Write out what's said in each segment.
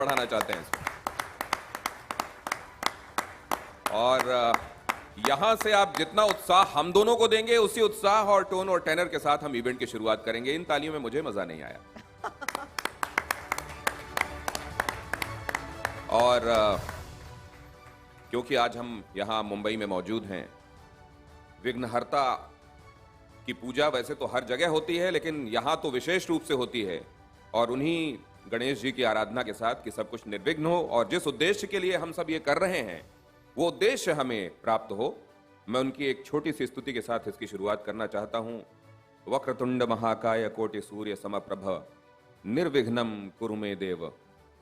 बढ़ाना चाहते हैं इसमें। और यहां से आप जितना उत्साह हम दोनों को देंगे, उसी उत्साह और टोन और टेनर के साथ हम इवेंट की शुरुआत करेंगे। इन तालियों में मुझे मजा नहीं आया। और क्योंकि आज हम यहां मुंबई में मौजूद हैं, विघ्नहर्ता की पूजा वैसे तो हर जगह होती है, लेकिन यहां तो विशेष रूप से होती है। और उन्हीं गणेश जी की आराधना के साथ कि सब कुछ निर्विघ्न हो और जिस उद्देश्य के लिए हम सब ये कर रहे हैं वो उद्देश्य हमें प्राप्त हो, मैं उनकी एक छोटी सी स्तुति के साथ इसकी शुरुआत करना चाहता हूं। वक्रतुंड महाकाय कोटि सूर्य समप्रभ निर्विघ्नं कुरु मे देव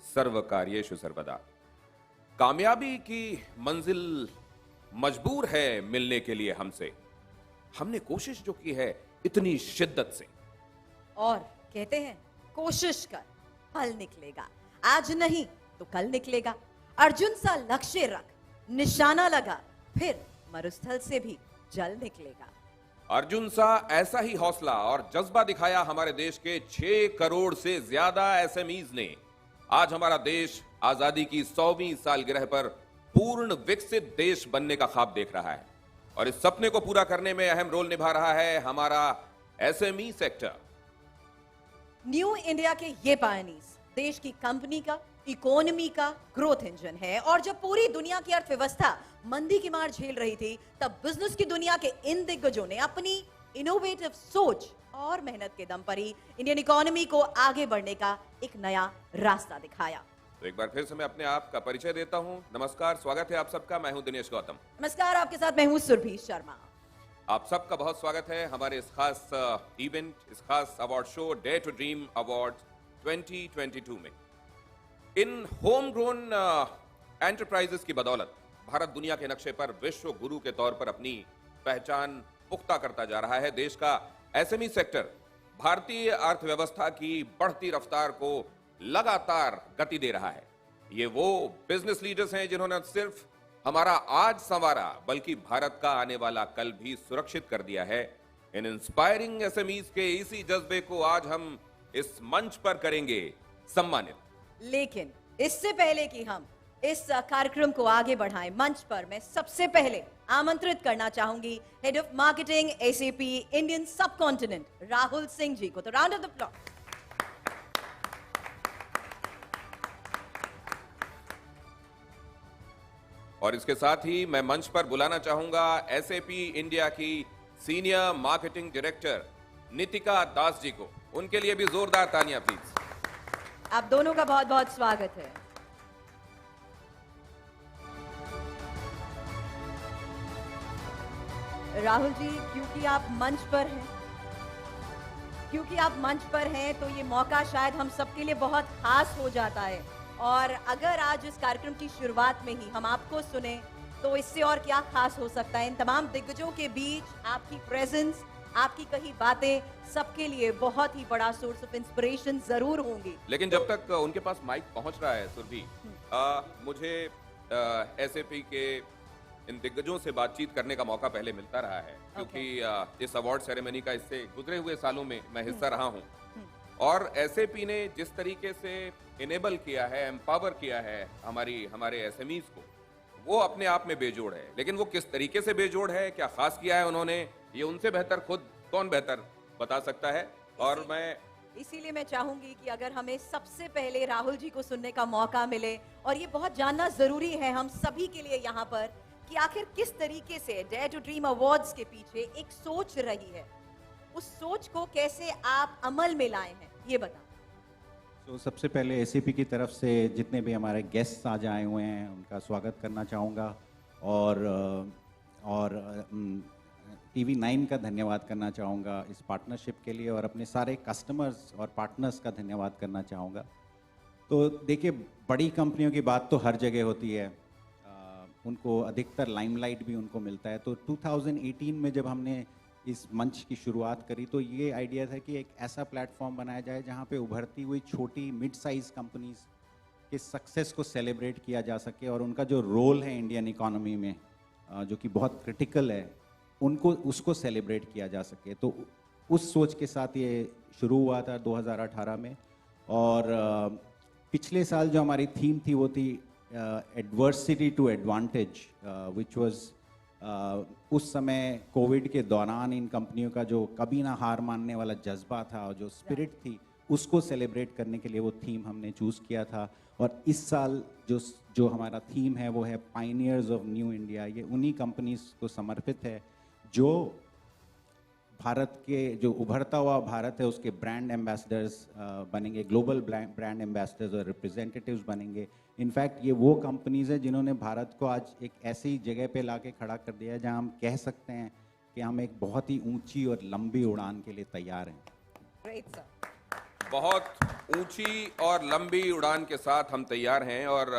सर्व कार्येषु सर्वदा। कामयाबी की मंजिल मजबूर है मिलने के लिए हमसे, हमने कोशिश जो की है इतनी शिद्दत से। और कहते हैं कोशिश कर फल निकलेगा, आज नहीं तो कल निकलेगा। अर्जुन सा लक्ष्य रख, निशाना लगा, फिर मरुस्थल से भी जल निकलेगा। अर्जुन सा ऐसा ही हौसला और जज्बा दिखाया हमारे देश के 6 करोड़ से ज्यादा एसएमईज ने। आज हमारा देश आजादी की 100वीं सालगिरह पर पूर्ण विकसित देश बनने का ख्वाब देख रहा है और इस सपने को पूरा करने में अहम रोल निभा रहा है हमारा एसएमई सेक्टर। न्यू इंडिया के ये पायनीज देश की कंपनी का, इकोनॉमी का ग्रोथ इंजन है। और जब पूरी दुनिया की अर्थव्यवस्था मंदी की मार झेल रही थी, तब बिजनेस की दुनिया के इन दिग्गजों ने अपनी इनोवेटिव सोच और मेहनत के दम पर ही इंडियन इकोनॉमी को आगे बढ़ने का एक नया रास्ता दिखाया। तो एक बार फिर से मैं अपने आप का परिचय देता हूं। नमस्कार, स्वागत है आप सबका। मैं हूं दिनेश गौतम। नमस्कार, आपके साथ मैं हूं सुरभि शर्मा। आप सबका बहुत स्वागत है हमारे इस खास इवेंट, इस खास award show dare to dream award 2022 में। इन होम ग्रोन एंटरप्राइजेस की बदौलत भारत दुनिया के नक्शे पर विश्व गुरु के तौर पर अपनी पहचान पुख्ता करता जा रहा है। देश का एसएमई सेक्टर भारतीय अर्थव्यवस्था की बढ़ती रफ्तार को लगातार गति दे रहा है। ये वो बिजनेस लीडर्स हैं जिन्होंने न सिर्फ हमारा आज संवारा, बल्कि भारत का आने वाला कल भी सुरक्षित कर दिया है। इन इंस्पायरिंग एसएमईज के इसी जज्बे को आज हम इस मंच पर करेंगे सम्मानित। लेकिन इससे पहले कि हम इस कार्यक्रम को आगे बढ़ाएं, मंच पर मैं सबसे पहले आमंत्रित करना चाहूंगी head of marketing SAP Indian सब कॉन्टिनेंट राहुल सिंह जी को। तो राउंड ऑफ द अप्लॉज। और इसके साथ ही मैं मंच पर बुलाना चाहूंगा एसएपी इंडिया की senior marketing director Nitika Das ji को। उनके लिए भी जोरदार तालियां प्लीज। आप दोनों का बहुत बहुत स्वागत है। राहुल जी, क्योंकि आप मंच पर हैं तो ये मौका शायद हम सबके लिए बहुत खास हो जाता है। और अगर आज इस कार्यक्रम की शुरुआत में ही हम आपको सुने तो इससे और क्या खास हो सकता है। इन तमाम दिग्गजों के बीच आपकी प्रेजेंस, आपकी कही बातें सबके लिए बहुत ही बड़ा सोर्स ऑफ इंस्पिरेशन जरूर होंगी। लेकिन जब तक उनके पास माइक पहुंच रहा है सुरभि, मुझे एसएपी के इन दिग्गजों से बातचीत करने का मौका पहले मिलता रहा है, क्योंकि इस अवार्ड सेरेमनी का इससे गुजरे हुए सालों में मैं हिस्सा रहा हूं। और एसएपी ने जिस तरीके से इनेबल किया है, एम्पावर किया है हमारे एसएमईज को, वो अपने आप में बेजोड़ है। लेकिन वो किस तरीके से बेजोड़ है, क्या खास किया है उन्होंने, ये उनसे बेहतर खुद कौन बेहतर बता सकता है। और इसीलिए मैं चाहूंगी कि अगर हमें सबसे पहले राहुल जी को सुनने का मौका मिले, और ये बहुत जानना जरूरी है हम सभी के लिए यहाँ पर, कि आखिर किस तरीके से डेयर टू ड्रीम अवार्ड्स के पीछे एक सोच रही है, उस सोच को कैसे आप अमल में लाए हैं, ये बता। तो सबसे पहले एसएपी की तरफ से जितने भी हमारे गेस्ट्स आज आए हुए हैं उनका स्वागत करना चाहूँगा, और टीवी 9 का धन्यवाद करना चाहूँगा इस पार्टनरशिप के लिए, और अपने सारे कस्टमर्स और पार्टनर्स का धन्यवाद करना चाहूँगा। तो देखिए, बड़ी कंपनियों की बात तो हर जगह होती है, उनको अधिकतर लाइमलाइट भी उनको मिलता है। तो 2018 में जब हमने इस मंच की शुरुआत करी तो ये आइडिया था कि एक ऐसा प्लेटफॉर्म बनाया जाए जहाँ पे उभरती हुई छोटी मिड साइज़ कंपनीज के सक्सेस को सेलिब्रेट किया जा सके, और उनका जो रोल है इंडियन इकोनॉमी में जो कि बहुत क्रिटिकल है, उसको सेलिब्रेट किया जा सके। तो उस सोच के साथ ये शुरू हुआ था 2018 में। और पिछले साल जो हमारी थीम थी वो थी adversity to advantage, which was उस समय कोविड के दौरान इन कंपनियों का जो कभी ना हार मानने वाला जज्बा था और जो स्पिरिट थी उसको सेलिब्रेट करने के लिए वो थीम हमने चूज़ किया था। और इस साल जो हमारा थीम है वो है पाइनियर्स ऑफ न्यू इंडिया। ये उन्हीं कंपनीज को समर्पित है जो भारत के जो उभरता हुआ भारत है उसके ब्रांड एम्बेसडर्स बनेंगे, ग्लोबल ब्रांड एम्बेसडर्स और रिप्रेजेंटेटिव्स बनेंगे। इनफैक्ट ये वो कंपनीज है जिन्होंने भारत को आज एक ऐसी जगह पे लाके खड़ा कर दिया है जहां हम कह सकते हैं कि हम एक बहुत ही ऊंची और लंबी उड़ान के लिए तैयार हैं। Great sir. बहुत ऊंची और लंबी उड़ान के साथ हम तैयार हैं। और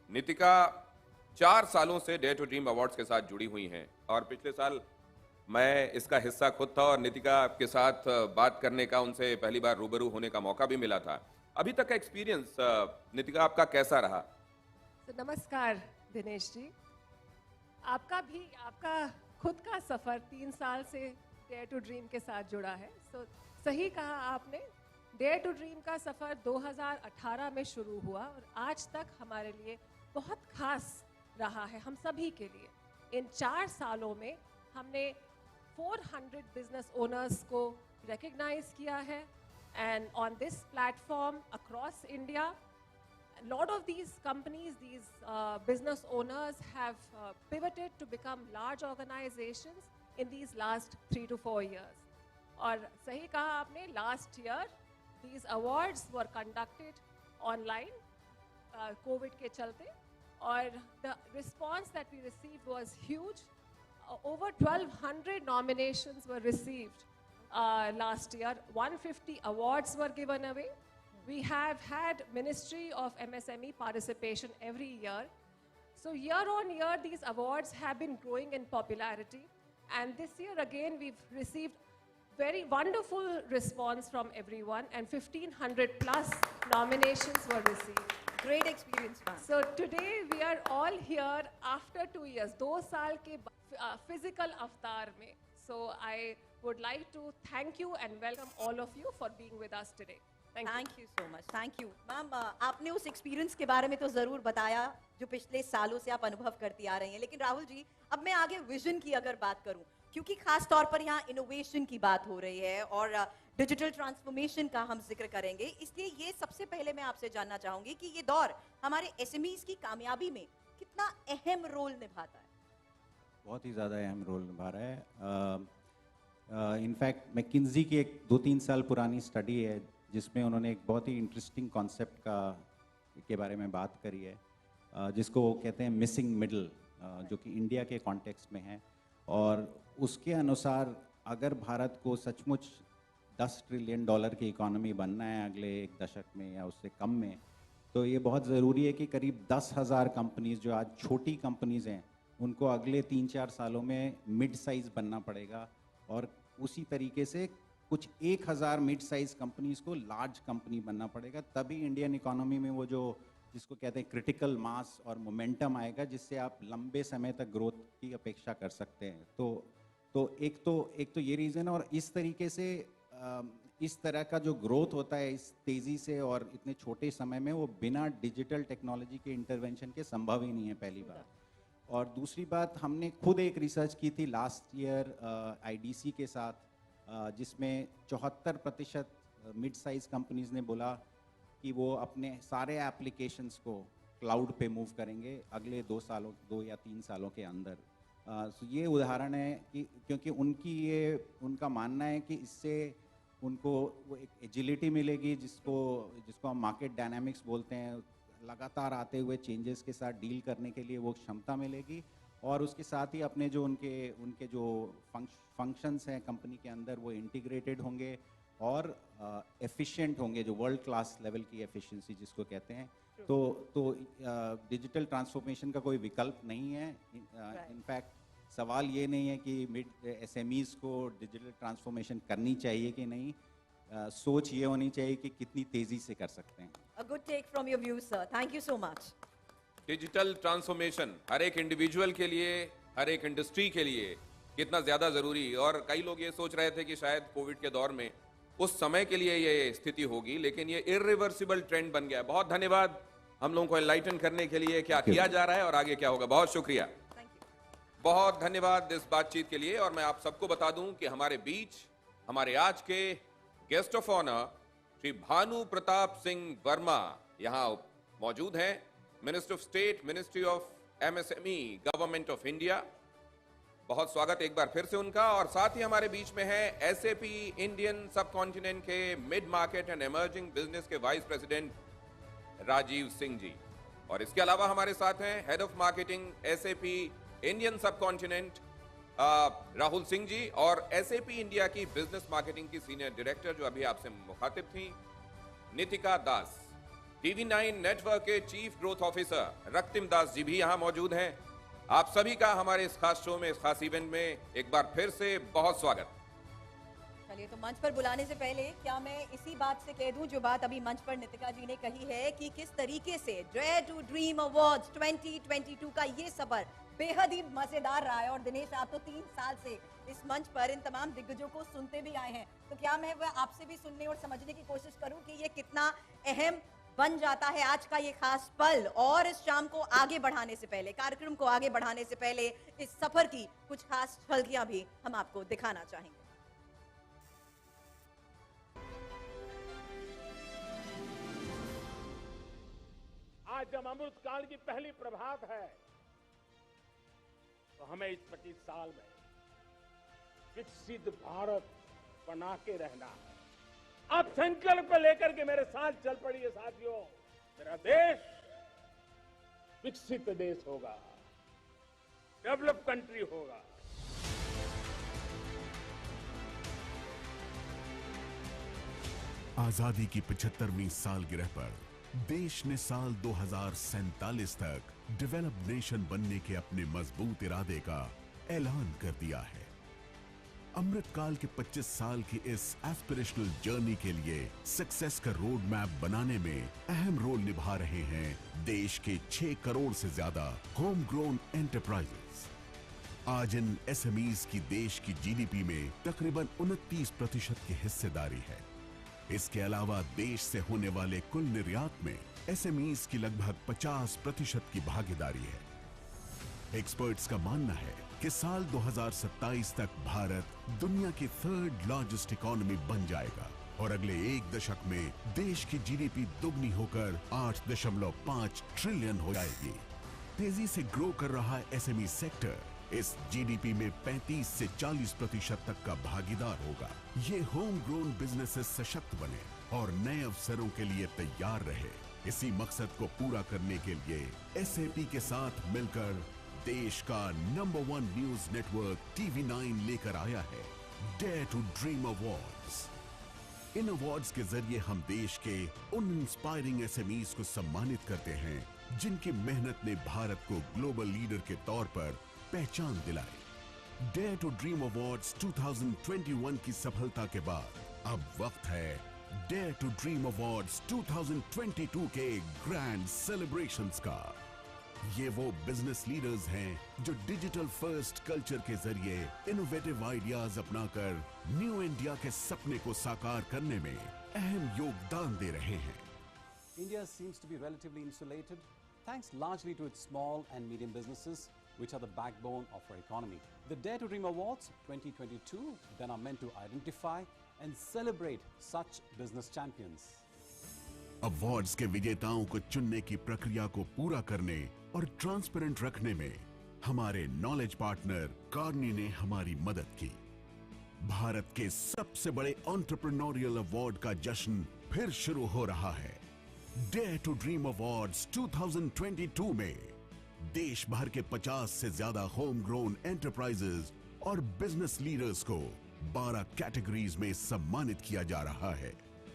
नितिका 4 सालों से डेयर टू ड्रीम अवार्ड्स के साथ जुड़ी हुई हैं और पिछले साल मैं इसका हिस्सा खुद था और नितिका के साथ बात करने का, उनसे पहली बार रूबरू होने का मौका भी मिला था। अभी तक का एक्सपीरियंस नितिका आपका कैसा रहा? नमस्कार दिनेश जी, आपका खुद का सफर 3 साल से डेयर टू ड्रीम के साथ जुड़ा है। सही कहा आपने, डेयर टू ड्रीम का सफर 2018 में शुरू हुआ और आज तक हमारे लिए बहुत खास रहा है, हम सभी के लिए। इन 4 सालों में हमने 400 बिजनेस ओनर्स को रिकग्नाइज किया है and on this platform across India lot of these companies, these business owners have pivoted to become large organizations in these last 3 to 4 years. और सही कहा आपने, last year these awards were conducted online, COVID के चलते, और the response that we received was huge. Over 1200 nominations were received last year. 150 awards were given away. We have had Ministry of MSME participation every year. So year on year, these awards have been growing in popularity. And this year again, we've received very wonderful response from everyone, and 1500 plus nominations were received. Great experience, ma'am. So today we are all here after 2 years, 2 साल के physical अवतार में. So I would like to thank you and welcome all of you for being with us today. Thank you so much, thank you ma'am. आपने उस experience के बारे में तो जरूर बताया जो पिछले सालों से आप अनुभव करती आ रही हैं, लेकिन राहुल जी अब मैं आगे विजन की अगर बात करूं, क्योंकि खास तौर पर यहाँ इनोवेशन की बात हो रही है और डिजिटल ट्रांसफॉर्मेशन का हम जिक्र करेंगे, इसलिए ये सबसे पहले मैं आपसे जानना चाहूंगी कि ये दौर हमारे एसएमईज की कामयाबी में कितना अहम रोल निभाता है? बहुत ही ज़्यादा अहम रोल निभा रहा है। इनफैक्ट मैकिंजी की एक 2-3 साल पुरानी स्टडी है जिसमें उन्होंने एक बहुत ही इंटरेस्टिंग कॉन्सेप्ट के बारे में बात करी है, जिसको वो कहते हैं मिसिंग मिडल, जो कि इंडिया के कॉन्टेक्स्ट में है। और उसके अनुसार अगर भारत को सचमुच $10 ट्रिलियन की इकोनॉमी बनना है अगले 1 दशक में या उससे कम में, तो ये बहुत ज़रूरी है कि करीब 10,000 कंपनीज जो आज छोटी कंपनीज हैं उनको अगले 3-4 सालों में मिड साइज़ बनना पड़ेगा, और उसी तरीके से कुछ 1000 मिड साइज कंपनीज को लार्ज कंपनी बनना पड़ेगा। तभी इंडियन इकोनॉमी में वो जो जिसको कहते हैं क्रिटिकल मास और मोमेंटम आएगा, जिससे आप लंबे समय तक ग्रोथ की अपेक्षा कर सकते हैं। तो एक तो ये रीज़न है, और इस तरीके से इस तरह का जो ग्रोथ होता है इस तेज़ी से और इतने छोटे समय में, वो बिना डिजिटल टेक्नोलॉजी के इंटरवेंशन के संभव ही नहीं है, पहली बात। और दूसरी बात, हमने खुद एक रिसर्च की थी लास्ट ईयर IDC के साथ, जिसमें 74% मिड साइज कंपनीज ने बोला कि वो अपने सारे एप्लीकेशंस को क्लाउड पे मूव करेंगे अगले 2 या 3 सालों के अंदर। तो ये उदाहरण है कि क्योंकि उनका मानना है कि इससे उनको वो एक एजिलिटी मिलेगी, जिसको हम मार्केट डायनामिक्स बोलते हैं, लगातार आते हुए चेंजेस के साथ डील करने के लिए वो क्षमता मिलेगी, और उसके साथ ही अपने जो उनके जो फंक्शंस हैं कंपनी के अंदर वो इंटीग्रेटेड होंगे और एफिशिएंट होंगे, जो वर्ल्ड क्लास लेवल की एफिशिएंसी जिसको कहते हैं। तो डिजिटल ट्रांसफॉर्मेशन का कोई विकल्प नहीं है। इनफैक्ट सवाल ये नहीं है कि मिड एसएमईज को डिजिटल ट्रांसफॉर्मेशन करनी चाहिए कि नहीं, सोच ये होनी चाहिए कि कितनी तेजी से कर सकते हैं। A good take from your views, sir. Thank you so much. Digital transformation हर एक इंडिविजुअल के लिए, हर एक इंडस्ट्री के लिए कितना ज़्यादा ज़रूरी। और कई लोग ये सोच रहे थे कि शायद कोविड के दौर में उस समय के लिए ये स्थिति होगी, लेकिन ये इरिवर्सिबल ट्रेंड बन गया। बहुत धन्यवाद हम लोगों को एनलाइटन करने के लिए, क्या किया जा रहा है और आगे क्या होगा। बहुत शुक्रिया, बहुत धन्यवाद इस बातचीत के लिए। और मैं आप सबको बता दूं कि हमारे बीच हमारे आज के guest of honour Shri Bhanu Pratap Singh Verma यहां मौजूद हैं, minister of state, ministry of MSME, government of India. बहुत स्वागत एक बार फिर से उनका। और साथ ही हमारे बीच में है एसएपी इंडियन सब कॉन्टिनेंट के mid market and emerging business के वाइस प्रेसिडेंट राजीव सिंह जी। और इसके अलावा हमारे साथ हैं head of marketing SAP Indian सब कॉन्टिनेंट राहुल सिंह जी, और एसएपी इंडिया की बिजनेस मार्केटिंग की सीनियर डायरेक्टर जो अभी आपसे मुखातिब थी नितिका दास। TV9 नेटवर्क के chief growth officer Raktim Das जी भी यहां मौजूद हैं। आप सभी का हमारे इस खास शो में, इस खास इवेंट में एक बार फिर से बहुत स्वागत। चलिए, तो मंच पर बुलाने से पहले क्या मैं इसी बात से कह दूं जो बात अभी मंच पर नितिका जी ने कही है कि किस तरीके से डेयर टू ड्रीम अवार्ड्स 2022 का ये सफर बेहद ही मजेदार रहा है। और दिनेश, आप तो 3 साल से इस मंच पर इन तमाम दिग्गजों को सुनते भी आए हैं, तो क्या मैं आपसे भी सुनने और समझने की कोशिश करूं कि ये कितना अहम बन जाता है आज का ये खास पल। और इस शाम को आगे बढ़ाने से पहले, कार्यक्रम को आगे बढ़ाने से पहले इस सफर की कुछ खास झलकियां भी हम आपको दिखाना चाहेंगे। आज जब अमृत काल की पहली प्रभात है, तो हमें इस 25 साल में विकसित भारत बना के रहना है। आप संकल्प लेकर के मेरे साथ चल पड़िए साथियों। मेरा देश विकसित देश होगा, डेवलप कंट्री होगा। आजादी की 75वीं सालगिरह पर देश ने साल 2047 तक डेवलप नेशन बनने के अपने मजबूत इरादे का ऐलान कर दिया है। अमृत काल के 25 साल की इस एस्पिरेशनल जर्नी के लिए सक्सेस का रोड मैप बनाने में अहम रोल निभा रहे हैं देश के 6 करोड़ से ज्यादा होम ग्रोन एंटरप्राइजेस। आज इन एसएमईज की देश की जीडीपी में तकरीबन 29% की हिस्सेदारी है। इसके अलावा देश से होने वाले कुल निर्यात में एसएमईज की लगभग 50% की भागीदारी है। एक्सपर्ट्स का मानना है कि साल 2027 तक भारत दुनिया की 3rd लार्जेस्ट इकोनॉमी बन जाएगा और अगले 1 दशक में देश की जीडीपी दुगनी होकर 8.5 ट्रिलियन हो जाएगी। तेजी से ग्रो कर रहा एसएमई सेक्टर इस जीडीपी में 35 से 40% तक का भागीदार होगा। ये होम ग्रोन बिजनेसेस सशक्त बने और नए अवसरों के लिए तैयार रहे। इसी मकसद को पूरा करने के लिए एसएपी के साथ मिलकर देश का नंबर 1 न्यूज नेटवर्क TV9 लेकर आया है डेयर टू ड्रीम अवार्ड्स। इन अवार्ड्स के जरिए हम देश के उन इंस्पायरिंग एसएमईज को सम्मानित करते हैं जिनकी मेहनत ने भारत को ग्लोबल लीडर के तौर पर पहचान दिलाई। डेयर टू ड्रीम अवार्ड्स 2021 की सफलता के बाद अब वक्त है डेयर टू ड्रीम अवार्ड्स 2022 के ग्रैंड सेलिब्रेशंस का। ये वो बिजनेस लीडर्स हैं जो डिजिटल फर्स्ट कल्चर के जरिए इनोवेटिव आइडियाज अपनाकर न्यू इंडिया के सपने को साकार करने में अहम योगदान दे रहे हैं। India seems to be relatively insulated thanks largely to its small and medium businesses, which are the backbone of our economy. The Dare to Dream Awards 2022 then are meant to identify and celebrate such business champions. Awards के विजेताओं को चुनने की प्रक्रिया को पूरा करने और ट्रांसपेरेंट रखने में हमारे नॉलेज पार्टनर कार्नी ने हमारी मदद की। भारत के सबसे बड़े एंटरप्रेन्योरियल अवार्ड का जश्न फिर शुरू हो रहा है। डेयर टू ड्रीम अवार्ड्स 2022 में देश भर के 50 से ज्यादा होम ग्रोन एंटरप्राइजेस और बिजनेस लीडर्स को 12 कैटेगरीज में सम्मानित किया जा रहा है।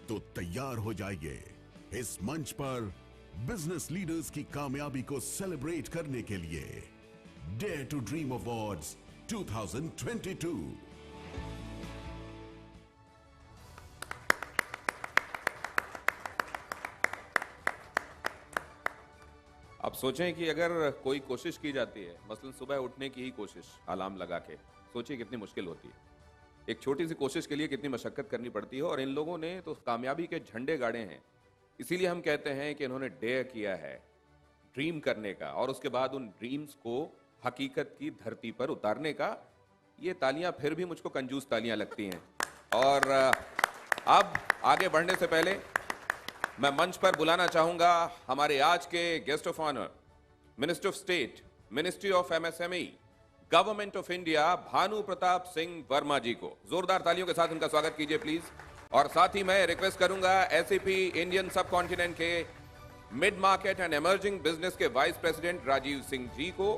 तो तैयार हो जाइए इस मंच पर बिजनेस लीडर्स की कामयाबी को सेलिब्रेट करने के लिए डेयर टू ड्रीम अवार्ड्स 2022। आप सोचें कि अगर कोई कोशिश की जाती है, मसलन सुबह उठने की ही कोशिश अलार्म लगा के, सोचिए कितनी मुश्किल होती है। एक छोटी सी कोशिश के लिए कितनी मशक्कत करनी पड़ती है, और इन लोगों ने तो कामयाबी के झंडे गाड़े हैं। इसीलिए हम कहते हैं कि इन्होंने डेयर किया है ड्रीम करने का, और उसके बाद उन ड्रीम्स को हकीकत की धरती पर उतारने का। ये तालियां फिर भी मुझको कंजूस तालियां लगती हैं। और अब आगे बढ़ने से पहले मैं मंच पर बुलाना चाहूंगा हमारे आज के guest of honour, minister of state, ministry of MSME, government of India, Bhanu Pratap Singh Verma ji को। जोरदार तालियों के साथ उनका स्वागत कीजिए प्लीज। और साथ ही मैं रिक्वेस्ट करूंगा एसएपी इंडियन सब कॉन्टिनेंट के mid market and emerging business के वाइस प्रेसिडेंट राजीव सिंह जी को,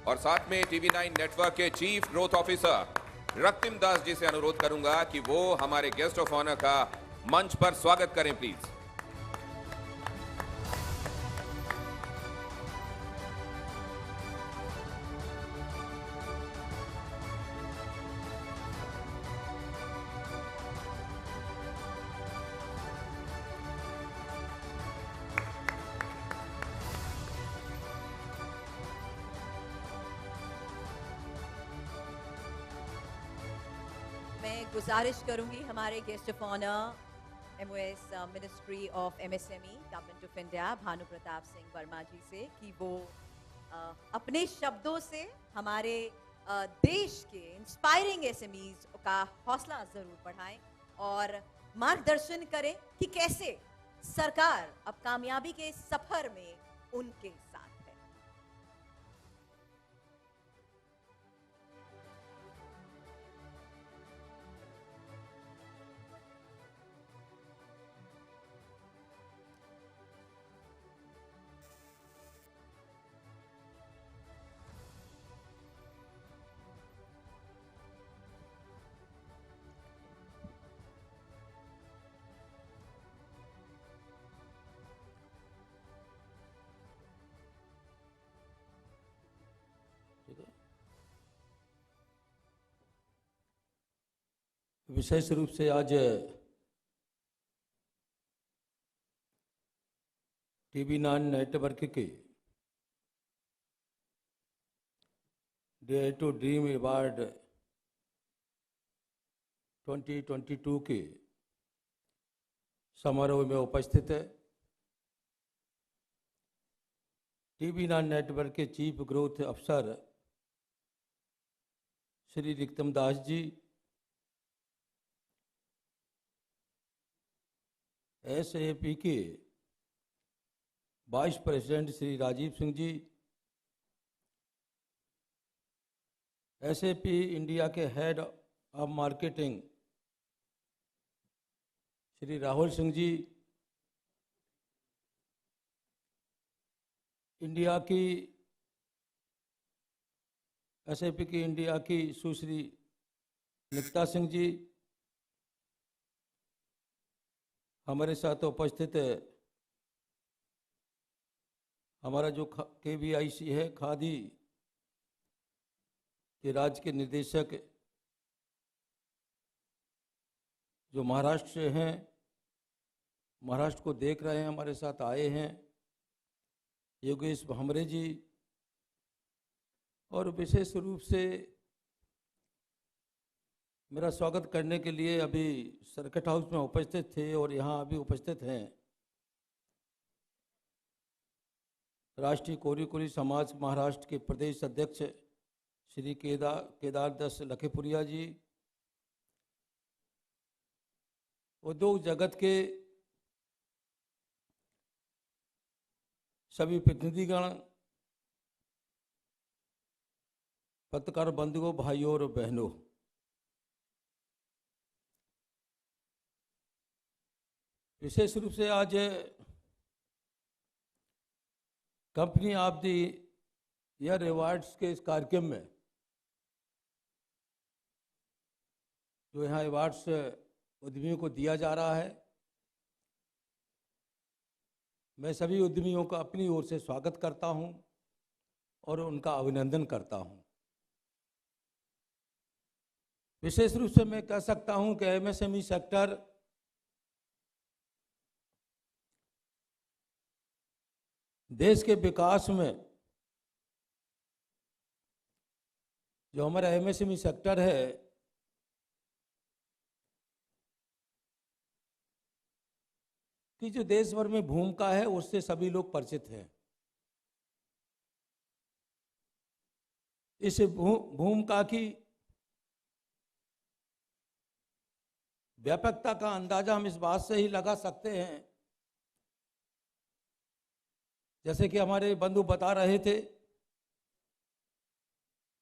और साथ में TV9 नेटवर्क के chief growth officer Raktim Das जी से अनुरोध करूंगा कि वो हमारे गेस्ट ऑफ ऑनर का मंच पर स्वागत करें प्लीज। मैं गुजारिश करूंगी हमारे guest of honour MOS ministry of MSME government of India Bhanu Pratap Singh Verma ji से कि वो अपने शब्दों से हमारे देश के इंस्पायरिंग SMEs का हौसला जरूर बढ़ाएं और मार्गदर्शन करें कि कैसे सरकार अब कामयाबी के सफर में उनके साथ है। विशेष रूप से आज TV9 नेटवर्क के डेयर टू ड्रीम अवार्ड 2022 के समारोह में उपस्थित है। TV9 नेटवर्क के चीफ ग्रोथ अफसर श्री रक्तिम दास जी, SAP के vice president Shri Rajiv Singh ji, SAP India के head of marketing Shri Rahul Singh ji, India की SAP की इंडिया की सुश्री निकिता सिंह जी, हमारे साथ उपस्थित है हमारा जो KVIC है खादी के राज्य के निदेशक जो महाराष्ट्र से हैं, महाराष्ट्र को देख रहे हैं, हमारे साथ आए हैं, योगेश भामरे जी, और विशेष रूप से मेरा स्वागत करने के लिए अभी सर्किट हाउस में उपस्थित थे और यहाँ अभी उपस्थित हैं राष्ट्रीय कोरी समाज महाराष्ट्र के प्रदेश अध्यक्ष श्री केदार दास लखेपुरिया जी, उद्योग जगत के सभी प्रतिनिधिगण, पत्रकार बंधुओं, भाइयों और बहनों, विशेष रूप से आज company of the year awards के इस कार्यक्रम में जो यहाँ अवार्ड्स उद्यमियों को दिया जा रहा है, मैं सभी उद्यमियों का अपनी ओर से स्वागत करता हूँ और उनका अभिनंदन करता हूँ। विशेष रूप से मैं कह सकता हूँ कि MSME सेक्टर देश के विकास में जो हमारा MSME सेक्टर है की जो देश भर में भूमिका है उससे सभी लोग परिचित हैं। इस भूमिका की व्यापकता का अंदाजा हम इस बात से ही लगा सकते हैं, जैसे कि हमारे बंधु बता रहे थे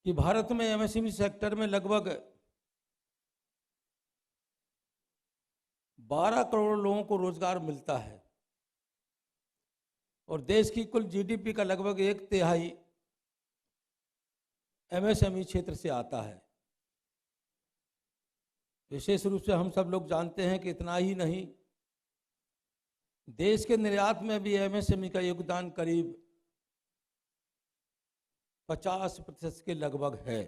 कि भारत में एमएसएमई सेक्टर में लगभग 12 करोड़ लोगों को रोजगार मिलता है और देश की कुल जीडीपी का लगभग 1/3 एमएसएमई क्षेत्र से आता है। विशेष रूप से हम सब लोग जानते हैं कि इतना ही नहीं, देश के निर्यात में भी एमएसएमई का योगदान करीब 50% के लगभग है।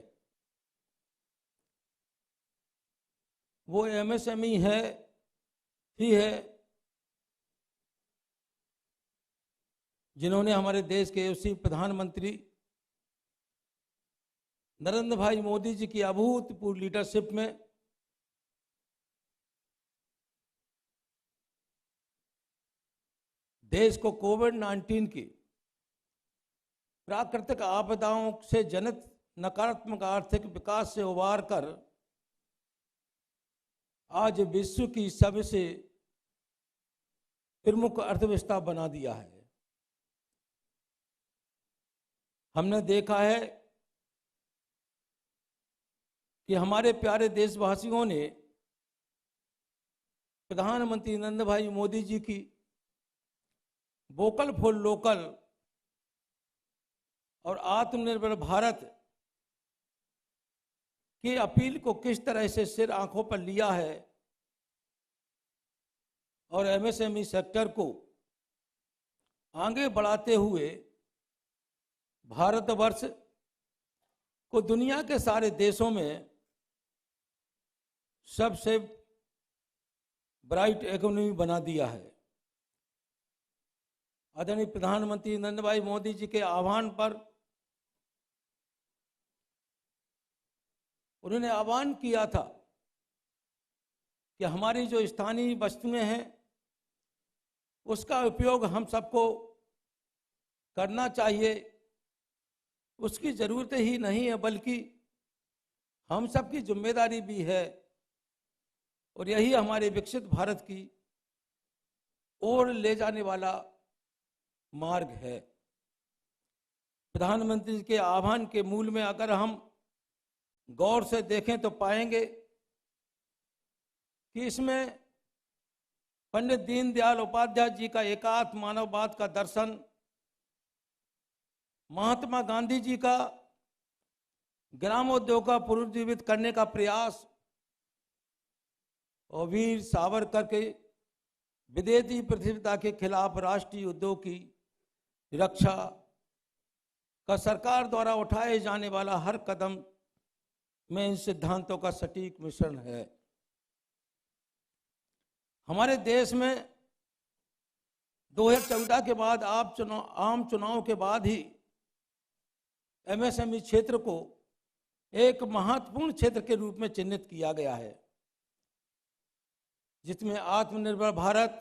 वो एमएसएमई ही है जिन्होंने हमारे देश के यशस्वी प्रधानमंत्री नरेंद्र भाई मोदी जी की अभूतपूर्व लीडरशिप में देश को कोविड-19 की प्राकृतिक आपदाओं से जनित नकारात्मक आर्थिक विकास से उबार कर आज विश्व की सबसे प्रमुख अर्थव्यवस्था बना दिया है। हमने देखा है कि हमारे प्यारे देशवासियों ने प्रधानमंत्री नरेंद्र भाई मोदी जी की वोकल फॉर लोकल और आत्मनिर्भर भारत की अपील को किस तरह से सिर आंखों पर लिया है और एमएसएमई सेक्टर को आगे बढ़ाते हुए भारतवर्ष को दुनिया के सारे देशों में सबसे ब्राइट इकोनॉमी बना दिया है। आदरणीय प्रधानमंत्री नरेंद्र भाई मोदी जी के आह्वान पर उन्होंने आह्वान किया था कि हमारी जो स्थानीय वस्तुएं हैं उसका उपयोग हम सबको करना चाहिए। उसकी जरूरत ही नहीं है बल्कि हम सबकी जिम्मेदारी भी है और यही हमारे विकसित भारत की ओर ले जाने वाला मार्ग है। प्रधानमंत्री के आह्वान के मूल में अगर हम गौर से देखें तो पाएंगे कि इसमें पंडित दीनदयाल उपाध्याय जी का एकात्म मानववाद का दर्शन, महात्मा गांधी जी का ग्रामोद्योग का पुनर्जीवित करने का प्रयास और वीर सावरकर के विदेशी प्रतिबद्धता के खिलाफ राष्ट्रीय उद्योग की रक्षा का सरकार द्वारा उठाए जाने वाला हर कदम में इन सिद्धांतों का सटीक मिश्रण है। हमारे देश में 2014 के बाद आम चुनाव के बाद ही एमएसएमई क्षेत्र को एक महत्वपूर्ण क्षेत्र के रूप में चिन्हित किया गया है, जिसमें आत्मनिर्भर भारत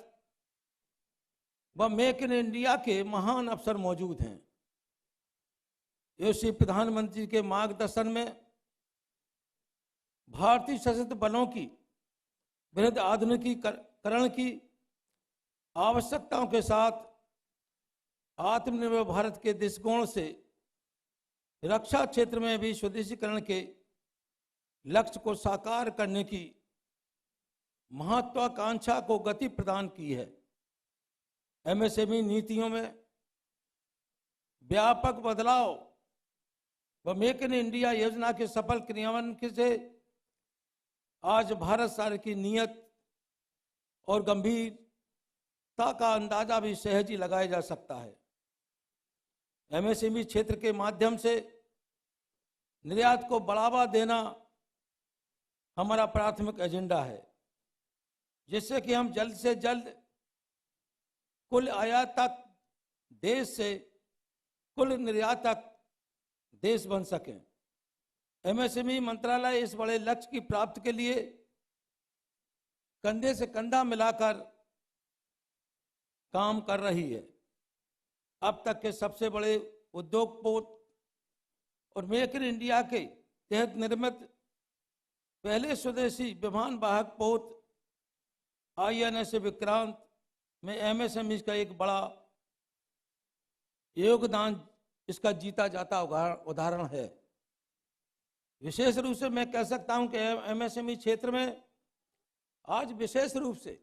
व मेक इन इंडिया के महान अवसर मौजूद हैं। यशस्वी प्रधानमंत्री के मार्गदर्शन में भारतीय सशस्त्र बलों की वृहद आधुनिकीकरण की आवश्यकताओं के साथ आत्मनिर्भर भारत के दृष्टिकोण से रक्षा क्षेत्र में भी स्वदेशीकरण के लक्ष्य को साकार करने की महत्वाकांक्षा को गति प्रदान की है। एमएसएमई नीतियों में व्यापक बदलाव व मेक इन इंडिया योजना के सफल क्रियान्वयन से आज भारत सरकार की नीयत और गंभीरता का अंदाजा भी सहज ही लगाया जा सकता है। एमएसएमई क्षेत्र के माध्यम से निर्यात को बढ़ावा देना हमारा प्राथमिक एजेंडा है, जिससे कि हम जल्द से जल्द कुल आयातक देश से कुल निर्यातक देश बन सकें। एमएसएमई मंत्रालय इस बड़े लक्ष्य की प्राप्ति के लिए कंधे से कंधा मिलाकर काम कर रही है। अब तक के सबसे बड़े उद्योग पोत और मेक इन इंडिया के तहत निर्मित पहले स्वदेशी विमान वाहक पोत INS विक्रांत में MSME का एक बड़ा योगदान इसका जीता जाता उदाहरण है। विशेष रूप से मैं कह सकता हूं कि MSME क्षेत्र में आज विशेष रूप से,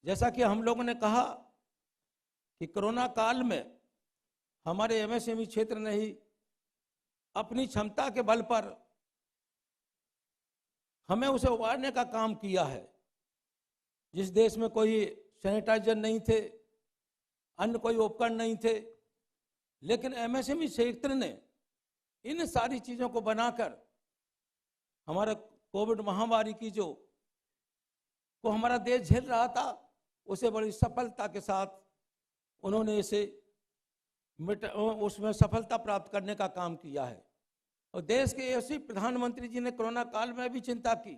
जैसा कि हम लोगों ने कहा कि कोरोना काल में हमारे MSME क्षेत्र ने ही अपनी क्षमता के बल पर हमें उसे उबारने का काम किया है। जिस देश में कोई सैनिटाइजर नहीं थे, अन्य कोई उपकरण नहीं थे, लेकिन MSME क्षेत्र ने इन सारी चीजों को बनाकर हमारा कोविड महामारी की जो को हमारा देश झेल रहा था, उसे बड़ी सफलता के साथ उन्होंने इसे उसमें सफलता प्राप्त करने का काम किया है। और देश के ऐसे प्रधानमंत्री जी ने कोरोना काल में भी चिंता की।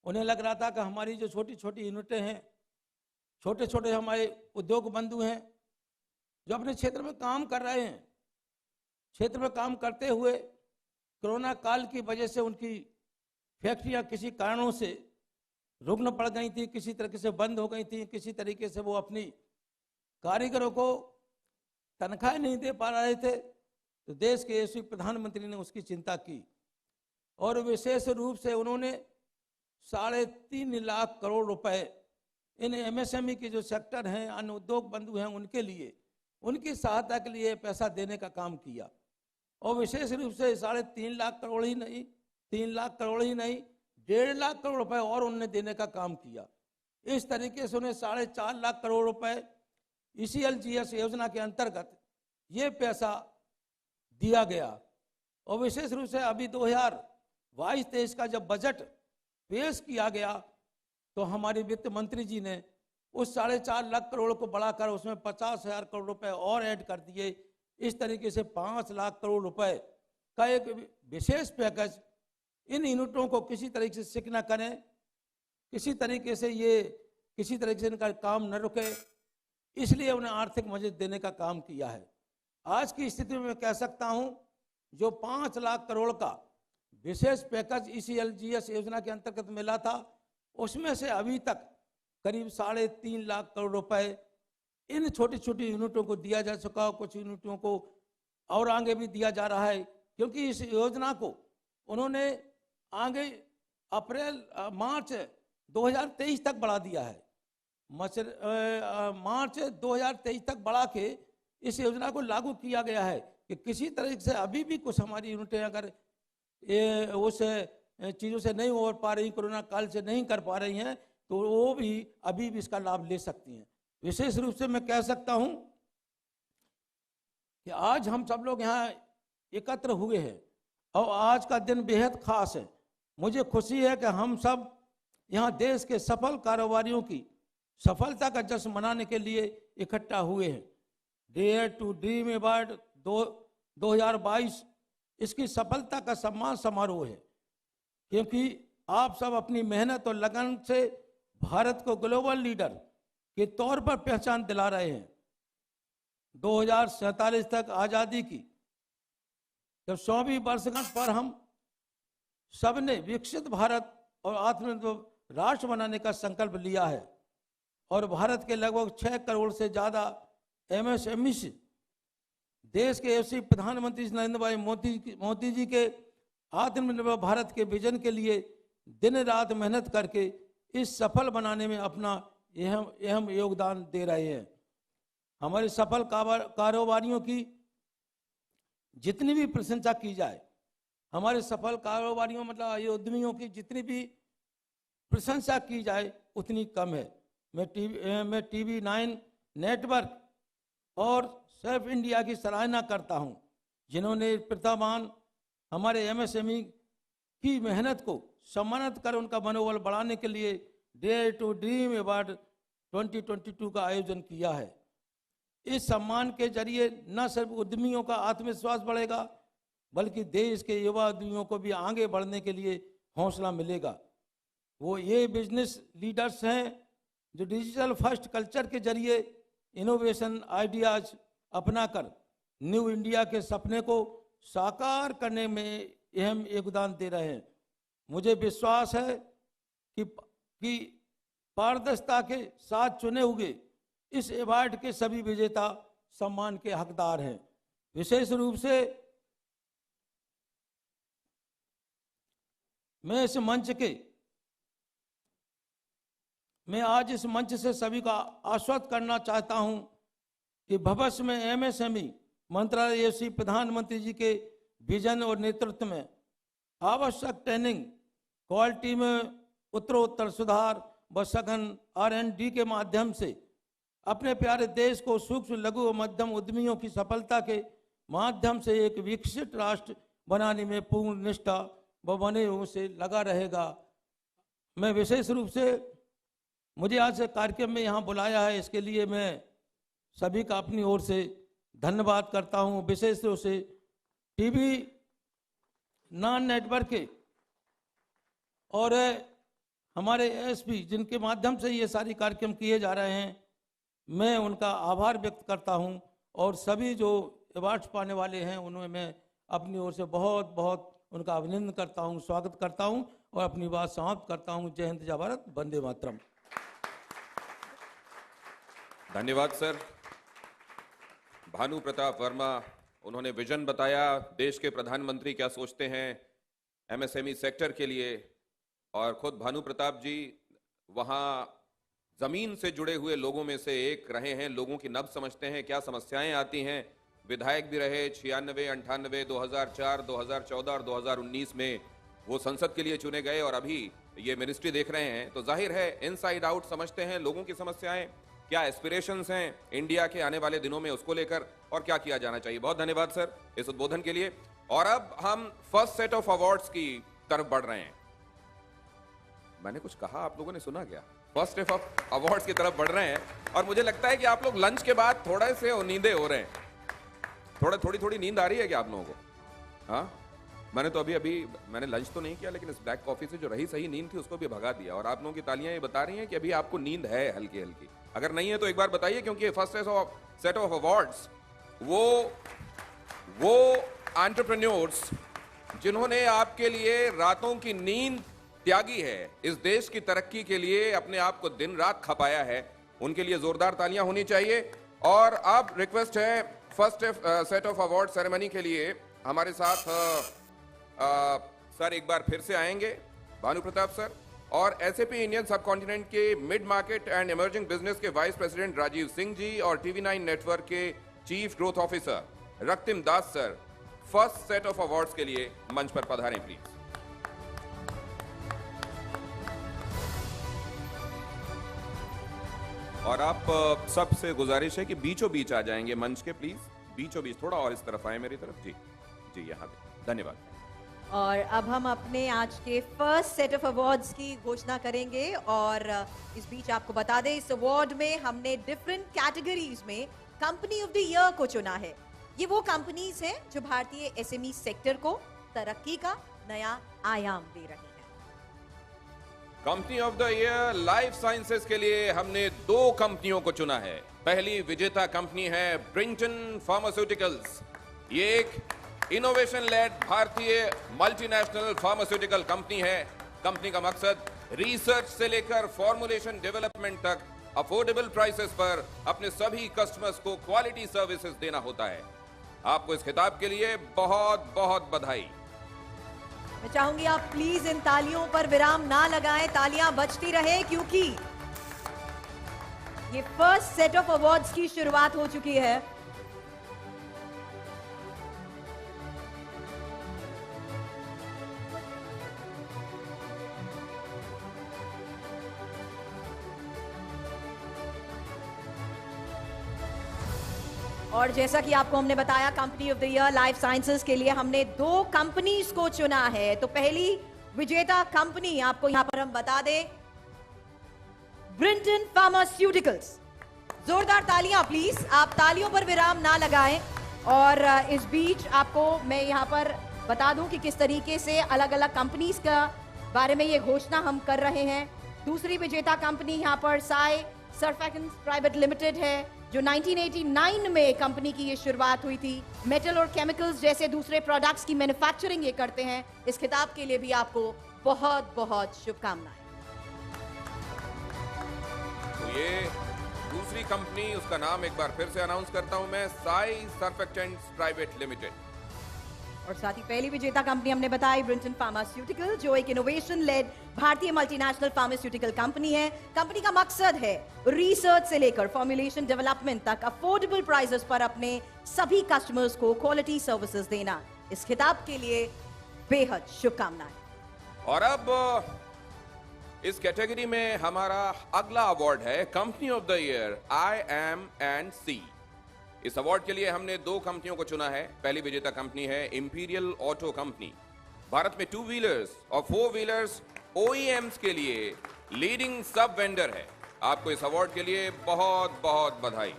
उन्हें लग रहा था कि हमारी जो छोटी छोटी यूनिटें हैं, छोटे छोटे हमारे उद्योग बंधु हैं जो अपने क्षेत्र में काम कर रहे हैं, क्षेत्र में काम करते हुए कोरोना काल की वजह से उनकी फैक्ट्रियां किसी कारणों से रुग्ण पड़ गई थी, किसी तरीके से बंद हो गई थी, किसी तरीके से वो अपनी कारीगरों को तनख्वाह नहीं दे पा रहे थे, तो देश के यशस्वी प्रधानमंत्री ने उसकी चिंता की और विशेष रूप से उन्होंने 3.5 लाख करोड़ रुपए इन MSME के जो सेक्टर हैं, अन्य उद्योग बंधु हैं, उनके लिए, उनकी सहायता के लिए पैसा देने का काम किया। और विशेष रूप से 3.5 लाख करोड़ ही नहीं, 3 लाख करोड़ ही नहीं, 1.5 लाख करोड़ रुपए और उन्होंने देने का काम किया। इस तरीके से उन्हें 4.5 लाख करोड़ रुपए ECLGS योजना के अंतर्गत ये पैसा दिया गया। और विशेष रूप से अभी 2022-23 का जब बजट पेश किया गया तो हमारे वित्त मंत्री जी ने उस 4.5 लाख करोड़ को बढ़ाकर उसमें 50,000 करोड़ रुपए और ऐड कर दिए। इस तरीके से 5 लाख करोड़ रुपए का एक विशेष पैकेज इन यूनिटों को किसी तरीके से सिक न करें, किसी तरीके से इनका काम न रुके, इसलिए उन्हें आर्थिक मदद देने का काम किया है। आज की स्थिति में मैं कह सकता हूं जो 5 लाख करोड़ का विशेष पैकेज ECLGS योजना के अंतर्गत मिला था, उसमें से अभी तक करीब 3.5 लाख करोड़ रुपए इन छोटी छोटी यूनिटों को दिया जा चुका है। कुछ यूनिटों को और आगे भी दिया जा रहा है, क्योंकि इस योजना को उन्होंने आगे मार्च 2023 तक बढ़ा दिया है। मार्च 2023 तक बढ़ा के इस योजना को लागू किया गया है कि किसी तरह से अभी भी कुछ हमारी यूनिटें अगर उस चीज़ों से नहीं हो पा रही, कोरोना काल से नहीं कर पा रही हैं, तो वो भी अभी भी इसका लाभ ले सकती हैं। विशेष रूप से मैं कह सकता हूं कि आज हम सब लोग यहाँ एकत्र हुए हैं और आज का दिन बेहद खास है। मुझे खुशी है कि हम सब यहाँ देश के सफल कारोबारियों की सफलता का जश्न मनाने के लिए इकट्ठा हुए हैं। डेयर टू ड्रीम अवार्ड 2022 इसकी सफलता का सम्मान समारोह है, क्योंकि आप सब अपनी मेहनत और लगन से भारत को ग्लोबल लीडर के तौर पर पहचान दिला रहे हैं। 2047 तक आज़ादी की जब 100वीं वर्षगांठ पर हम सबने विकसित भारत और आत्मनिर्भर राष्ट्र बनाने का संकल्प लिया है और भारत के लगभग 6 करोड़ से ज़्यादा MSME से देश के यशस्वी प्रधानमंत्री नरेंद्र भाई मोदी जी के आत्मनिर्भर भारत के विजन के लिए दिन रात मेहनत करके इस सफल बनाने में अपना अहम योगदान दे रहे हैं। हमारे सफल कारोबारियों की जितनी भी प्रशंसा की जाए, हमारे सफल कारोबारियों मतलब ये उद्यमियों की जितनी भी प्रशंसा की जाए उतनी कम है। मैं TV9 नेटवर्क और सर्फ इंडिया की सराहना करता हूं, जिन्होंने प्रतिभावान हमारे MSME की मेहनत को सम्मानित कर उनका मनोबल बढ़ाने के लिए डेयर टू ड्रीम अवार्ड 2022 का आयोजन किया है। इस सम्मान के जरिए न सिर्फ उद्यमियों का आत्मविश्वास बढ़ेगा, बल्कि देश के युवा उद्यमियों को भी आगे बढ़ने के लिए हौसला मिलेगा। वो ये बिजनेस लीडर्स हैं जो डिजिटल फर्स्ट कल्चर के जरिए इनोवेशन आइडियाज अपनाकर न्यू इंडिया के सपने को साकार करने में अहम योगदान दे रहे हैं। मुझे विश्वास है कि पारदर्शिता के साथ चुने हुए इस अवार्ड के सभी विजेता सम्मान के हकदार हैं। विशेष रूप से मैं आज इस मंच से सभी का आश्वस्त करना चाहता हूं कि भविष्य में एमएसएमई मंत्रालय श्री प्रधानमंत्री जी के विजन और नेतृत्व में आवश्यक ट्रेनिंग, क्वालिटी में उत्तरोत्तर सुधार व सघन R&D के माध्यम से अपने प्यारे देश को सूक्ष्म लघु और मध्यम उद्यमियों की सफलता के माध्यम से एक विकसित राष्ट्र बनाने में पूर्ण निष्ठा व बने से लगा रहेगा। मैं विशेष रूप से मुझे आज से कार्यक्रम में यहाँ बुलाया है, इसके लिए मैं सभी का अपनी ओर से धन्यवाद करता हूँ। विशेष रूप से टीवी 9 नेटवर्क के और हमारे एसपी जिनके माध्यम से ये सारी कार्यक्रम किए जा रहे हैं, मैं उनका आभार व्यक्त करता हूं। और सभी जो अवार्ड्स पाने वाले हैं उन्हें मैं अपनी ओर से बहुत बहुत उनका अभिनंदन करता हूं, स्वागत करता हूं और अपनी बात समाप्त करता हूं। जय हिंद, जय भारत, वंदे मातरम। धन्यवाद सर। भानु प्रताप वर्मा, उन्होंने विजन बताया, देश के प्रधानमंत्री क्या सोचते हैं एमएसएमई सेक्टर के लिए। और खुद भानु प्रताप जी वहाँ जमीन से जुड़े हुए लोगों में से एक रहे हैं, लोगों की नब्ज समझते हैं, क्या समस्याएं आती हैं। विधायक भी रहे 96, 98, 2004, 2014 और 2019 में वो संसद के लिए चुने गए और अभी ये मिनिस्ट्री देख रहे हैं। तो जाहिर है इनसाइड आउट समझते हैं लोगों की समस्याएं, क्या एस्पिरेशंस हैं इंडिया के आने वाले दिनों में उसको लेकर और क्या किया जाना चाहिए। बहुत धन्यवाद सर इस उद्बोधन के लिए। और अब हम फर्स्ट सेट ऑफ अवार्ड्स की तरफ बढ़ रहे हैं। मैंने कुछ कहा, आप लोगों ने सुना क्या? फर्स्ट सेट ऑफ अवार्ड्स की तरफ बढ़ रहे हैं और मुझे लगता है कि आप लोग लंच के बाद थोड़े से नींदे हो रहे हैं। थोड़ी नींद आ रही है क्या आप लोगों को? हाँ, मैंने तो अभी मैंने लंच तो नहीं किया, लेकिन इस ब्लैक कॉफी से जो रही सही नींद थी उसको भी भगा दिया। और आप लोगों की तालियां ये बता रही हैं कि अभी आपको नींद है हल्की हल्की। अगर नहीं है तो एक बार बताइए, क्योंकि फर्स्ट सेट ऑफ अवार्ड्स वो एंटरप्रेन्योर्स जिन्होंने आपके लिए रातों की नींद त्यागी है, इस देश की तरक्की के लिए अपने आप को दिन रात खपाया है, उनके लिए जोरदार तालियां होनी चाहिए। और अब रिक्वेस्ट है first set of award ceremony के लिए हमारे साथ सर एक बार फिर से आएंगे, भानु प्रताप सर, और एसएपी इंडियन सब कॉन्टिनेंट के mid market and emerging business के वाइस प्रेसिडेंट राजीव सिंह जी और TV9 नेटवर्क के chief growth officer Raktim Das sir first set of awards के लिए मंच पर पधारें प्लीज। और आप सबसे गुजारिश है कि बीचों बीच आ जाएंगे मंच के, प्लीज बीचों बीच, थोड़ा और इस तरफ आए मेरी तरफ। जी यहाँ पे धन्यवाद। और अब हम अपने आज के फर्स्ट सेट ऑफ अवार्ड्स की घोषणा करेंगे। और इस बीच आपको बता दें, इस अवार्ड में हमने डिफरेंट कैटेगरीज में कंपनी ऑफ द ईयर को चुना है। ये वो कंपनीज हैं जो भारतीय एसएमई सेक्टर को तरक्की का नया आयाम दे रही है। Company of the year life sciences के लिए हमने 2 कंपनियों को चुना है। पहली विजेता कंपनी है ब्रिंटन फार्मास्यूटिकल्स। ये एक इनोवेशन लेड भारतीय मल्टीनेशनल फार्मास्यूटिकल कंपनी है। कंपनी का मकसद रिसर्च से लेकर फॉर्मुलेशन डेवलपमेंट तक अफोर्डेबल प्राइसेस पर अपने सभी कस्टमर्स को क्वालिटी सर्विसेज देना होता है। आपको इस खिताब के लिए बहुत बहुत बधाई। मैं चाहूंगी आप प्लीज इन तालियों पर विराम ना लगाएं, तालियां बजती रहे, क्योंकि ये फर्स्ट सेट ऑफ अवार्ड्स की शुरुआत हो चुकी है। और जैसा कि आपको हमने बताया, company of the year life sciences के लिए हमने 2 कंपनीज को चुना है। तो पहली विजेता कंपनी आपको यहां पर हम बता दें, ब्रिंटन फार्मास्यूटिकल्स। जोरदार तालियां प्लीज, आप तालियों पर विराम ना लगाएं। और इस बीच आपको मैं यहां पर बता दूं कि किस तरीके से अलग अलग कंपनीज का बारे में ये घोषणा हम कर रहे हैं। दूसरी विजेता कंपनी यहाँ पर साई सर्फेक्टेंट्स प्राइवेट लिमिटेड है, जो 1989 में कंपनी की ये शुरुआत हुई थी। मेटल और केमिकल्स जैसे दूसरे प्रोडक्ट्स की मैन्युफैक्चरिंग ये करते हैं। इस खिताब के लिए भी आपको बहुत बहुत शुभकामनाएं। तो ये दूसरी कंपनी, उसका नाम एक बार फिर से अनाउंस करता हूं मैं, साई सर्फेक्टेंट्स प्राइवेट लिमिटेड। और साथ ही पहली विजेता कंपनी हमने बताई ब्रिंटन फार्मास्यूटिकल, जो एक इनोवेशन लेड भारतीय मल्टीनेशनल फार्मास्यूटिकल कंपनी है। कंपनी का मकसद है रिसर्च से लेकर फॉर्मुलेशन डेवलपमेंट तक अफोर्डेबल प्राइसेस पर अपने सभी कस्टमर्स को क्वालिटी सर्विसेज देना। इस खिताब के लिए बेहद शुभकामनाएं। और अब इस कैटेगरी में हमारा अगला अवार्ड है company of the year IM&C। इस अवार्ड के लिए हमने दो कंपनियों को चुना है। पहली विजेता कंपनी है इंपीरियल ऑटो कंपनी, भारत में 2 व्हीलर्स और 4 व्हीलर्स OEMs के लिए लीडिंग सब वेंडर है। आपको इस अवार्ड के लिए बहुत बहुत बधाई।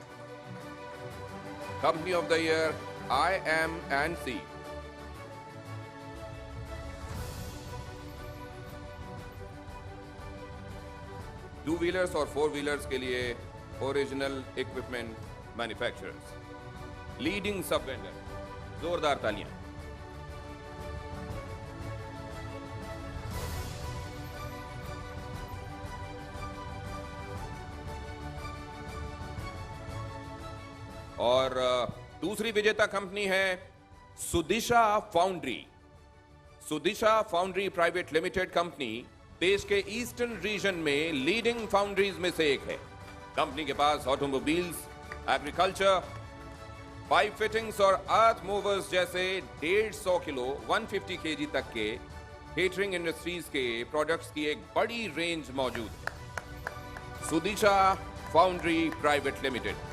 Company of the year IM&C। Two wheelers और 4 व्हीलर्स के लिए original equipment manufacturers, leading sub vendor. जोरदार तालियां। और दूसरी विजेता कंपनी है Sudisha foundry. Sudisha foundry private limited company देश के ईस्टर्न रीजन में लीडिंग फाउंड्रीज में से एक है। कंपनी के पास ऑटोमोबाइल्स, एग्रीकल्चर, पाइप फिटिंग्स और अर्थ मूवर्स जैसे 150 किलो 150 केजी तक के केटरिंग इंडस्ट्रीज के प्रोडक्ट्स की एक बड़ी रेंज मौजूद है। Sudisha foundry private limited.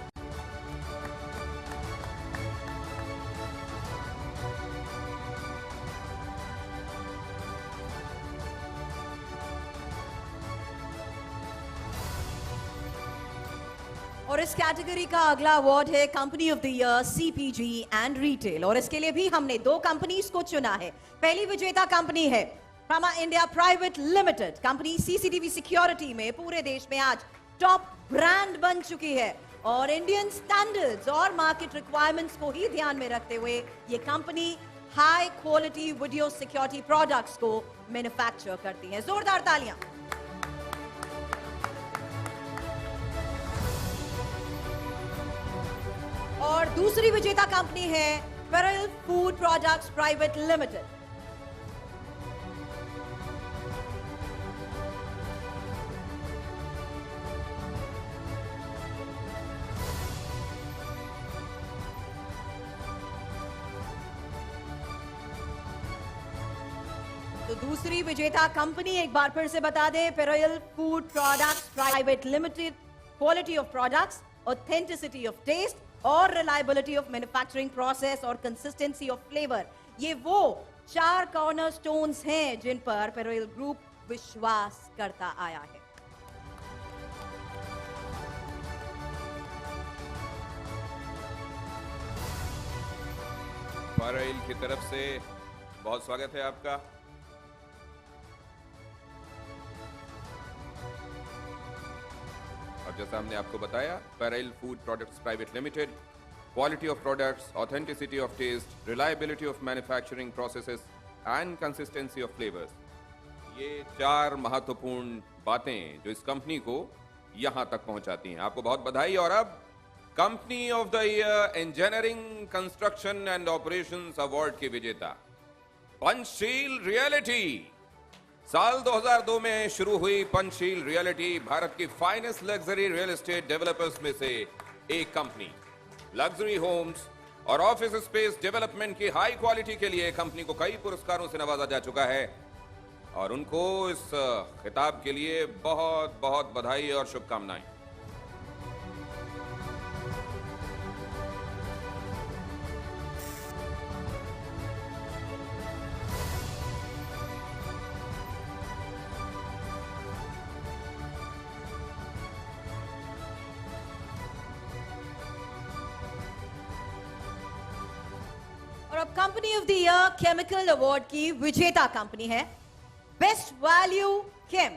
और इस कैटेगरी का अगला अवार्ड है company of the year CPG and retail. और इसके लिए भी हमने दो कंपनीज को चुना है। पहली विजेता कंपनी है pharma India Private limited. Company CCTV security में पूरे देश में आज टॉप ब्रांड बन चुकी है और इंडियन स्टैंडर्ड्स और मार्केट रिक्वायरमेंट्स को ही ध्यान में रखते हुए ये company high quality video security products को मैन्युफैक्चर करती है। जोरदार तालियां। और दूसरी विजेता कंपनी है पेरल फूड प्रोडक्ट्स प्राइवेट लिमिटेड। तो दूसरी विजेता कंपनी एक बार फिर से बता दें, Pearl food products private limited. Quality of products, authenticity of taste और रिलायबिलिटी ऑफ मैन्युफैक्चरिंग प्रोसेस और कंसिस्टेंसी ऑफ फ्लेवर, ये वो 4 कॉर्नरस्टोन्स हैं जिन पर पेरोल ग्रुप विश्वास करता आया है। पेरोल की तरफ से बहुत स्वागत है आपका। और जैसा हमने आपको बताया, Pearl food products private limited, quality of products, authenticity of taste, reliability of manufacturing processes and consistency of flavours, ये 4 महत्वपूर्ण बातें जो इस कंपनी को यहां तक पहुंचाती हैं। आपको बहुत बधाई। और अब company of the year engineering construction and operations award के विजेता पंचशील रियलिटी। साल 2002 में शुरू हुई पंचशील रियलिटी भारत की finest luxury real estate developers में से एक कंपनी। लग्जरी होम्स और ऑफिस स्पेस डेवलपमेंट की हाई क्वालिटी के लिए कंपनी को कई पुरस्कारों से नवाजा जा चुका है और उनको इस खिताब के लिए बहुत बहुत बधाई और शुभकामनाएं। अब company of the year chemical award की विजेता कंपनी है बेस्ट वैल्यू केम।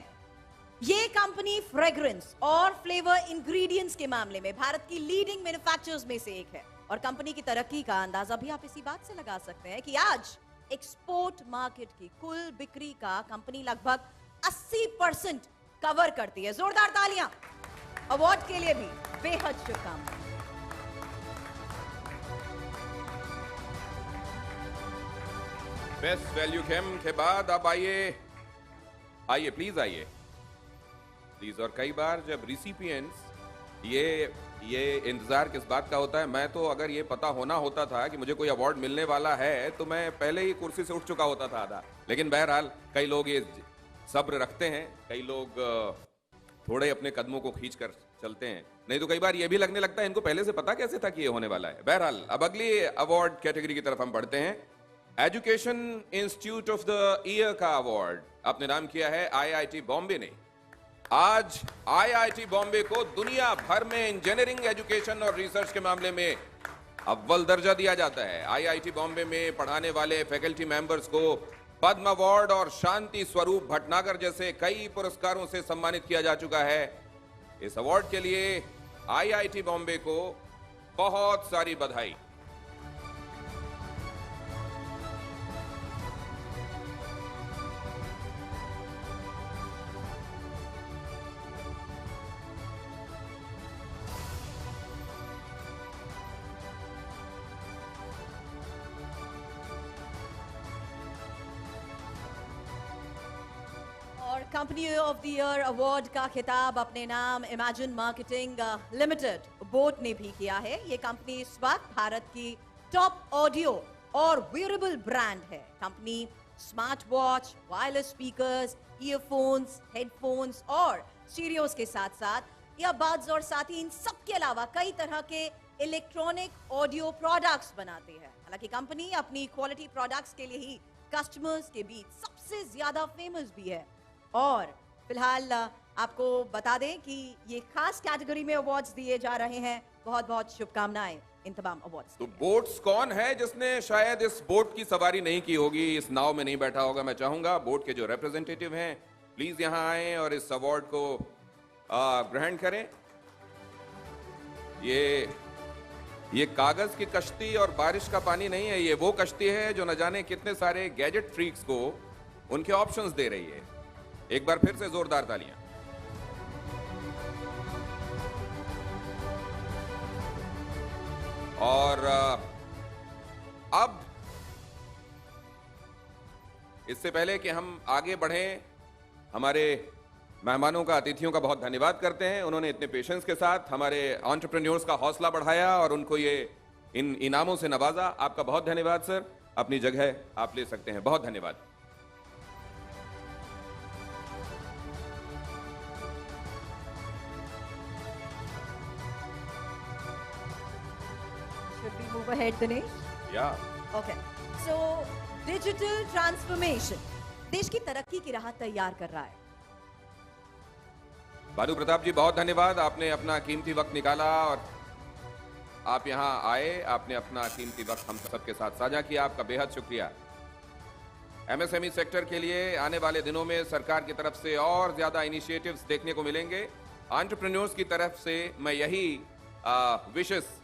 ये कंपनी फ्रेग्रेंस और फ्लेवर इंग्रेडिएंट्स के मामले में भारत की लीडिंग मैन्युफैक्चरर्स में से एक है और कंपनी की तरक्की का अंदाजा भी आप इसी बात से लगा सकते हैं कि आज एक्सपोर्ट मार्केट की कुल बिक्री का कंपनी लगभग 80% कवर करती है। जोरदार तालियां अवार्ड के लिए भी बेहद शुभकामनाएं। बेस्ट वैल्यू केम के बाद अब आइए प्लीज आइए प्लीज। और कई बार जब रिसिपिएंट्स ये इंतजार किस बात का होता है, मैं तो अगर ये पता होता था कि मुझे कोई अवार्ड मिलने वाला है तो मैं पहले ही कुर्सी से उठ चुका होता था आधा। लेकिन बहरहाल कई लोग ये सब्र रखते हैं, कई लोग थोड़े अपने कदमों को खींच कर चलते हैं, नहीं तो कई बार ये भी लगने लगता है इनको पहले से पता कैसे था कि ये होने वाला है। बहरहाल अब अगली अवार्ड कैटेगरी की तरफ हम बढ़ते हैं। Education institute of the year का अवार्ड आपने नाम किया है आईआईटी बॉम्बे ने। आज आईआईटी बॉम्बे को दुनिया भर में इंजीनियरिंग एजुकेशन और रिसर्च के मामले में अव्वल दर्जा दिया जाता है। आईआईटी बॉम्बे में पढ़ाने वाले फैकल्टी मेंबर्स को पद्म अवार्ड और शांति स्वरूप भटनागर जैसे कई पुरस्कारों से सम्मानित किया जा चुका है। इस अवार्ड के लिए आईआईटी बॉम्बे को बहुत सारी बधाई। Company of the year award का खिताब अपने नाम इमेजिन मार्केटिंग लिमिटेड बोट ने भी किया है। ये कंपनी इस वक्त भारत की टॉप ऑडियो और वेयरेबल ब्रांड है। Company smart watch, wireless speakers, earphones, headphones और स्टीरियोस के साथ साथ ईयरबड्स और साथ ही इन सब के अलावा कई तरह के इलेक्ट्रॉनिक ऑडियो प्रोडक्ट्स बनाते हैं। हालांकि कंपनी अपनी क्वालिटी प्रोडक्ट्स के लिए ही कस्टमर्स के बीच सबसे ज्यादा फेमस भी है। और फिलहाल आपको बता दें कि ये खास कैटेगरी में अवार्ड्स दिए जा रहे हैं। बहुत बहुत शुभकामनाएं इन तमाम अवार्ड्स। तो बोट्स कौन है जिसने शायद इस बोट की सवारी नहीं की होगी, इस नाव में नहीं बैठा होगा? मैं चाहूंगा बोट के जो रिप्रेजेंटेटिव हैं प्लीज यहां आए और इस अवार्ड को ग्रहण करें। ये कागज की कश्ती और बारिश का पानी नहीं है, ये वो कश्ती है जो न जाने कितने सारे गैजेट फ्रीक्स को उनके ऑप्शंस दे रही है। एक बार फिर से जोरदार तालियां। और अब इससे पहले कि हम आगे बढ़ें, हमारे मेहमानों का, अतिथियों का बहुत धन्यवाद करते हैं। उन्होंने इतने पेशेंस के साथ हमारे एंटरप्रेन्योर्स का हौसला बढ़ाया और उनको ये इन इनामों से नवाजा। आपका बहुत धन्यवाद सर। अपनी जगह आप ले सकते हैं। बहुत धन्यवाद। Should we move ahead, Dinesh? Yeah. Okay. So, digital transformation देश की तरक्की की राह तैयार कर रहा है। भानु प्रताप जी बहुत धन्यवाद। आपने अपना कीमती वक्त निकाला और आप यहाँ आए, आपने अपना कीमती वक्त हम सबके साथ साझा किया। आपका बेहद शुक्रिया। एमएसएमई सेक्टर के लिए आने वाले दिनों में सरकार की तरफ से और ज्यादा इनिशिएटिव्स देखने को मिलेंगे। एंटरप्रेन्योर्स की तरफ से मैं यही विशेष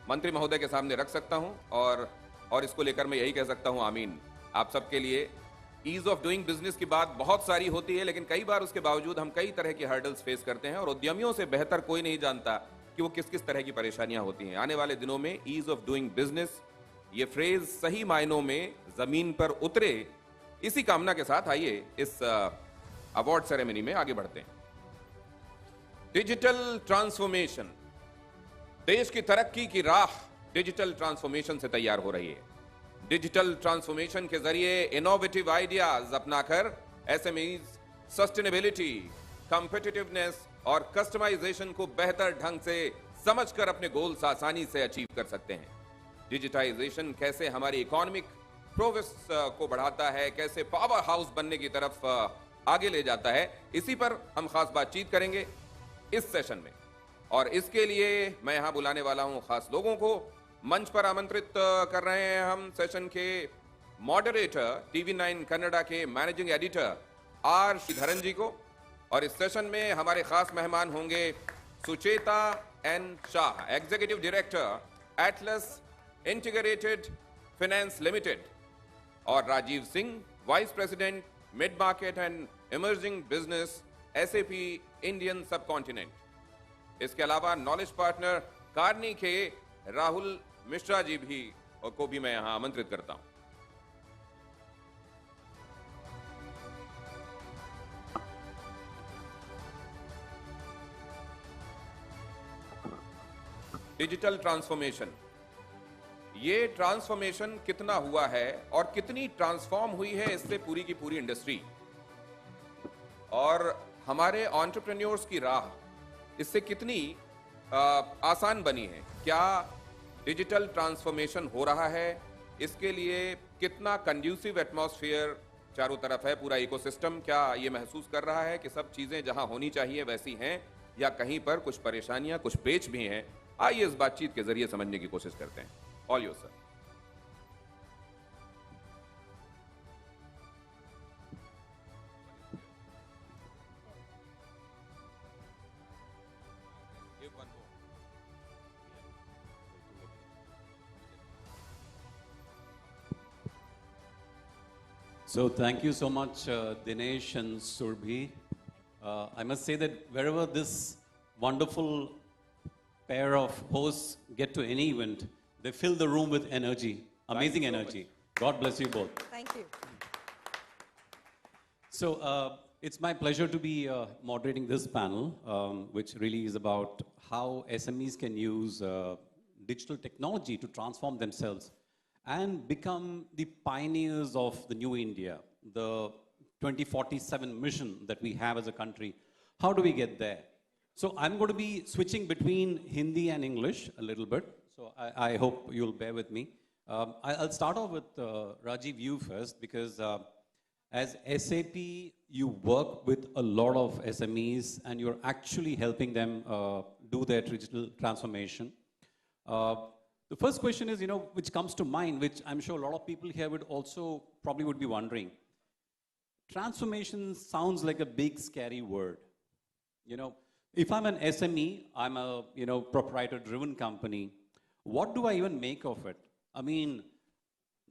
मंत्री महोदय के सामने रख सकता हूं और इसको लेकर मैं यही कह सकता हूं आमीन। आप सबके लिए ईज ऑफ डूइंग बिजनेस की बात बहुत सारी होती है, लेकिन कई बार उसके बावजूद हम कई तरह की हर्डल्स फेस करते हैं और उद्यमियों से बेहतर कोई नहीं जानता कि वो किस किस तरह की परेशानियां होती हैं। आने वाले दिनों में ईज ऑफ डूइंग बिजनेस, ये फ्रेज सही मायनों में जमीन पर उतरे, इसी कामना के साथ आइए इस अवार्ड सेरेमनी में आगे बढ़ते हैं। डिजिटल ट्रांसफॉर्मेशन, देश की तरक्की की राह डिजिटल ट्रांसफॉर्मेशन से तैयार हो रही है। डिजिटल ट्रांसफॉर्मेशन के जरिए इनोवेटिव आइडियाज अपनाकर एसएमईज सस्टेनेबिलिटी, कॉम्पिटिटिवनेस और कस्टमाइजेशन को बेहतर ढंग से समझकर अपने गोल्स आसानी से अचीव कर सकते हैं। डिजिटाइजेशन कैसे हमारी इकोनॉमिक प्रोग्रेस को बढ़ाता है, कैसे पावर हाउस बनने की तरफ आगे ले जाता है, इसी पर हम खास बातचीत करेंगे इस सेशन में। और इसके लिए मैं यहां बुलाने वाला हूं खास लोगों को। मंच पर आमंत्रित कर रहे हैं हम सेशन के मॉडरेटर, टीवी 9 कन्नड़ा के managing editor R Sridharan ji को, और इस सेशन में हमारे खास मेहमान होंगे Sucheta N Shah, executive director Atlas integrated finance limited, और Rajiv Singh, vice president mid market and emerging business SAP Indian subcontinent. इसके अलावा नॉलेज पार्टनर कार्नी के राहुल मिश्रा जी भी को भी मैं यहां आमंत्रित करता हूं। डिजिटल ट्रांसफॉर्मेशन, ये ट्रांसफॉर्मेशन कितना हुआ है और कितनी ट्रांसफॉर्म हुई है इससे पूरी की पूरी इंडस्ट्री और हमारे एंटरप्रेन्योर्स की राह इससे कितनी आसान बनी है। क्या डिजिटल ट्रांसफॉर्मेशन हो रहा है, इसके लिए कितना कंड्यूसिव एटमॉस्फेयर चारों तरफ है, पूरा इकोसिस्टम क्या ये महसूस कर रहा है कि सब चीजें जहां होनी चाहिए वैसी हैं, या कहीं पर कुछ परेशानियां, कुछ पेच भी हैं। आइए इस बातचीत के जरिए समझने की कोशिश करते हैं। All your sir. So thank you so much, Dinesh and Surbhi. I must say that wherever this wonderful pair of hosts get to any event, they fill the room with energy, amazing energy. God bless you both. Thank you. So it's my pleasure to be moderating this panel, which really is about how SMEs can use digital technology to transform themselves and become the pioneers of the new India, the 2047 mission that we have as a country. How do we get there? So I'm going to be switching between Hindi and English a little bit. So I hope you'll bear with me. I'll start off with Rajiv, you first, because as SAP, you work with a lot of SMEs and you're actually helping them do their digital transformation. The first question is, which comes to mind, which I'm sure a lot of people here would also probably would be wondering. Transformation sounds like a big, scary word. If I'm an SME, I'm a proprietor-driven company. What do I even make of it? I mean,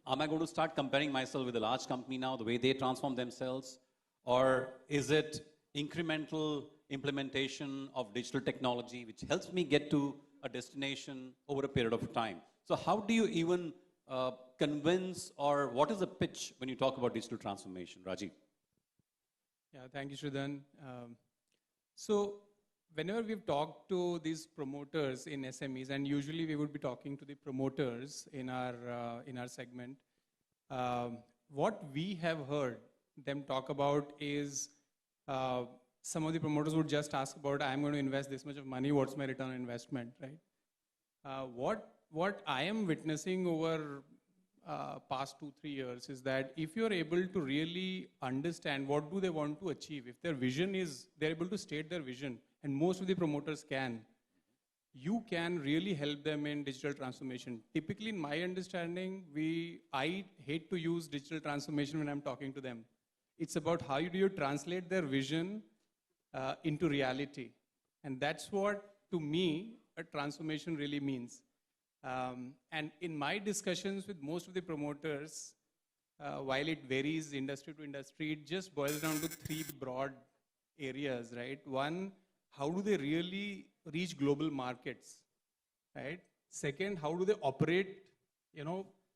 am I going to start comparing myself with a large company now, the way they transform themselves? Or is it incremental implementation of digital technology, which helps me get to a destination over a period of time? So how do you even convince, or what is the pitch when you talk about digital transformation? Rajiv. Yeah, thank you, Shridan. So whenever we've talked to these promoters in SMEs, and usually we would be talking to the promoters in our segment, what we have heard them talk about is some of the promoters would just ask about, I'm going to invest this much of money, what's my return on investment, right? What I am witnessing over past 2-3 years is that if you're able to really understand what do they want to achieve, if their vision is, they're able to state their vision, and most of the promoters can, you can really help them in digital transformation. Typically, in my understanding, I hate to use digital transformation when I'm talking to them. It's about how do you translate their vision into reality. And that's what, to me, a transformation really means. And in my discussions with most of the promoters, while it varies industry to industry, it just boils down to 3 broad areas, right? One, how do they really reach global markets, right? Second, how do they operate,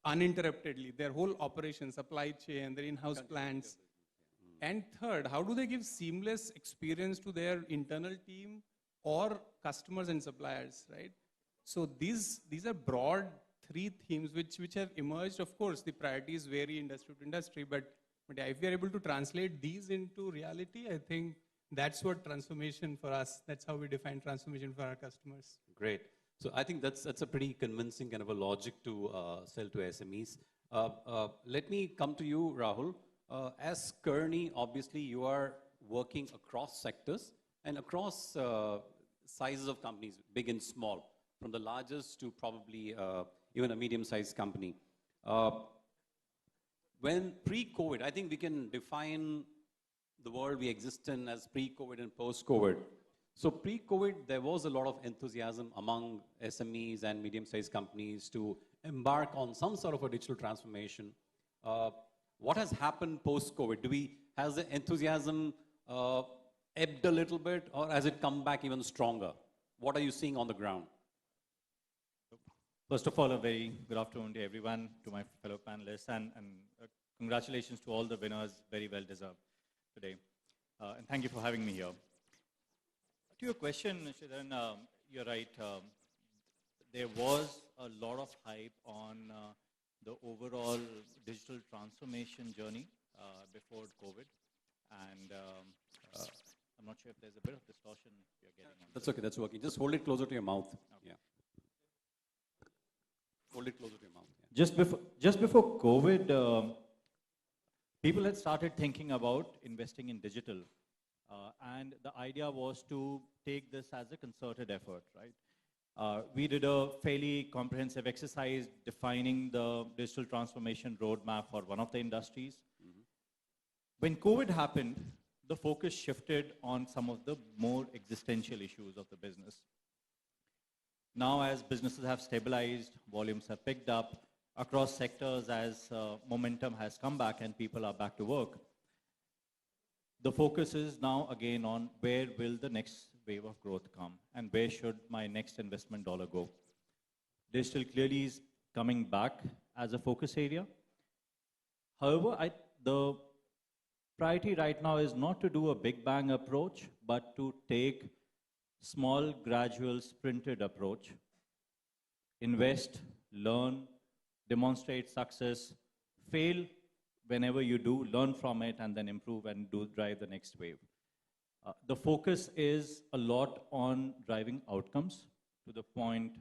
uninterruptedly, their whole operation, supply chain, their in-house plants. And third, how do they give seamless experience to their internal team or customers and suppliers, right? So these are broad 3 themes which have emerged. Of course, the priorities vary industry to industry, but if we are able to translate these into reality, I think that's what transformation for us, that's how we define transformation for our customers. Great. So I think that's a pretty convincing kind of a logic to sell to SMEs. Let me come to you, Rahul. As Kearney, obviously you are working across sectors and across sizes of companies, big and small, from the largest to probably even a medium-sized company. When pre-COVID, I think we can define the world we exist in as pre-COVID and post-COVID. So pre-COVID, there was a lot of enthusiasm among SMEs and medium-sized companies to embark on some sort of a digital transformation. What has happened post-COVID? Has the enthusiasm ebbed a little bit, or has it come back even stronger? What are you seeing on the ground? First of all, a very good afternoon to everyone, to my fellow panelists, and congratulations to all the winners, very well deserved today. And thank you for having me here. To your question, Sridharan, you're right. There was a lot of hype on the overall digital transformation journey before COVID. And I'm not sure if there's a bit of distortion you're getting on. That's okay, that's working. Just hold it closer to your mouth. Okay. Yeah. Hold it closer to your mouth. Yeah. Just before COVID, people had started thinking about investing in digital. And the idea was to take this as a concerted effort, right? We did a fairly comprehensive exercise defining the digital transformation roadmap for one of the industries. Mm-hmm. When COVID happened, the focus shifted on some of the more existential issues of the business. Now, as businesses have stabilized, volumes have picked up across sectors as momentum has come back and people are back to work, the focus is now again on where will the next wave of growth come and where should my next investment dollar go. Digital clearly is coming back as a focus area. However, the priority right now is not to do a big bang approach, but to take small, gradual, sprinted approach. Invest, learn, demonstrate success, fail whenever you do, learn from it, and then improve and drive the next wave. The focus is a lot on driving outcomes to the point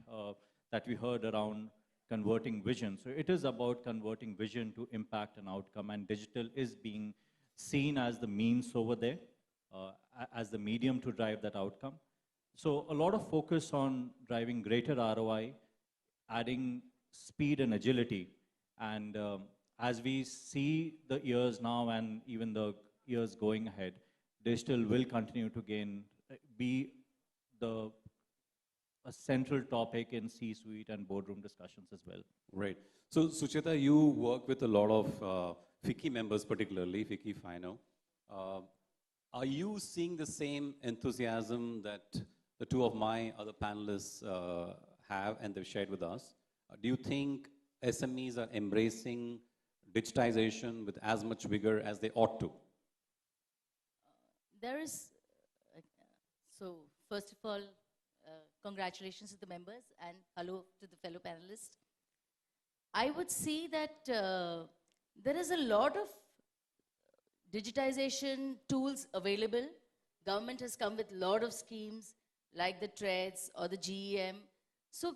that we heard around converting vision. So it is about converting vision to impact and outcome, and digital is being seen as the means over there, as the medium to drive that outcome. So a lot of focus on driving greater ROI, adding speed and agility, and as we see the years now and even the years going ahead, digital will continue to be a central topic in C-suite and boardroom discussions as well. Right. So Sucheta, you work with a lot of FICCI members, particularly FICCI FINO. Are you seeing the same enthusiasm that the two of my other panelists have and they've shared with us? Do you think SMEs are embracing digitization with as much vigor as they ought to? There is, so first of all, congratulations to the members and hello to the fellow panelists. I would see that there is a lot of digitization tools available. Government has come with a lot of schemes like the TREADS or the GEM. So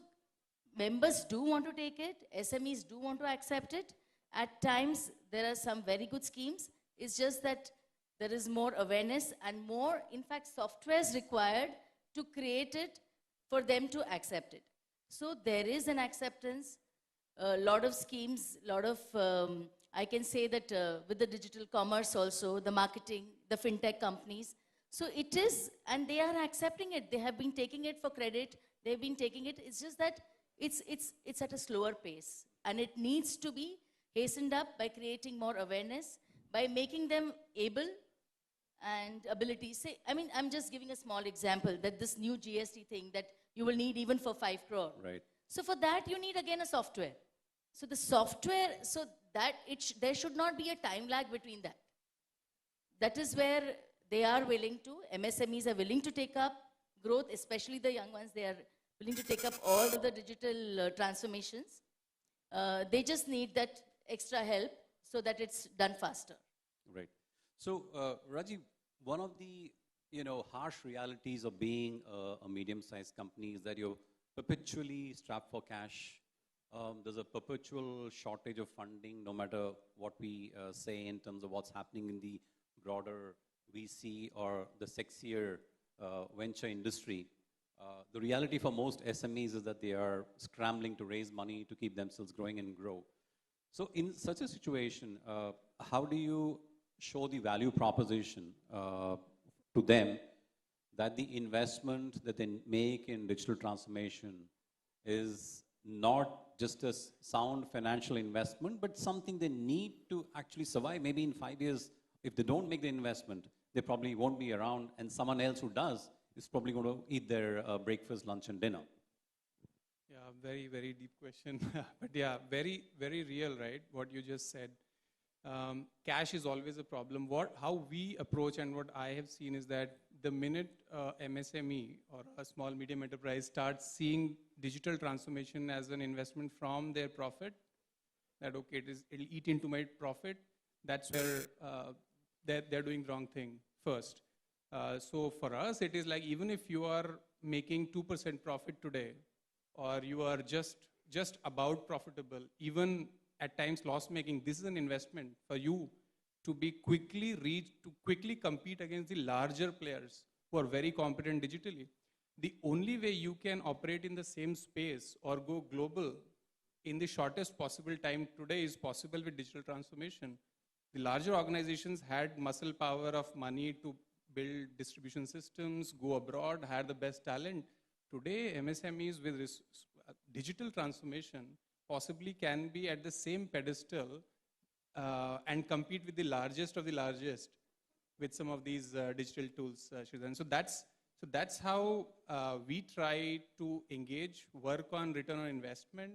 members do want to take it, SMEs do want to accept it. At times, there are some very good schemes. It's just that there is more awareness and more, in fact, software is required to create it for them to accept it. So there is an acceptance, a lot of schemes, a lot of, I can say that with the digital commerce also, the marketing, the fintech companies. So it is, and they are accepting it. They have been taking it for credit. They've been taking it. It's just that it's at a slower pace. And it needs to be hastened up by creating more awareness, by making them able and ability. Say, I mean, I'm just giving a small example that this new GST thing that you will need even for 5 crore. Right. So for that, you need again a software. So the software, so that there should not be a time lag between that. That is where they are willing to, MSMEs are willing to take up growth, especially the young ones, they are willing to take up all of the digital transformations. They just need that extra help so that it's done faster. Right. So, Rajiv, one of the harsh realities of being a medium-sized company is that you're perpetually strapped for cash. There's a perpetual shortage of funding, no matter what we say in terms of what's happening in the broader VC or the sexier venture industry. The reality for most SMEs is that they are scrambling to raise money to keep themselves growing and grow. So in such a situation, how do you show the value proposition to them that the investment that they make in digital transformation is not just a sound financial investment, but something they need to actually survive. Maybe in 5 years, if they don't make the investment, they probably won't be around, and someone else who does is probably going to eat their breakfast, lunch, and dinner. Yeah, very, very deep question. But yeah, very, very real, right? What you just said. Cash is always a problem. How we approach and what I have seen is that the minute MSME or a small medium enterprise starts seeing digital transformation as an investment from their profit, that okay, it'll eat into my profit, that's where they're doing the wrong thing first. So for us, it is like even if you are making 2% profit today, or you are just about profitable, even at times loss-making, this is an investment for you to be quickly compete against the larger players who are very competent digitally. The only way you can operate in the same space or go global in the shortest possible time today is possible with digital transformation. The larger organizations had muscle power of money to build distribution systems, go abroad, had the best talent. Today, MSMEs with digital transformation possibly can be at the same pedestal and compete with the largest of the largest with some of these digital tools, Shridan. So that's how we try to engage, work on return on investment.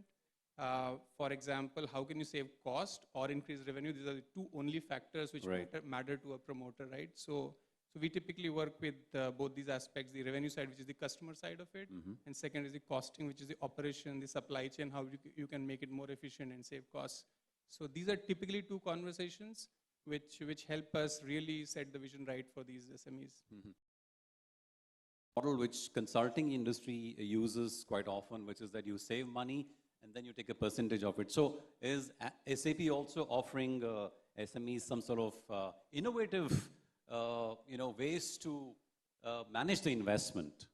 For example, how can you save cost or increase revenue? These are the two only factors which matter to a promoter, right? So we typically work with both these aspects, the revenue side, which is the customer side of it, and second is the costing, which is the operation, the supply chain, how you can make it more efficient and save costs. So these are typically two conversations which help us really set the vision right for these SMEs. Model which consulting industry uses quite often, which is that you save money and then you take a percentage of it. So is SAP also offering SMEs some sort of innovative ways to manage the investment?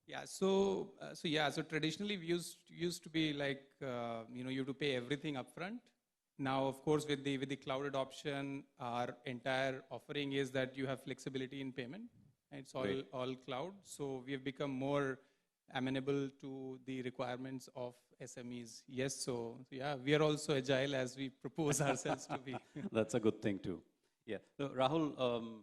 Yeah, so traditionally we used to be like, you have to pay everything upfront. Now, of course, with the cloud adoption, our entire offering is that you have flexibility in payment. And it's all cloud. So we have become more amenable to the requirements of SMEs. Yes, so yeah, we are also agile as we propose ourselves to be. That's a good thing too. Yeah, so Rahul,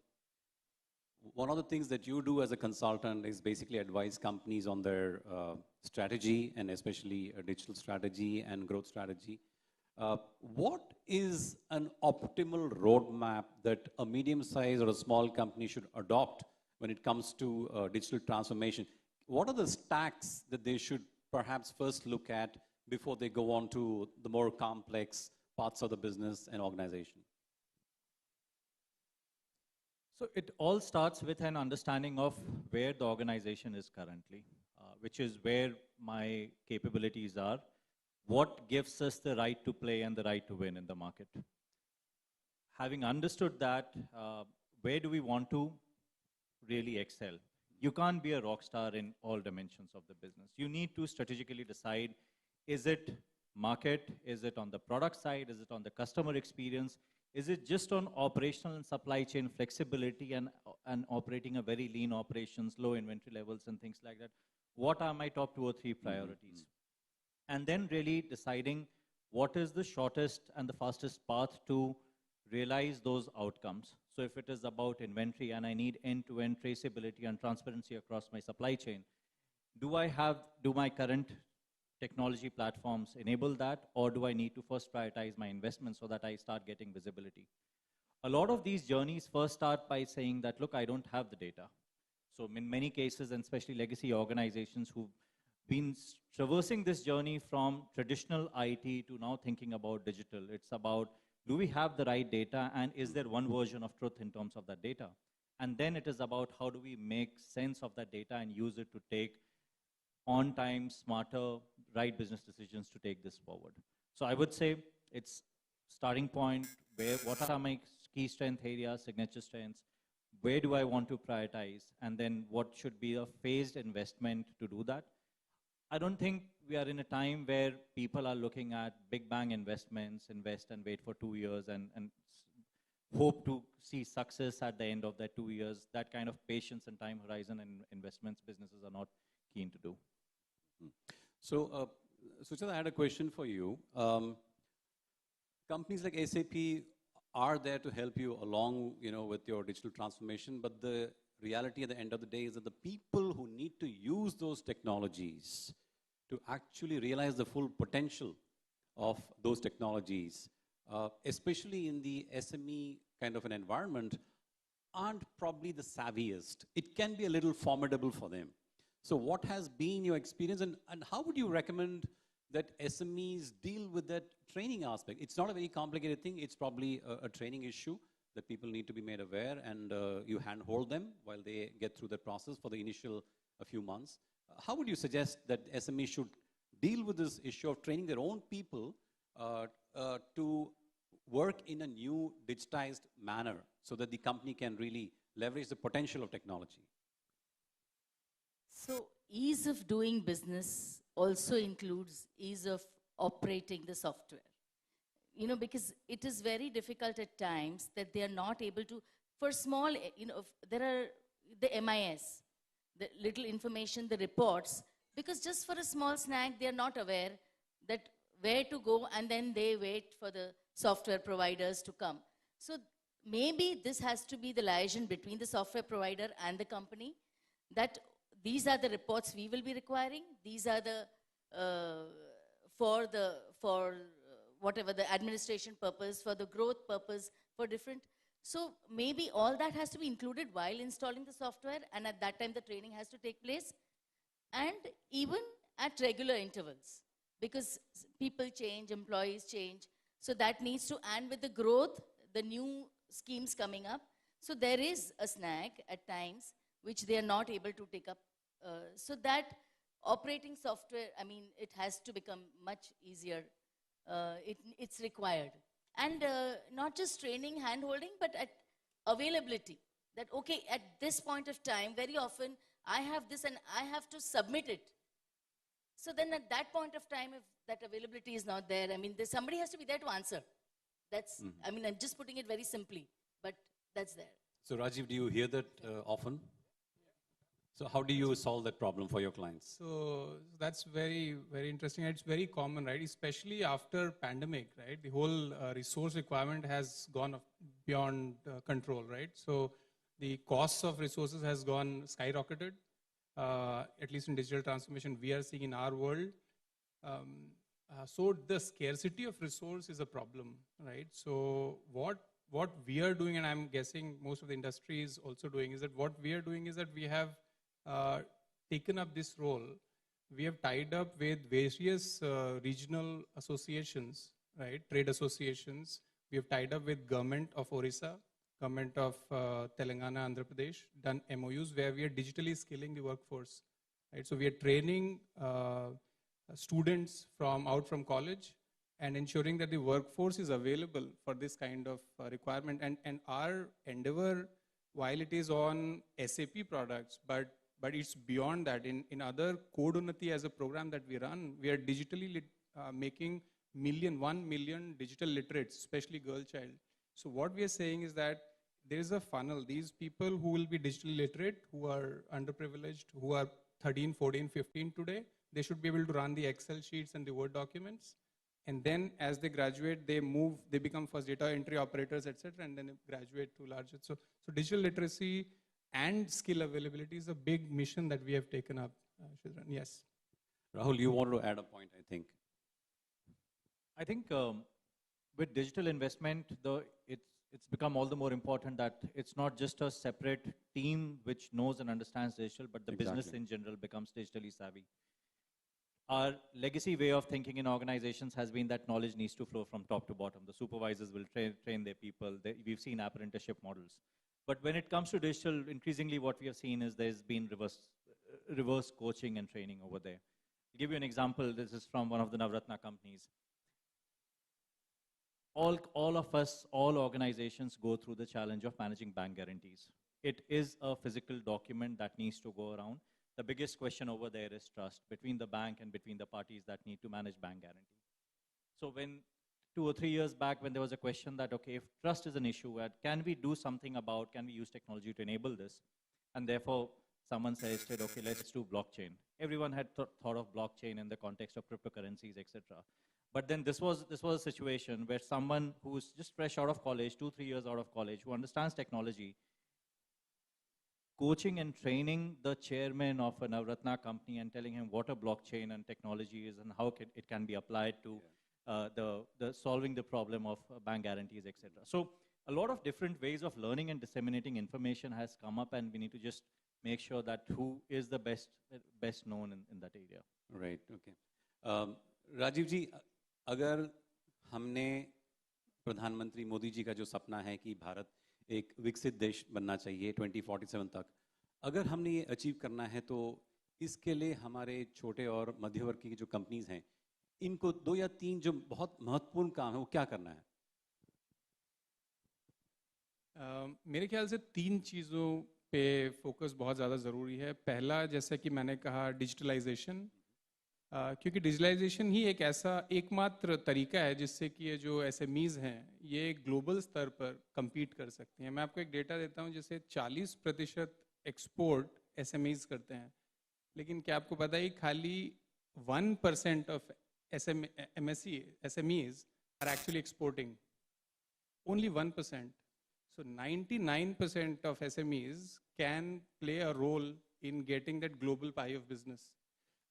one of the things that you do as a consultant is basically advise companies on their strategy, and especially a digital strategy and growth strategy. What is an optimal roadmap that a medium-sized or a small company should adopt when it comes to digital transformation? What are the stacks that they should perhaps first look at before they go on to the more complex parts of the business and organization? So it all starts with an understanding of where the organization is currently, which is where my capabilities are, what gives us the right to play and the right to win in the market. Having understood that, where do we want to really excel? You can't be a rock star in all dimensions of the business. You need to strategically decide, is it market? Is it on the product side? Is it on the customer experience? Is it just on operational and supply chain flexibility and operating a very lean operations, low inventory levels and things like that? What are my top 2 or 3 priorities? And then really deciding what is the shortest and the fastest path to realize those outcomes. So if it is about inventory and I need end-to-end traceability and transparency across my supply chain, do my current technology platforms enable that, or do I need to first prioritize my investments so that I start getting visibility? A lot of these journeys first start by saying that, look, I don't have the data. So in many cases, and especially legacy organizations who've been traversing this journey from traditional IT to now thinking about digital, it's about, do we have the right data, and is there one version of truth in terms of that data? And then it is about how do we make sense of that data and use it to take on time, smarter, right business decisions to take this forward. So I would say it's starting point, what are my key strength areas, signature strengths, where do I want to prioritize, and then what should be a phased investment to do that. I don't think we are in a time where people are looking at big bang investments, invest and wait for 2 years and hope to see success at the end of that 2 years. That kind of patience and time horizon and investments businesses are not keen to do. So, Sucheta, I had a question for you. Companies like SAP are there to help you along, with your digital transformation, but the reality at the end of the day is that the people who need to use those technologies to actually realize the full potential of those technologies, especially in the SME kind of an environment, aren't probably the savviest. It can be a little formidable for them. So what has been your experience, and how would you recommend that SMEs deal with that training aspect? It's not a very complicated thing. It's probably a training issue that people need to be made aware, and you handhold them while they get through that process for the initial few months. How would you suggest that SMEs should deal with this issue of training their own people to work in a new digitized manner so that the company can really leverage the potential of technology? So ease of doing business also includes ease of operating the software. Because it is very difficult at times that they are not able to, for small, there are the MIS, the little information, the reports, because just for a small snack, they are not aware that where to go, and then they wait for the software providers to come. So maybe this has to be the liaison between the software provider and the company, that these are the reports we will be requiring. These are the, for whatever the administration purpose, for the growth purpose, for different. So maybe all that has to be included while installing the software, and at that time the training has to take place. And even at regular intervals, because people change, employees change. So that needs to, and with the growth, the new schemes coming up. So there is a snag at times which they are not able to take up. So that operating software, it has to become much easier. It's required. And not just training, hand-holding, but at availability. That, okay, at this point of time, very often, I have this and I have to submit it. So then at that point of time, if that availability is not there, somebody has to be there to answer. That's, I'm just putting it very simply, but that's there. So Rajiv, do you hear that often? So how do you solve that problem for your clients? So that's very, very interesting. It's very common, right? Especially after pandemic, right? The whole resource requirement has gone beyond control, right? So the costs of resources has gone skyrocketed, at least in digital transformation we are seeing in our world. So the scarcity of resource is a problem, right? So what we are doing, and I'm guessing most of the industry is also doing, is that what we are doing is that we have taken up this role. We have tied up with various regional associations, right? Trade associations. We have tied up with government of Orissa, government of Telangana, Andhra Pradesh, done MOUs where we are digitally skilling the workforce, right? So we are training students out from college and ensuring that the workforce is available for this kind of requirement. And our endeavor, while it is on SAP products, but it's beyond that. In other Code Unnati as a program that we run, we are digitally making 1 million digital literates, especially girl child. So what we are saying is that there is a funnel. These people who will be digitally literate, who are underprivileged, who are 13, 14, 15 today, they should be able to run the Excel sheets and the Word documents. And then as they graduate, they become first data entry operators, etc., and then graduate to larger. So digital literacy and skill availability is a big mission that we have taken up, Shridharan. Yes. Rahul, you wanted to add a point, I think. I think with digital investment, it's become all the more important that it's not just a separate team which knows and understands digital, but the business in general becomes digitally savvy. Our legacy way of thinking in organizations has been that knowledge needs to flow from top to bottom. The supervisors will train their people. We've seen apprenticeship models. But when it comes to digital, increasingly what we have seen is there's been reverse coaching and training over there. To give you an example, this is from one of the Navratna companies. All of us, all organizations go through the challenge of managing bank guarantees. It is a physical document that needs to go around. The biggest question over there is trust between the bank and between the parties that need to manage bank guarantee. So when 2 or 3 years back when there was a question that, okay, if trust is an issue, can we do something about, can we use technology to enable this? And therefore, someone suggested, okay, let's do blockchain. Everyone had thought of blockchain in the context of cryptocurrencies, etc. But then this was a situation where someone who's just fresh out of college, 2-3 years out of college, who understands technology, coaching and training the chairman of a Navratna company and telling him what a blockchain and technology is and how it can be applied to the solving the problem of bank guarantees, etc. So a lot of different ways of learning and disseminating information has come up, and we need to just make sure that who is the best known in that area. Right. Okay. Rajiv ji, अगर हमने प्रधानमंत्री मोदी जी का जो सपना है कि भारत एक विकसित देश बनना चाहिए 2047 तक, अगर हमने ये अचीव करना है तो इसके लिए हमारे छोटे और मध्यवर्ग की जो कंपनीज हैं, इनको 2 या 3 जो बहुत महत्वपूर्ण काम है वो क्या करना है? मेरे ख्याल से 3 चीज़ों पे फोकस बहुत ज़्यादा ज़रूरी है। पहला, जैसा कि मैंने कहा, डिजिटलाइजेशन, क्योंकि डिजिटलाइजेशन ही एक ऐसा एकमात्र तरीका है जिससे कि ये जो SMEs हैं ये ग्लोबल स्तर पर compete कर सकती हैं। मैं आपको एक डेटा देता हूँ, जैसे 40% एक्सपोर्ट SMEs करते हैं, लेकिन क्या आपको पता है खाली 1% of SMEs are actually exporting, only 1%. So 99% of SMEs can play a role in getting that global pie of business.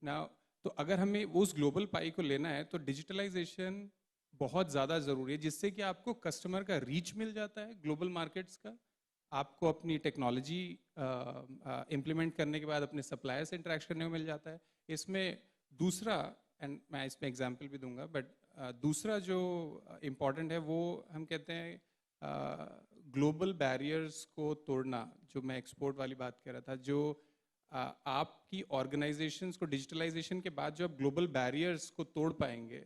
Now, तो अगर हमें उस ग्लोबल पाई को लेना है तो डिजिटलाइजेशन बहुत ज़्यादा ज़रूरी है, जिससे कि आपको कस्टमर का रीच मिल जाता है ग्लोबल मार्केट्स का, आपको अपनी टेक्नोलॉजी इम्प्लीमेंट करने के बाद अपने सप्लायर से इंटरेक्ट करने को मिल जाता है। इसमें दूसरा, एंड मैं इसमें एग्जांपल भी दूंगा, बट दूसरा जो इम्पॉर्टेंट है वो हम कहते हैं ग्लोबल बैरियर्स को तोड़ना, जो मैं एक्सपोर्ट वाली बात कर रहा था, जो आपकी ऑर्गेनाइजेशंस को डिजिटलाइजेशन के बाद जो आप ग्लोबल बैरियर्स को तोड़ पाएंगे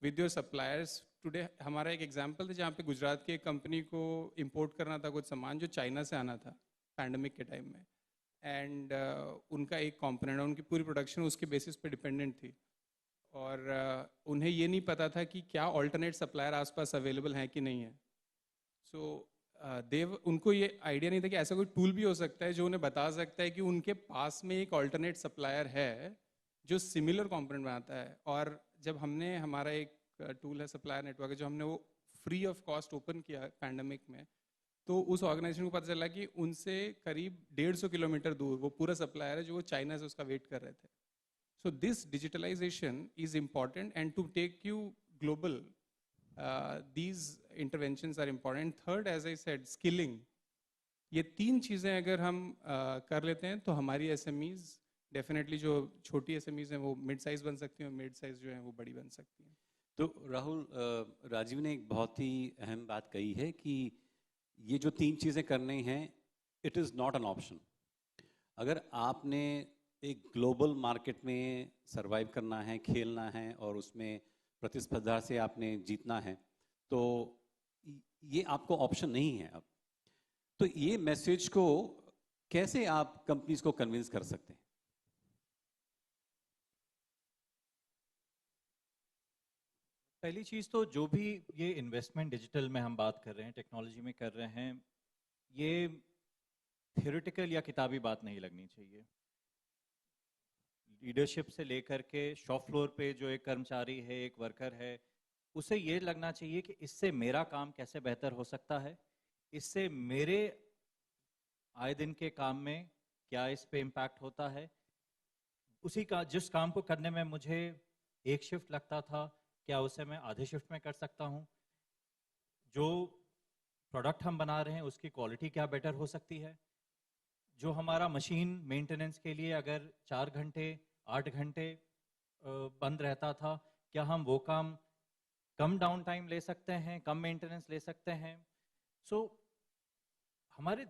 विद योर सप्लायर्स। टुडे हमारा एक एग्जांपल था जहाँ पे गुजरात की एक कंपनी को इंपोर्ट करना था कुछ सामान जो चाइना से आना था पैंडेमिक के टाइम में, एंड उनका एक कंपोनेंट, उनकी पूरी प्रोडक्शन उसके बेसिस पे डिपेंडेंट थी, और उन्हें ये नहीं पता था कि क्या ऑल्टरनेट सप्लायर आसपास अवेलेबल हैं कि नहीं है। सो उनको ये आइडिया नहीं था कि ऐसा कोई टूल भी हो सकता है जो उन्हें बता सकता है कि उनके पास में एक ऑल्टरनेट सप्लायर है जो सिमिलर कंपोनेंट बनाता है। और जब हमने, हमारा एक टूल है सप्लायर नेटवर्क, जो हमने वो फ्री ऑफ कॉस्ट ओपन किया पैंडेमिक में, तो उस ऑर्गेनाइजेशन को पता चला कि उनसे करीब 150 किलोमीटर दूर वो पूरा सप्लायर है जो वो चाइना से उसका वेट कर रहे थे। So this digitalisation is important, and to take you global these interventions are important. Third, as I said, skilling. ये 3 चीज़ें अगर हम कर लेते हैं तो हमारी SMEs डेफिनेटली, जो छोटी SMEs हैं वो मिड साइज बन सकती हैं, और मिड साइज जो है वो बड़ी बन सकती हैं। तो राहुल, राजीव ने एक बहुत ही अहम बात कही है कि ये जो 3 चीज़ें करनी हैं, it is not an option. अगर आपने एक ग्लोबल मार्केट में सरवाइव करना है, खेलना है और उसमें प्रतिस्पर्धा से आपने जीतना है, तो ये आपको ऑप्शन नहीं है अब। तो ये मैसेज को कैसे आप कंपनीज को कन्विंस कर सकते हैं? पहली चीज़ तो जो भी ये इन्वेस्टमेंट डिजिटल में हम बात कर रहे हैं, टेक्नोलॉजी में कर रहे हैं, ये थियोरेटिकल या किताबी बात नहीं लगनी चाहिए। लीडरशिप से लेकर के शॉप फ्लोर पे जो एक कर्मचारी है, एक वर्कर है, उसे ये लगना चाहिए कि इससे मेरा काम कैसे बेहतर हो सकता है, इससे मेरे आए दिन के काम में क्या इस पे इम्पैक्ट होता है, उसी का जिस काम को करने में मुझे एक शिफ्ट लगता था, क्या उसे मैं आधे शिफ्ट में कर सकता हूँ, जो प्रोडक्ट हम बना रहे हैं उसकी क्वालिटी क्या बेटर हो सकती है, जो हमारा मशीन मेंटेनेंस के लिए अगर 4 घंटे 8 घंटे बंद रहता था, क्या हम वो काम कम डाउन टाइम ले सकते हैं, कम मेंटेनेंस ले सकते हैं। सो हमारे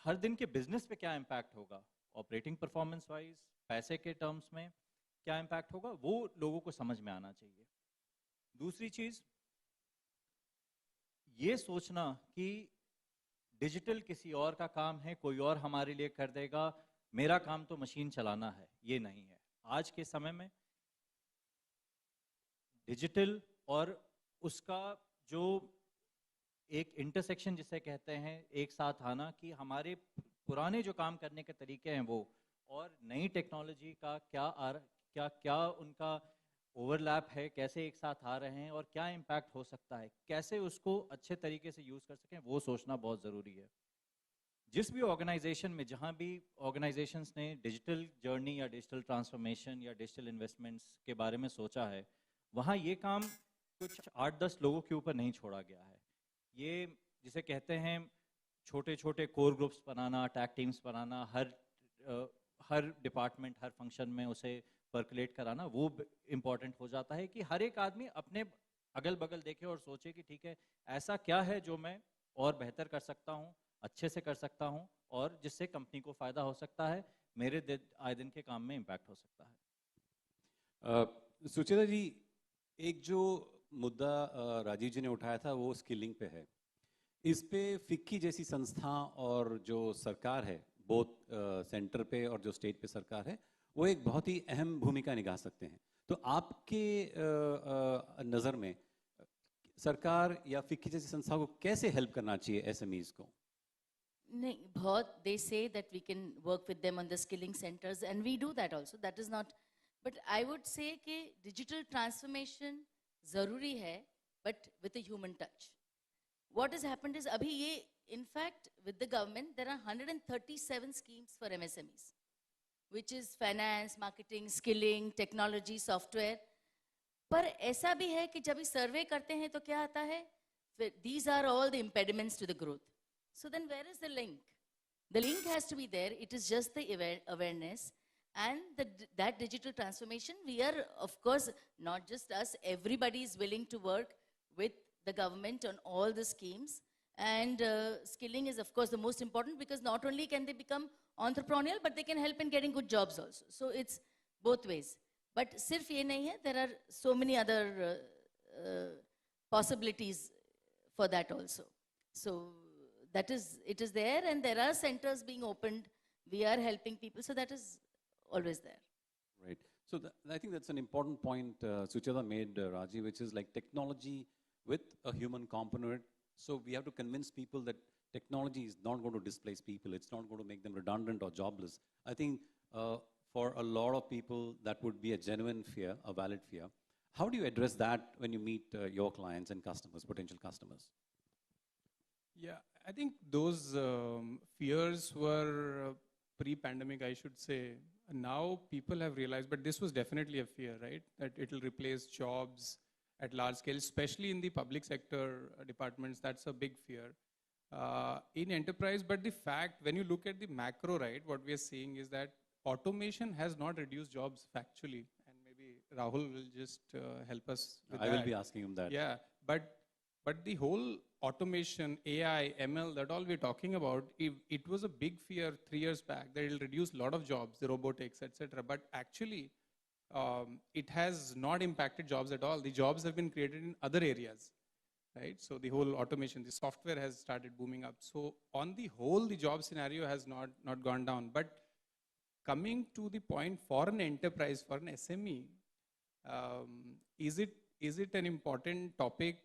हर दिन के बिजनेस पे क्या इम्पैक्ट होगा, ऑपरेटिंग परफॉर्मेंस वाइज, पैसे के टर्म्स में क्या इम्पैक्ट होगा, वो लोगों को समझ में आना चाहिए। दूसरी चीज ये सोचना कि डिजिटल किसी और का काम है, कोई और हमारे लिए कर देगा, मेरा काम तो मशीन चलाना है, ये नहीं है। आज के समय में डिजिटल और उसका जो एक इंटरसेक्शन जिसे कहते हैं एक साथ आना, कि हमारे पुराने जो काम करने के तरीके हैं वो और नई टेक्नोलॉजी का क्या उनका ओवरलैप है, कैसे एक साथ आ रहे हैं और क्या इम्पैक्ट हो सकता है, कैसे उसको अच्छे तरीके से यूज़ कर सकें, वो सोचना बहुत ज़रूरी है। जिस भी ऑर्गेनाइजेशन में, जहाँ भी ऑर्गेनाइजेशंस ने डिजिटल जर्नी या डिजिटल ट्रांसफॉर्मेशन या डिजिटल इन्वेस्टमेंट्स के बारे में सोचा है, वहाँ ये काम कुछ 8-10 लोगों के ऊपर नहीं छोड़ा गया है। ये जिसे कहते हैं छोटे छोटे कोर ग्रुप्स बनाना, टैग टीम्स बनाना, हर डिपार्टमेंट, हर फंक्शन में उसे पर्कुलेट कराना, वो इम्पॉर्टेंट हो जाता है कि हर एक आदमी अपने अगल बगल देखे और सोचे कि ठीक है, ऐसा क्या है जो मैं और बेहतर कर सकता हूँ, अच्छे से कर सकता हूँ, और जिससे कंपनी को फ़ायदा हो सकता है, मेरे आए दिन के काम में इम्पैक्ट हो सकता है। सुचेता जी, एक जो मुद्दा राजीव जी ने उठाया था वो स्किलिंग पे है। इस पे फिक्की जैसी संस्था और जो सरकार है, बोथ सेंटर पे और जो स्टेट पे सरकार है, वो एक बहुत ही अहम भूमिका निभा सकते हैं। तो आपके नज़र में सरकार या फिक्की जैसी संस्था को कैसे हेल्प करना चाहिए एसएमईज को? नहीं, बहुत, they say that we can work with them on the skilling centers and we do that also, that is not, but I would say कि digital transformation ज़रूरी है, but with a human touch. What has happened is अभी ये, in fact with the government there are 137 schemes for MSMEs, which is finance, marketing, skilling, technology, software. पर ऐसा भी है कि जब ये सर्वे करते हैं तो क्या आता है, these are all the impediments to the growth. So then where is the link? The link has to be there. It is just the awareness and that digital transformation. We are, of course, not just us, everybody is willing to work with the government on all the schemes. And skilling is, of course, the most important, because not only can they become entrepreneurial, but they can help in getting good jobs also. So it's both ways. But sirf ye nahi hai, there are so many other possibilities for that also. So that is, it is there, and there are centers being opened. We are helping people, so that is always there. Right. So I think that's an important point Sucheta made, Raji, which is like technology with a human component. So we have to convince people that technology is not going to displace people. It's not going to make them redundant or jobless. I think for a lot of people, that would be a genuine fear, a valid fear. How do you address that when you meet your clients and customers, potential customers? Yeah, I think those fears were pre-pandemic, I should say. Now people have realized, but this was definitely a fear, right? That it will replace jobs at large scale, especially in the public sector departments. That's a big fear. In enterprise, but the fact, when you look at the macro, right, what we are seeing is that automation has not reduced jobs factually. And maybe Rahul will just help us with that. I will be asking him that. Yeah, but the whole automation, AI, ML, that all we're talking about, it was a big fear 3 years back that it'll reduce a lot of jobs, the robotics, etc. But actually, it has not impacted jobs at all. The jobs have been created in other areas, right? So the whole automation, the software has started booming up. So on the whole, the job scenario has not gone down. But coming to the point for an enterprise, for an SME, is it an important topic?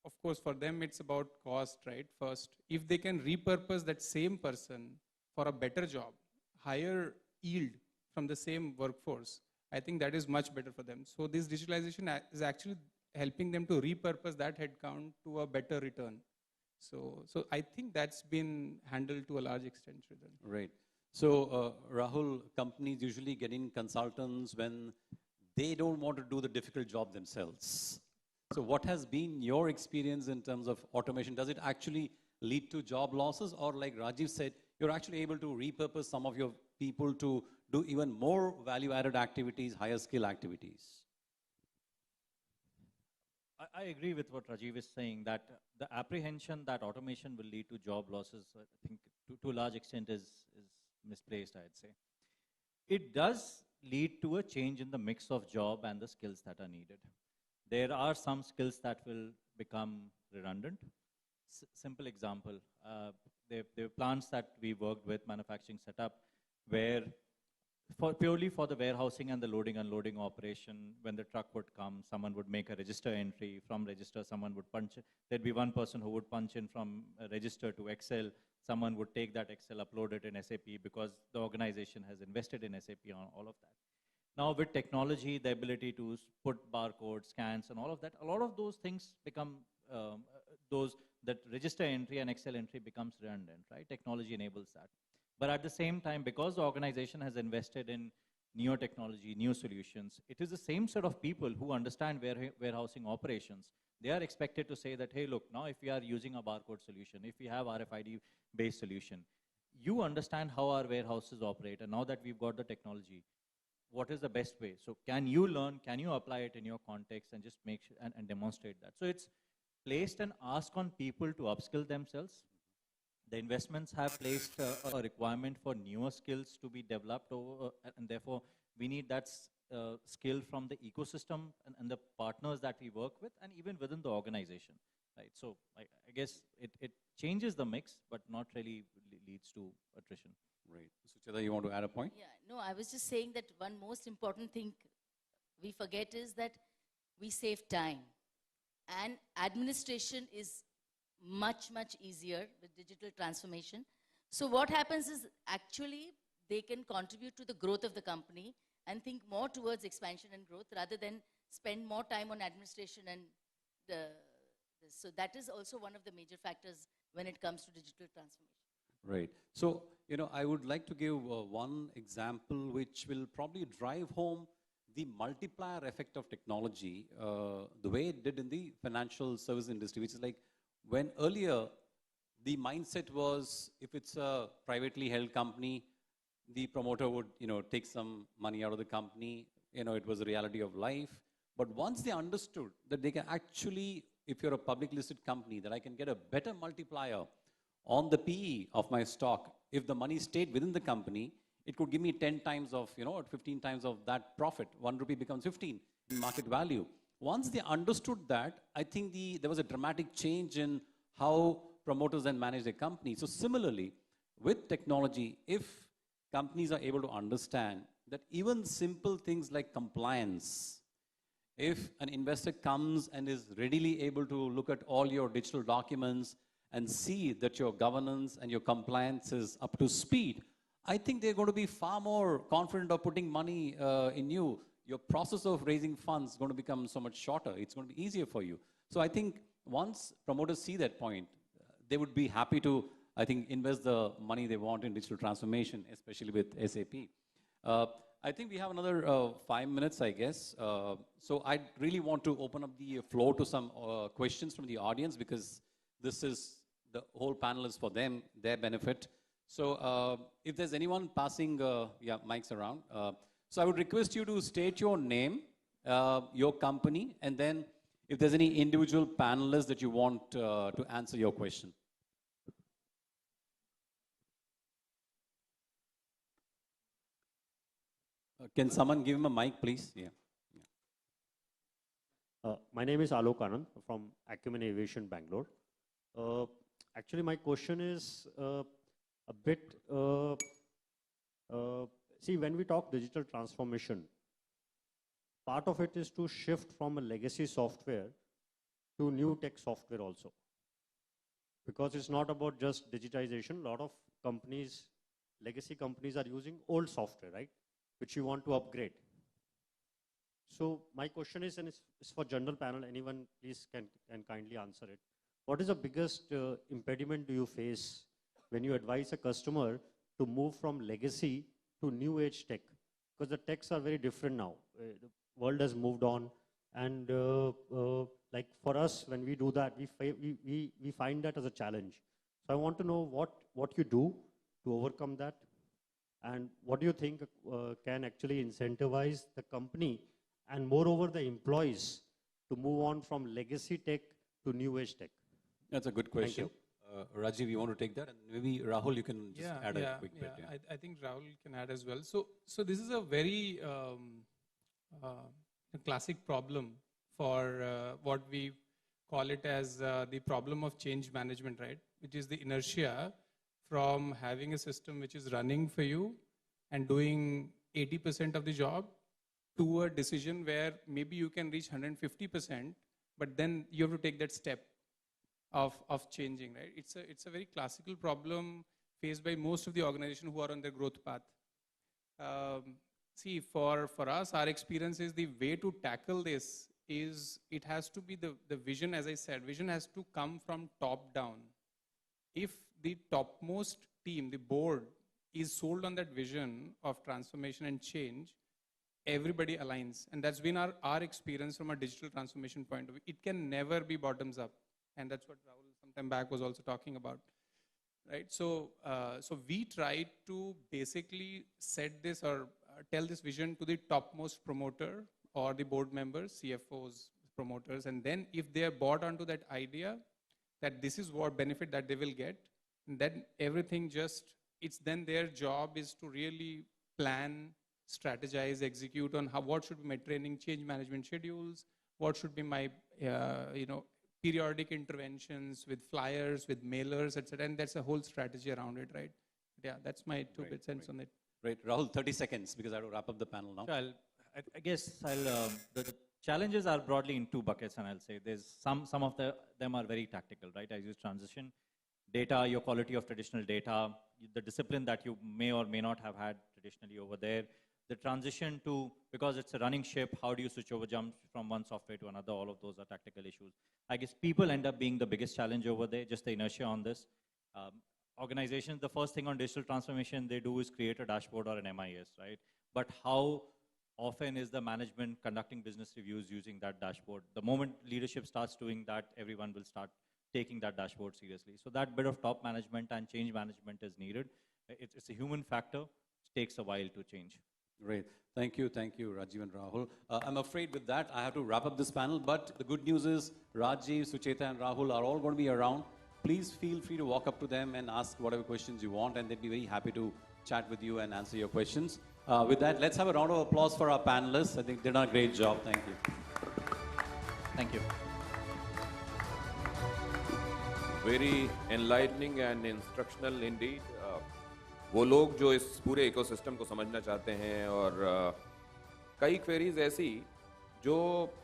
Of course, for them, it's about cost, right? First, if they can repurpose that same person for a better job, higher yield from the same workforce, I think that is much better for them. So this digitalization is actually helping them to repurpose that headcount to a better return. So I think that's been handled to a large extent, Sridhar. Right. So Rahul, companies usually get in consultants when they don't want to do the difficult job themselves. So what has been your experience in terms of automation? Does it actually lead to job losses, or like Rajiv said, you're actually able to repurpose some of your people to do even more value-added activities, higher skill activities? I agree with what Rajiv is saying, that the apprehension that automation will lead to job losses, I think to a large extent is misplaced, I'd say. It does lead to a change in the mix of job and the skills that are needed. There are some skills that will become redundant. Simple example, there are plants that we worked with, manufacturing setup, where purely for the warehousing and the loading unloading operation. When the truck would come, someone would make a register entry. From register, someone would punch. There'd be one person who would punch in from register to Excel. Someone would take that Excel, upload it in SAP, because the organization has invested in SAP on all of that. Now with technology, the ability to put barcodes, scans, and all of that, a lot of those things become, that register entry and Excel entry becomes redundant, right? Technology enables that. But at the same time, because the organization has invested in newer technology, new solutions, it is the same set of people who understand warehousing operations. They are expected to say that, hey, look, now if we are using a barcode solution, if we have RFID-based solution, you understand how our warehouses operate, and now that we've got the technology, what is the best way? So can you learn, can you apply it in your context and just make sure and demonstrate that? So it's placed an ask on people to upskill themselves. The investments have placed a requirement for newer skills to be developed over, and therefore we need that skill from the ecosystem and the partners that we work with, and even within the organization, right? So I guess it changes the mix, but not really leads to attrition. Right. Sucheta, you want to add a point? Yeah, no, I was just saying that one most important thing we forget is that we save time. And administration is much, much easier with digital transformation. So what happens is actually they can contribute to the growth of the company and think more towards expansion and growth rather than spend more time on administration and so that is also one of the major factors when it comes to digital transformation. Right. So, you know, I would like to give one example which will probably drive home the multiplier effect of technology, the way it did in the financial service industry, which is like when earlier the mindset was if it's a privately held company, the promoter would, you know, take some money out of the company, you know, it was a reality of life. But once they understood that they can actually, if you're a public listed company, that I can get a better multiplier on the PE of my stock, if the money stayed within the company, it could give me 10 times of, you know, 15 times of that profit. 1 rupee becomes 15 in market value. Once they understood that, I think there was a dramatic change in how promoters then manage their company. So similarly, with technology, if companies are able to understand that even simple things like compliance, if an investor comes and is readily able to look at all your digital documents and see that your governance and your compliance is up to speed, I think they're going to be far more confident of putting money in you. Your process of raising funds is going to become so much shorter. It's going to be easier for you. So I think once promoters see that point, they would be happy to, I think, invest the money they want in digital transformation, especially with SAP. I think we have another 5 minutes, I guess. So I really want to open up the floor to some questions from the audience, because this is, the whole panel is for them, their benefit. So if there's anyone passing, mics around. So I would request you to state your name, your company, and then if there's any individual panelists that you want to answer your question. Can someone give him a mic, please? Yeah. My name is Alok Anand from Acumen Aviation, Bangalore. Actually, my question is a bit, see, when we talk digital transformation, part of it is to shift from a legacy software to new tech software also. Because it's not about just digitization. A lot of companies, legacy companies, are using old software, right? Which you want to upgrade. So my question is, and it's for general panel, anyone please can kindly answer it. What is the biggest impediment do you face when you advise a customer to move from legacy to new age tech? Because the techs are very different now. The world has moved on, and like for us, when we do that, we find that as a challenge. So I want to know what you do to overcome that, and what do you think can actually incentivize the company and moreover the employees to move on from legacy tech to new age tech? That's a good question. Rajiv, you want to take that? And maybe Rahul, you can just add a quick bit. Yeah. I think Rahul can add as well. So this is a very classic problem for what we call it as the problem of change management, right? Which is the inertia from having a system which is running for you and doing 80% of the job to a decision where maybe you can reach 150%, but then you have to take that step of changing, right? It's a very classical problem faced by most of the organizations who are on their growth path. See, for us, our experience is the way to tackle this is it has to be the vision, as I said, vision has to come from top down. If the topmost team, the board, is sold on that vision of transformation and change, everybody aligns. And that's been our experience from a digital transformation point of view. It can never be bottoms up. And that's what Rahul sometime back was also talking about. Right? So we try to basically set this or tell this vision to the topmost promoter or the board members, CFOs, promoters. And then if they are bought onto that idea that this is what benefit that they will get, then everything just, it's then their job is to really plan, strategize, execute on what should be my training, change management schedules, what should be my, periodic interventions with flyers, with mailers, etc. And that's a whole strategy around it, right? Yeah, that's my two bit cents on it. Right, Rahul, 30 seconds because I have to wrap up the panel now. So I guess the challenges are broadly in two buckets, and I'll say there's some of them are very tactical, right? As you transition data, your quality of traditional data, the discipline that you may or may not have had traditionally over there, the transition to, because it's a running ship, how do you switch over, jump from one software to another? All of those are tactical issues. I guess people end up being the biggest challenge over there, just the inertia on this. Organizations, the first thing on digital transformation they do is create a dashboard or an MIS, right? But how often is the management conducting business reviews using that dashboard? The moment leadership starts doing that, everyone will start taking that dashboard seriously. So that bit of top management and change management is needed. It's a human factor. It takes a while to change. Great. Thank you, Rajiv and Rahul. I'm afraid with that, I have to wrap up this panel, but the good news is Rajiv, Sucheta and Rahul are all going to be around. Please feel free to walk up to them and ask whatever questions you want, and they'd be very happy to chat with you and answer your questions. With that, let's have a round of applause for our panelists. I think they've done a great job. Thank you. Thank you. Very enlightening and instructional indeed. वो लोग जो इस पूरे ecosystem को समझना चाहते हैं और कई क्वेरीज ऐसी जो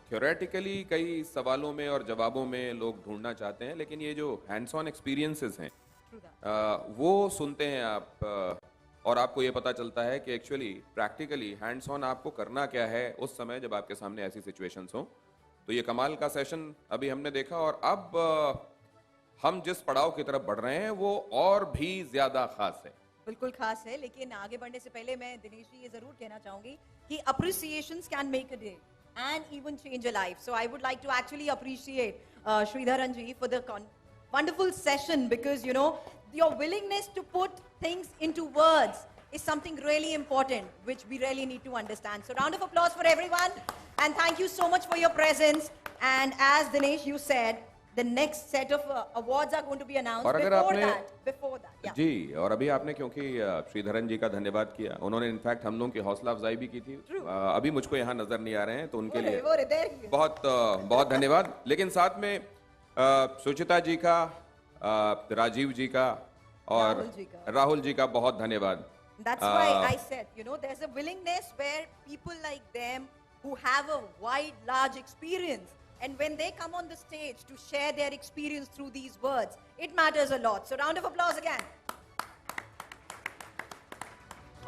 थ्योरेटिकली कई सवालों में और जवाबों में लोग ढूंढना चाहते हैं, लेकिन ये जो हैंड्स ऑन एक्सपीरियंसेस हैं वो सुनते हैं आप और आपको ये पता चलता है कि एक्चुअली प्रैक्टिकली हैंड्स ऑन आपको करना क्या है उस समय जब आपके सामने ऐसी सिचुएशंस हो। तो ये कमाल का सेशन अभी हमने देखा और अब हम जिस पड़ाव की तरफ बढ़ रहे हैं वो और भी ज्यादा खास है। बिल्कुल खास है, लेकिन आगे बढ़ने से पहले मैं दिनेश जी ये जरूर कहना चाहूंगी कि appreciations can make a day and even change a life. So I would like to actually appreciate Sridharan ji for the wonderful session, because you know your willingness to put things into words is something really important which we really need to understand. So round of applause for everyone and thank you so much for your presence. And as Dinesh you said, the next set of awards are going to be announced. और अगर before that, yeah. जी, और अभी आपने क्योंकि श्रीधरन जी का धन्यवाद किया, उन्होंने इनफैक्ट हम लोगों की हौसला अफजाई भी की थी। अभी मुझको यहाँ नजर नहीं आ रहे हैं तो उनके लिए बहुत बहुत धन्यवाद। लेकिन साथ में सुचिता जी का, राजीव जी का और राहुल जी का बहुत धन्यवाद। That's why I said, you know, there's a willingness where people like them who have a wide, large experience, and when they come on the stage to share their experience through these words, it matters a lot. So round of applause again.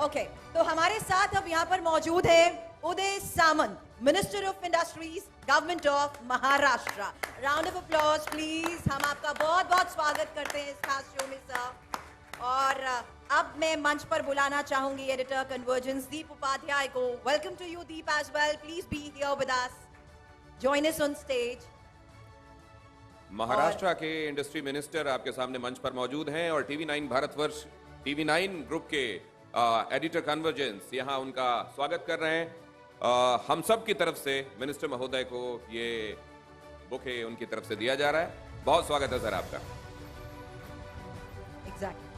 Okay, तो हमारे साथ अब यहाँ पर मौजूद है Uday Samant, Minister of Industries, Government of Maharashtra. Round of applause, please. हम आपका बहुत-बहुत स्वागत करते हैं इस खास शो में सर। और अब मैं मंच पर बुलाना चाहूंगी एडिटर कन्वर्जेंस दीप उपाध्याय को। Welcome to you, Deep, as well. Please be here with us. Join us on stage. Maharashtra के इंडस्ट्री मिनिस्टर आपके सामने मंच पर मौजूद हैं और TV9 भारतवर्ष, TV9 ग्रुप के एडिटर कन्वर्जेंस यहाँ उनका स्वागत कर रहे हैं। हम सब की तरफ से मिनिस्टर महोदय को ये बुके उनकी तरफ से दिया जा रहा है। बहुत स्वागत है सर आपका। Exactly.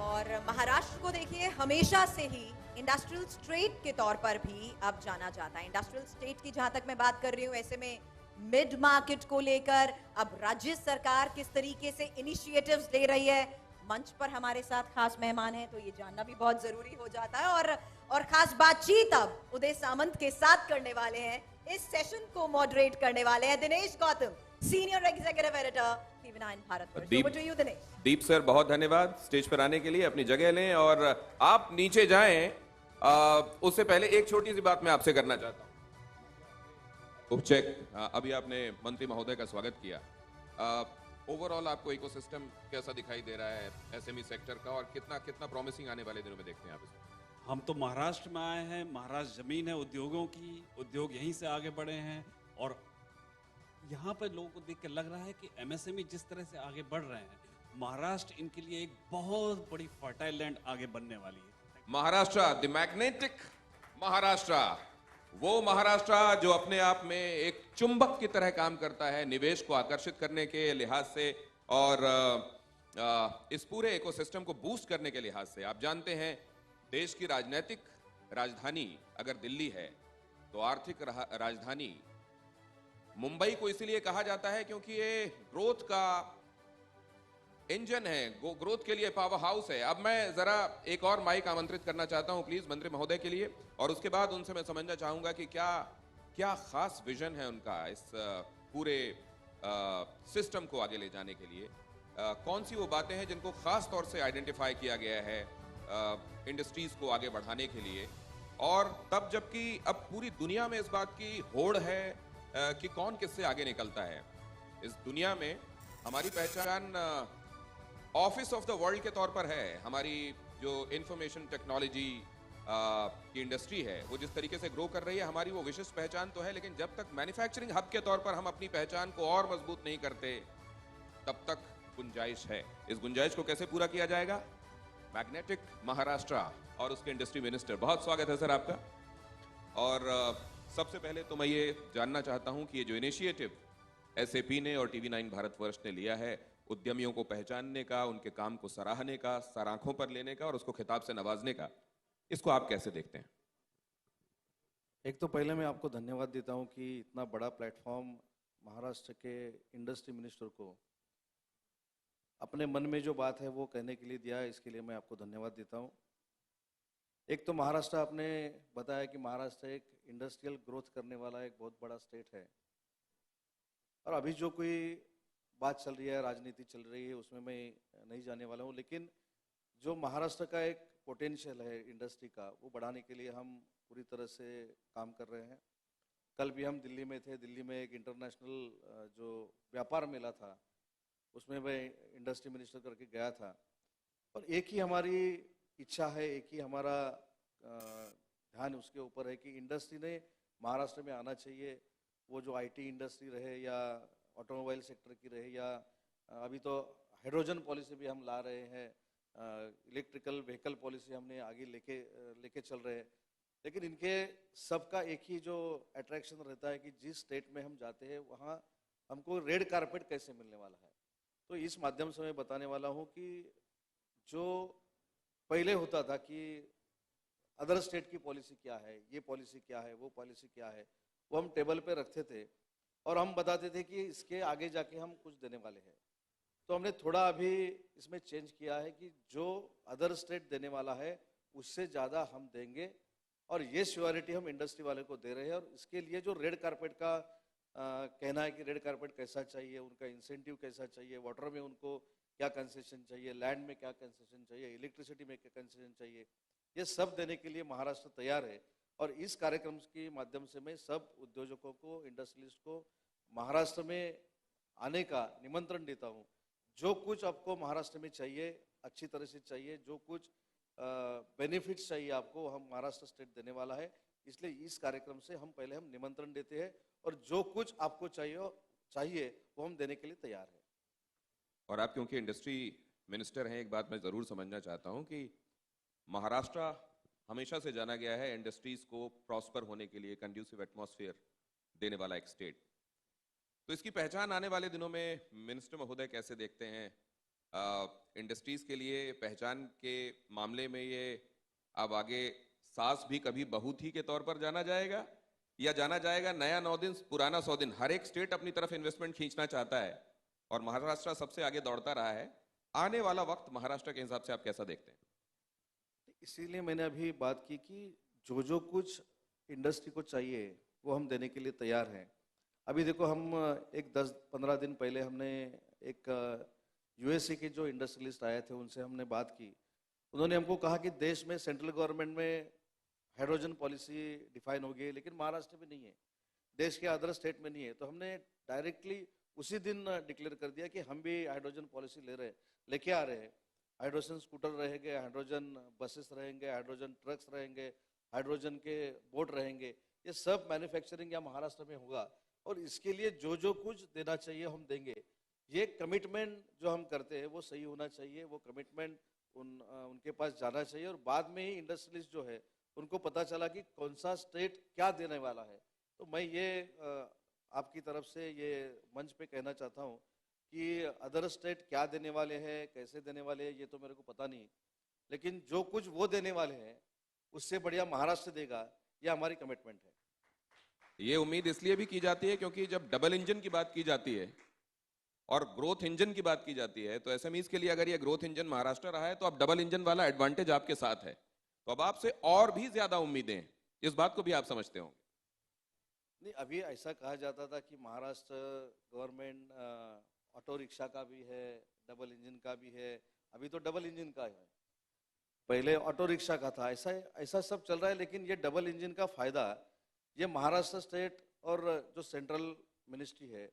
और महाराष्ट्र को देखिए हमेशा से ही इंडस्ट्रियल स्टेट के तौर पर भी अब जाना जाता है। इंडस्ट्रियल स्टेट की जहां तक मैं बात कर रही हूं, ऐसे में मिड मार्केट को लेकर अब राज्य सरकार किस तरीके से इनिशिएटिव्स ले रही है, मंच पर हमारे साथ खास मेहमान हैं, तो ये जानना भी बहुत जरूरी हो जाता है। और खास बातचीत अब उदय सामंत के साथ करने वाले हैं। इस सेशन को मॉडरेट करने वाले हैं Dinesh Gautam, senior executive editor TV 9 Bharatvarsh. Over to you Dinesh. Deep sir, बहुत धन्यवाद स्टेज पर आने के लिए। अपनी जगह लें और आप नीचे जाएं। उससे पहले एक छोटी सी बात मैं आपसे करना चाहता हूं। उपचेक, अभी आपने मंत्री महोदय का स्वागत किया। ओवरऑल आपको इकोसिस्टम कैसा दिखाई दे रहा है एसएमई सेक्टर का, और कितना कितना प्रॉमिसिंग आने वाले दिनों में देखते हैं आप इसको? हम तो महाराष्ट्र में आए हैं, महाराष्ट्र जमीन है उद्योगों की, उद्योग यहीं से आगे बढ़े हैं, और यहाँ पर लोगों को देख के लग रहा है कि एमएसएमई जिस तरह से आगे बढ़ रहे हैं, महाराष्ट्र इनके लिए एक बहुत बड़ी फर्टाइल लैंड आगे बनने वाली है। महाराष्ट्र, द मैग्नेटिक महाराष्ट्र, वो महाराष्ट्र जो अपने आप में एक चुंबक की तरह काम करता है निवेश को आकर्षित करने के लिहाज से और इस पूरे इकोसिस्टम को बूस्ट करने के लिहाज से। आप जानते हैं देश की राजनीतिक राजधानी अगर दिल्ली है तो आर्थिक राजधानी मुंबई को इसीलिए कहा जाता है क्योंकि ये ग्रोथ का इंजन है, ग्रोथ के लिए पावर हाउस है। अब मैं जरा एक और माइक आमंत्रित करना चाहता हूं प्लीज मंत्री महोदय के लिए, और उसके बाद उनसे मैं समझना चाहूंगा कि क्या खास विजन है उनका इस पूरे सिस्टम को आगे ले जाने के लिए। कौन सी वो बातें हैं जिनको खास तौर से आइडेंटिफाई किया गया है इंडस्ट्रीज को आगे बढ़ाने के लिए, और तब जबकि अब पूरी दुनिया में इस बात की होड़ है कि कौन किससे आगे निकलता है। इस दुनिया में हमारी पहचान ऑफिस ऑफ द वर्ल्ड के तौर पर है। हमारी जो इंफॉर्मेशन टेक्नोलॉजी की इंडस्ट्री है वो जिस तरीके से ग्रो कर रही है, हमारी वो विशिष्ट पहचान तो है, लेकिन जब तक मैन्युफैक्चरिंग हब के तौर पर हम अपनी पहचान को और मजबूत नहीं करते तब तक गुंजाइश है। इस गुंजाइश को कैसे पूरा किया जाएगा? मैग्नेटिक महाराष्ट्र और उसके इंडस्ट्री मिनिस्टर, बहुत स्वागत है सर आपका। और सबसे पहले तो मैं ये जानना चाहता हूं कि ये जो इनिशिएटिव एसएपी ने और टीवी 9 भारतवर्ष ने लिया है उद्यमियों को पहचानने का, उनके काम को सराहने का, सर आंखों पर लेने का और उसको खिताब से नवाजने का, इसको आप कैसे देखते हैं? एक तो पहले मैं आपको धन्यवाद देता हूं कि इतना बड़ा प्लेटफॉर्म महाराष्ट्र के इंडस्ट्री मिनिस्टर को अपने मन में जो बात है वो कहने के लिए दिया है, इसके लिए मैं आपको धन्यवाद देता हूं। एक तो महाराष्ट्र, आपने बताया कि महाराष्ट्र एक इंडस्ट्रियल ग्रोथ करने वाला एक बहुत बड़ा स्टेट है, और अभी जो कोई बात चल रही है, राजनीति चल रही है, उसमें मैं नहीं जाने वाला हूँ, लेकिन जो महाराष्ट्र का एक पोटेंशियल है इंडस्ट्री का, वो बढ़ाने के लिए हम पूरी तरह से काम कर रहे हैं। कल भी हम दिल्ली में थे, दिल्ली में एक इंटरनेशनल जो व्यापार मेला था उसमें मैं इंडस्ट्री मिनिस्टर करके गया था, और एक ही हमारी इच्छा है, एक ही हमारा ध्यान उसके ऊपर है कि इंडस्ट्री ने महाराष्ट्र में आना चाहिए। वो जो आईटी इंडस्ट्री रहे या ऑटोमोबाइल सेक्टर की रहे, या अभी तो हाइड्रोजन पॉलिसी भी हम ला रहे हैं, इलेक्ट्रिकल व्हीकल पॉलिसी हमने आगे लेके चल रहे हैं, लेकिन इनके सबका एक ही जो अट्रैक्शन रहता है कि जिस स्टेट में हम जाते हैं वहाँ हमको रेड कारपेट कैसे मिलने वाला है। तो इस माध्यम से मैं बताने वाला हूँ कि जो पहले होता था कि अदर स्टेट की पॉलिसी क्या है, ये पॉलिसी क्या है, वो पॉलिसी क्या है, वो हम टेबल पे रखते थे और हम बताते थे कि इसके आगे जाके हम कुछ देने वाले हैं। तो हमने थोड़ा अभी इसमें चेंज किया है कि जो अदर स्टेट देने वाला है उससे ज़्यादा हम देंगे, और ये श्योरिटी हम इंडस्ट्री वाले को दे रहे हैं। और इसके लिए जो रेड कारपेट का कहना है कि रेड कारपेट कैसा चाहिए, उनका इंसेंटिव कैसा चाहिए, वाटर में उनको क्या कंसेशन चाहिए, लैंड में क्या कंसेशन चाहिए, इलेक्ट्रिसिटी में क्या कंसेशन चाहिए, ये सब देने के लिए महाराष्ट्र तैयार है। और इस कार्यक्रम के माध्यम से मैं सब उद्योजकों को, इंडस्ट्रियलिस्ट को महाराष्ट्र में आने का निमंत्रण देता हूँ। जो कुछ आपको महाराष्ट्र में चाहिए, अच्छी तरह से चाहिए, जो कुछ बेनिफिट्स चाहिए आपको, हम महाराष्ट्र स्टेट देने वाला है। इसलिए इस कार्यक्रम से हम पहले निमंत्रण देते हैं, और जो कुछ आपको चाहिए वो हम देने के लिए तैयार हैं। और आप क्योंकि इंडस्ट्री मिनिस्टर हैं, एक बात मैं ज़रूर समझना चाहता हूं कि महाराष्ट्र हमेशा से जाना गया है इंडस्ट्रीज को प्रॉस्पर होने के लिए कंड्यूसिव एटमॉस्फेयर देने वाला एक स्टेट। तो इसकी पहचान आने वाले दिनों में मिनिस्टर महोदय कैसे देखते हैं? इंडस्ट्रीज के लिए पहचान के मामले में ये अब आगे सास भी कभी बहू थी के तौर पर जाना जाएगा, या जाना जाएगा नया 9 दिन पुराना 100 दिन? हर एक स्टेट अपनी तरफ इन्वेस्टमेंट खींचना चाहता है और महाराष्ट्र सबसे आगे दौड़ता रहा है। आने वाला वक्त महाराष्ट्र के हिसाब से आप कैसा देखते हैं? इसीलिए मैंने अभी बात की कि जो जो कुछ इंडस्ट्री को चाहिए वो हम देने के लिए तैयार हैं। अभी देखो, हम एक 10-15 दिन पहले हमने एक यूएसए के जो इंडस्ट्रियलिस्ट आए थे उनसे हमने बात की। उन्होंने हमको कहा कि देश में सेंट्रल गवर्नमेंट में हाइड्रोजन पॉलिसी डिफाइन हो गई है, लेकिन महाराष्ट्र में नहीं है, देश के अदर स्टेट में नहीं है। तो हमने डायरेक्टली उसी दिन डिक्लेयर कर दिया कि हम भी हाइड्रोजन पॉलिसी लेके आ रहे हैं। हाइड्रोजन स्कूटर रहेंगे, हाइड्रोजन बसेस रहेंगे, हाइड्रोजन ट्रक्स रहेंगे, हाइड्रोजन के बोट रहेंगे। ये सब मैन्युफैक्चरिंग यहाँ महाराष्ट्र में होगा और इसके लिए जो जो कुछ देना चाहिए हम देंगे। ये कमिटमेंट जो हम करते हैं वो सही होना चाहिए, वो कमिटमेंट उनके पास जाना चाहिए और बाद में ही इंडस्ट्रियलिस्ट जो है उनको पता चला कि कौन सा स्टेट क्या देने वाला है। तो मैं ये आपकी तरफ से ये मंच पे कहना चाहता हूँ कि अदर स्टेट क्या देने वाले हैं, कैसे देने वाले हैं, ये तो मेरे को पता नहीं, लेकिन जो कुछ वो देने वाले हैं उससे बढ़िया महाराष्ट्र देगा, ये हमारी कमिटमेंट है। ये उम्मीद इसलिए भी की जाती है क्योंकि जब डबल इंजन की बात की जाती है और ग्रोथ इंजन की बात की जाती है तो एसएमईज के लिए अगर ये ग्रोथ इंजन महाराष्ट्र रहा है तो अब डबल इंजन वाला एडवांटेज आपके साथ है, तो अब आपसे और भी ज्यादा उम्मीदें हैं। इस बात को भी आप समझते होंगे। नहीं, अभी ऐसा कहा जाता था कि महाराष्ट्र गवर्नमेंट ऑटो रिक्शा का भी है, डबल इंजन का भी है, अभी तो डबल इंजन का है, पहले ऑटो रिक्शा का था। ऐसा सब चल रहा है, लेकिन ये डबल इंजन का फायदा ये महाराष्ट्र स्टेट और जो सेंट्रल मिनिस्ट्री है,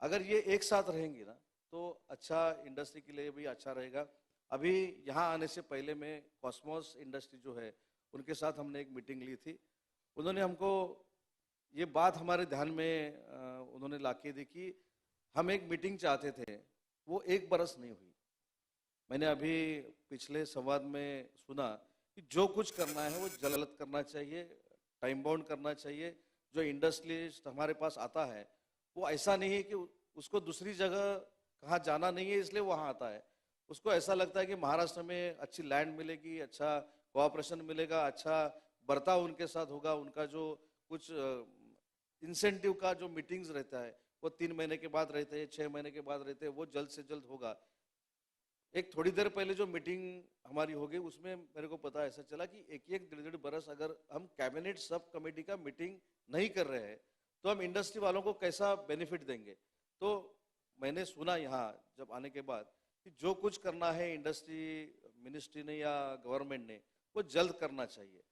अगर ये एक साथ रहेंगी ना तो अच्छा इंडस्ट्री के लिए भी अच्छा रहेगा। अभी यहाँ आने से पहले मैं कॉस्मोस इंडस्ट्री जो है उनके साथ हमने एक मीटिंग ली थी। उन्होंने हमको ये बात हमारे ध्यान में उन्होंने लाके दी कि हम एक मीटिंग चाहते थे, वो 1 बरस नहीं हुई। मैंने अभी पिछले संवाद में सुना कि जो कुछ करना है वो जल्द करना चाहिए, टाइम बाउंड करना चाहिए। जो इंडस्ट्रियलिस्ट हमारे पास आता है वो ऐसा नहीं है कि उसको दूसरी जगह कहाँ जाना नहीं है इसलिए वहाँ आता है, उसको ऐसा लगता है कि महाराष्ट्र में अच्छी लैंड मिलेगी, अच्छा कोऑपरेशन मिलेगा, अच्छा बर्ताव उनके साथ होगा, उनका जो कुछ इंसेंटिव का जो मीटिंग्स रहता है वो 3 महीने के बाद रहते हैं, 6 महीने के बाद रहते हैं, वो जल्द से जल्द होगा। एक थोड़ी देर पहले जो मीटिंग हमारी हो गई उसमें मेरे को पता ऐसा चला कि 1-1, 1.5 बरस अगर हम कैबिनेट सब कमेटी का मीटिंग नहीं कर रहे हैं तो हम इंडस्ट्री वालों को कैसा बेनिफिट देंगे। तो मैंने सुना यहाँ जब आने के बाद कि जो कुछ करना है इंडस्ट्री मिनिस्ट्री ने या गवर्नमेंट ने वो जल्द करना चाहिए।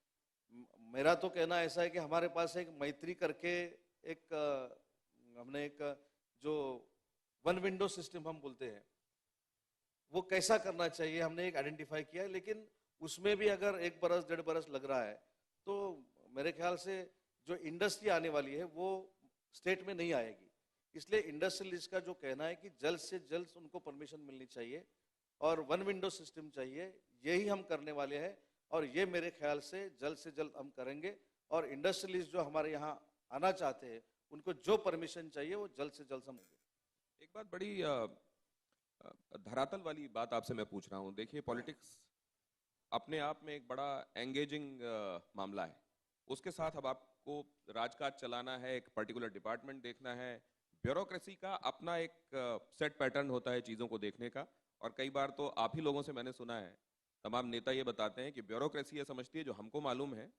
मेरा तो कहना ऐसा है कि हमारे पास एक मैत्री करके हमने एक जो वन विंडो सिस्टम हम बोलते हैं वो कैसा करना चाहिए हमने एक आइडेंटिफाई किया है, लेकिन उसमें भी अगर 1 बरस 1.5 बरस लग रहा है तो मेरे ख्याल से जो इंडस्ट्री आने वाली है वो स्टेट में नहीं आएगी। इसलिए इंडस्ट्रियलिस्ट का जो कहना है कि जल्द से जल्द उनको परमिशन मिलनी चाहिए और वन विंडो सिस्टम चाहिए, यही हम करने वाले हैं और ये मेरे ख्याल से जल्द हम करेंगे। और इंडस्ट्रियलिस्ट जो हमारे यहाँ आना चाहते हैं उनको जो परमिशन चाहिए वो जल्द से जल्द हम देंगे। एक बात बड़ी धरातल वाली बात आपसे मैं पूछ रहा हूँ। देखिए, पॉलिटिक्स अपने आप में एक बड़ा एंगेजिंग मामला है, उसके साथ अब आपको राजकाज चलाना है, एक पर्टिकुलर डिपार्टमेंट देखना है, ब्यूरोक्रेसी का अपना एक सेट पैटर्न होता है चीज़ों को देखने का। और कई बार तो आप ही लोगों से मैंने सुना है, तमाम नेता ये बताते हैं कि ब्यूरोक्रेसी ये समझती है जो हमको मालूम है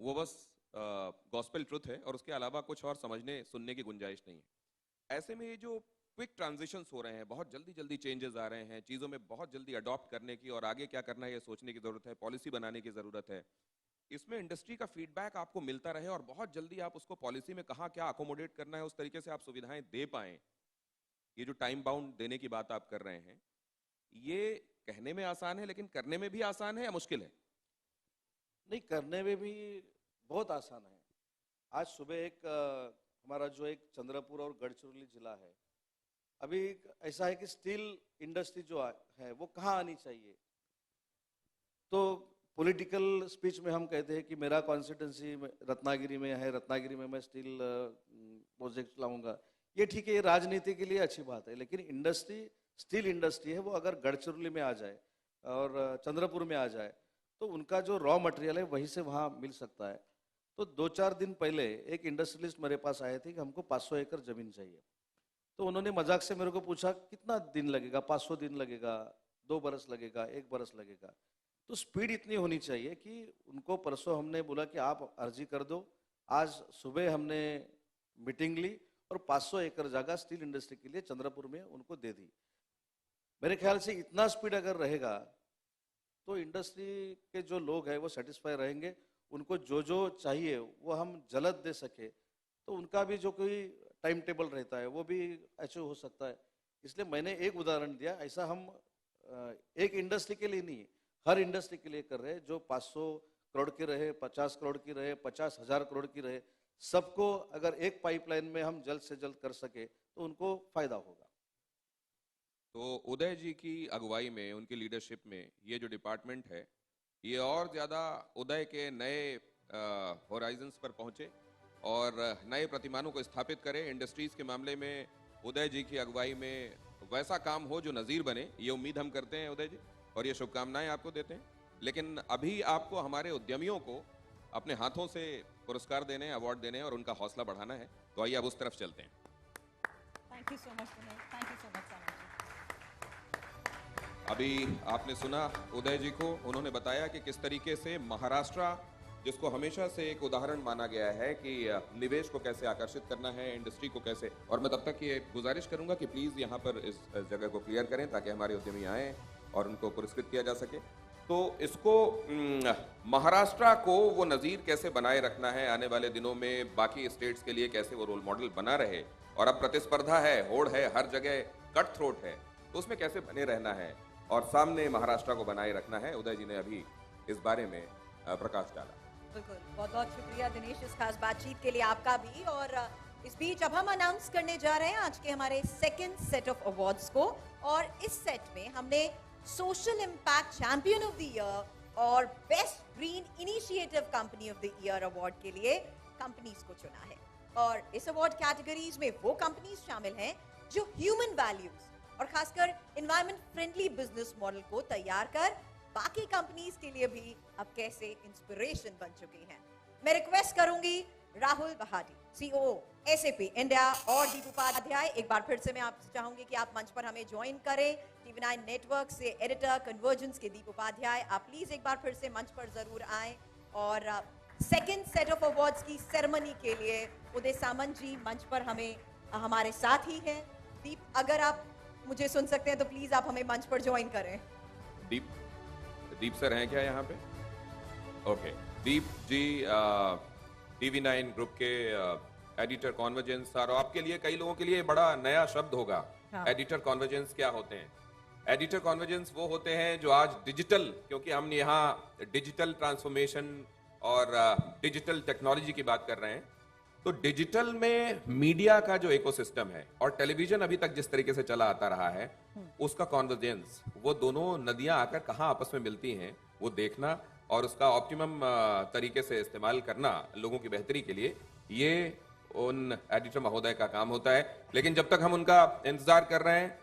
वो बस गॉस्पेल ट्रुथ है और उसके अलावा कुछ और समझने सुनने की गुंजाइश नहीं है। ऐसे में ये जो क्विक ट्रांजिशंस हो रहे हैं, बहुत जल्दी चेंजेस आ रहे हैं, चीज़ों में बहुत जल्दी अडॉप्ट करने की और आगे क्या करना है ये सोचने की ज़रूरत है, पॉलिसी बनाने की ज़रूरत है। इसमें इंडस्ट्री का फीडबैक आपको मिलता रहे और बहुत जल्दी आप उसको पॉलिसी में कहाँ क्या अकोमोडेट करना है उस तरीके से आप सुविधाएं दे पाएं। ये जो टाइम बाउंड देने की बात आप कर रहे हैं, ये कहने में आसान है लेकिन करने में भी आसान है या मुश्किल है? नहीं, करने में भी बहुत आसान है। आज सुबह एक हमारा जो एक चंद्रपुर और गढ़चिरौली जिला है, अभी ऐसा है कि स्टील इंडस्ट्री जो है वो कहाँ आनी चाहिए। तो पॉलिटिकल स्पीच में हम कहते हैं कि मेरा कॉन्स्टिट्यूंसी रत्नागिरी में है, रत्नागिरी में मैं स्टील प्रोजेक्ट लाऊंगा, ये ठीक है, ये राजनीति के लिए अच्छी बात है। लेकिन इंडस्ट्री स्टील इंडस्ट्री है वो अगर गढ़चिरौली में आ जाए और चंद्रपुर में आ जाए तो उनका जो रॉ मटेरियल है वहीं से वहाँ मिल सकता है। तो 2-4 दिन पहले एक इंडस्ट्रियलिस्ट मेरे पास आए थे कि हमको 500 एकड़ जमीन चाहिए। तो उन्होंने मजाक से मेरे को पूछा कितना दिन लगेगा, 500 दिन लगेगा, 2 बरस लगेगा, 1 बरस लगेगा। तो स्पीड इतनी होनी चाहिए कि उनको परसों हमने बोला कि आप अर्जी कर दो, आज सुबह हमने मीटिंग ली और 500 एकड़ जगह स्टील इंडस्ट्री के लिए चंद्रपुर में उनको दे दी। मेरे ख्याल से इतना स्पीड अगर रहेगा तो इंडस्ट्री के जो लोग हैं वो सेटिस्फाई रहेंगे, उनको जो जो चाहिए वो हम जल्द दे सके, तो उनका भी जो कोई टाइम टेबल रहता है वो भी अचीव हो सकता है। इसलिए मैंने एक उदाहरण दिया, ऐसा हम एक इंडस्ट्री के लिए नहीं, हर इंडस्ट्री के लिए कर रहे हैं। जो 500 करोड़ की रहे, 50 करोड़ की रहे, 50,000 करोड़ की रहे, सबको अगर एक पाइपलाइन में हम जल्द से जल्द कर सके तो उनको फायदा होगा। तो उदय जी की अगुवाई में, उनकी लीडरशिप में ये जो डिपार्टमेंट है ये और ज़्यादा उदय के नए होराइजन्स पर पहुँचे और नए प्रतिमानों को स्थापित करे। इंडस्ट्रीज़ के मामले में उदय जी की अगुवाई में वैसा काम हो जो नज़ीर बने, ये उम्मीद हम करते हैं उदय जी, और ये शुभकामनाएं आपको देते हैं। लेकिन अभी आपको हमारे उद्यमियों को अपने हाथों से पुरस्कार देने, अवार्ड देने और उनका हौसला बढ़ाना है। तो आइए अब उस तरफ चलते हैं। Thank you so much, thank you so much Samant ji. अभी आपने सुना उदय जी को, उन्होंने बताया कि किस तरीके से महाराष्ट्र, जिसको हमेशा से एक उदाहरण माना गया है कि निवेश को कैसे आकर्षित करना है, इंडस्ट्री को कैसे, और मैं तब तक ये गुजारिश करूंगा कि प्लीज़ यहाँ पर इस जगह को क्लियर करें ताकि हमारे उद्यमी आएँ और उनको पुरस्कृत किया जा सके। तो इसको महाराष्ट्र को वो नज़ीर कैसे बनाए रखना है आने वाले दिनों में, बाकी स्टेट्स के लिए कैसे वो रोल मॉडल बना रहे, और अब प्रतिस्पर्धा है, होड़ है, हर जगह कट थ्रोट है, तो उसमें कैसे बने रहना है और सामने महाराष्ट्र को बनाए रखना है। उदय जी ने अभी इस बारे में प्रकाश डाला। बिल्कुल, बहुत बहुत शुक्रिया दिनेश इस खास बातचीत के लिए आपका भी। और इस बीच अब हम अनाउंस करने जा रहे हैं आज के हमारे सेकंड सेट ऑफ अवार्ड्स को, और इस सेट में हमने social impact champion of the year और best green initiative company of the year award के लिए कंपनीज को चुना है। और इस अवार्ड कैटेगरीज में वो कंपनीज शामिल हैं जो ह्यूमन वैल्यूज और खासकर एनवायरमेंट फ्रेंडली बिजनेस मॉडल को तैयार कर बाकी कंपनीज के लिए भी अब कैसे इंस्पिरेशन बन चुकी हैं। मैं रिक्वेस्ट करूंगी राहुल बहादी, सीईओ SAP इंडिया, और दीप उपाध्याय, एक बार फिर से मैं आपसे चाहूंगी कि आप मंच पर हमें ज्वाइन करें। TV9 नेटवर्क से एडिटर कन्वर्जेंस के दीप उपाध्याय, आप प्लीज एक बार फिर से मंच पर जरूर आएं। और सेकंड सेट ऑफ अवार्ड्स की सेरेमनी के लिए उदय सामंत जी मंच पर हमारे साथ ही हैं। दीप, अगर आप मुझे सुन सकते हैं तो प्लीज आप हमें मंच पर ज्वाइन करें। दीप सर हैं क्या यहाँ पे? ओके, दीप जी TV9 ग्रुप के एडिटर कॉन्वर्जेंस, और आपके लिए, कई लोगों के लिए बड़ा नया शब्द होगा। हाँ। एडिटर कॉन्वर्जेंस क्या होते हैं? एडिटर कॉन्वर्जेंस वो होते हैं जो आज डिजिटल, क्योंकि हम यहाँ डिजिटल ट्रांसफॉर्मेशन और डिजिटल टेक्नोलॉजी की बात कर रहे हैं, तो डिजिटल में मीडिया का जो इकोसिस्टम है और टेलीविजन अभी तक जिस तरीके से चला आता रहा है, उसका कॉन्वर्जेंस, वो दोनों नदियां आकर कहाँ आपस में मिलती हैं वो देखना और उसका ऑप्टिमम तरीके से इस्तेमाल करना लोगों की बेहतरी के लिए, ये उन एडिटर महोदय का काम होता है। लेकिन जब तक हम उनका इंतजार कर रहे हैं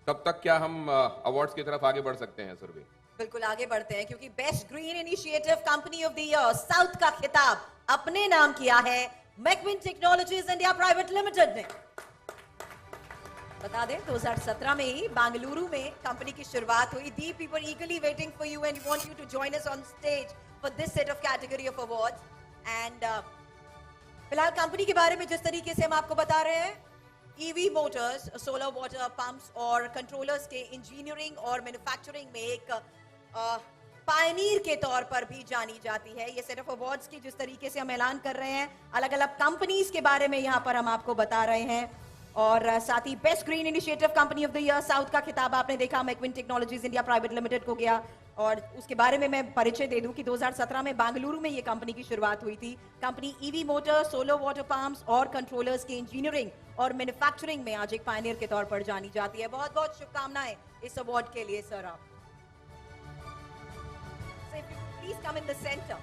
तब तक क्या हम अवार्ड्स की तरफ आगे बढ़ सकते हैं सुरभि? बिल्कुल आगे बढ़ते हैं, क्योंकि best green initiative company of the year south का खिताब अपने नाम किया है मैकविन टेक्नोलॉजीज इंडिया प्राइवेट लिमिटेड ने। बता दें 2017 में ही बेंगलुरु में कंपनी की शुरुआत हुई। Deep, we were eagerly waiting for you and we want you to join us on stage for this set of category of awards. And फिलहाल कंपनी के बारे में जिस तरीके से हम आपको बता रहे हैं, EV Motors, solar water pumps और कंट्रोलर्स के इंजीनियरिंग और मैन्युफैक्चरिंग में एक पायनीर के तौर पर भी जानी जाती है। ये सेट ऑफ अवार्ड्स की जिस तरीके से हम ऐलान कर रहे हैं, अलग अलग कंपनीज के बारे में यहाँ पर हम आपको बता रहे हैं, और साथ ही best green initiative company of the year south का खिताब आपने देखा Mcwin Technologies India Private Limited को गया। और उसके बारे में मैं परिचय दे दूं कि 2017 में बेंगलुरु में ये कंपनी की शुरुआत हुई थी। Company EV motor, solar water pumps और कंट्रोलर्स की इंजीनियरिंग और मैन्युफैक्चरिंग में आज एक पायनियर के तौर पर जानी जाती है। बहुत बहुत शुभकामनाएं इस अवार्ड के लिए सर। आप please come in the centre.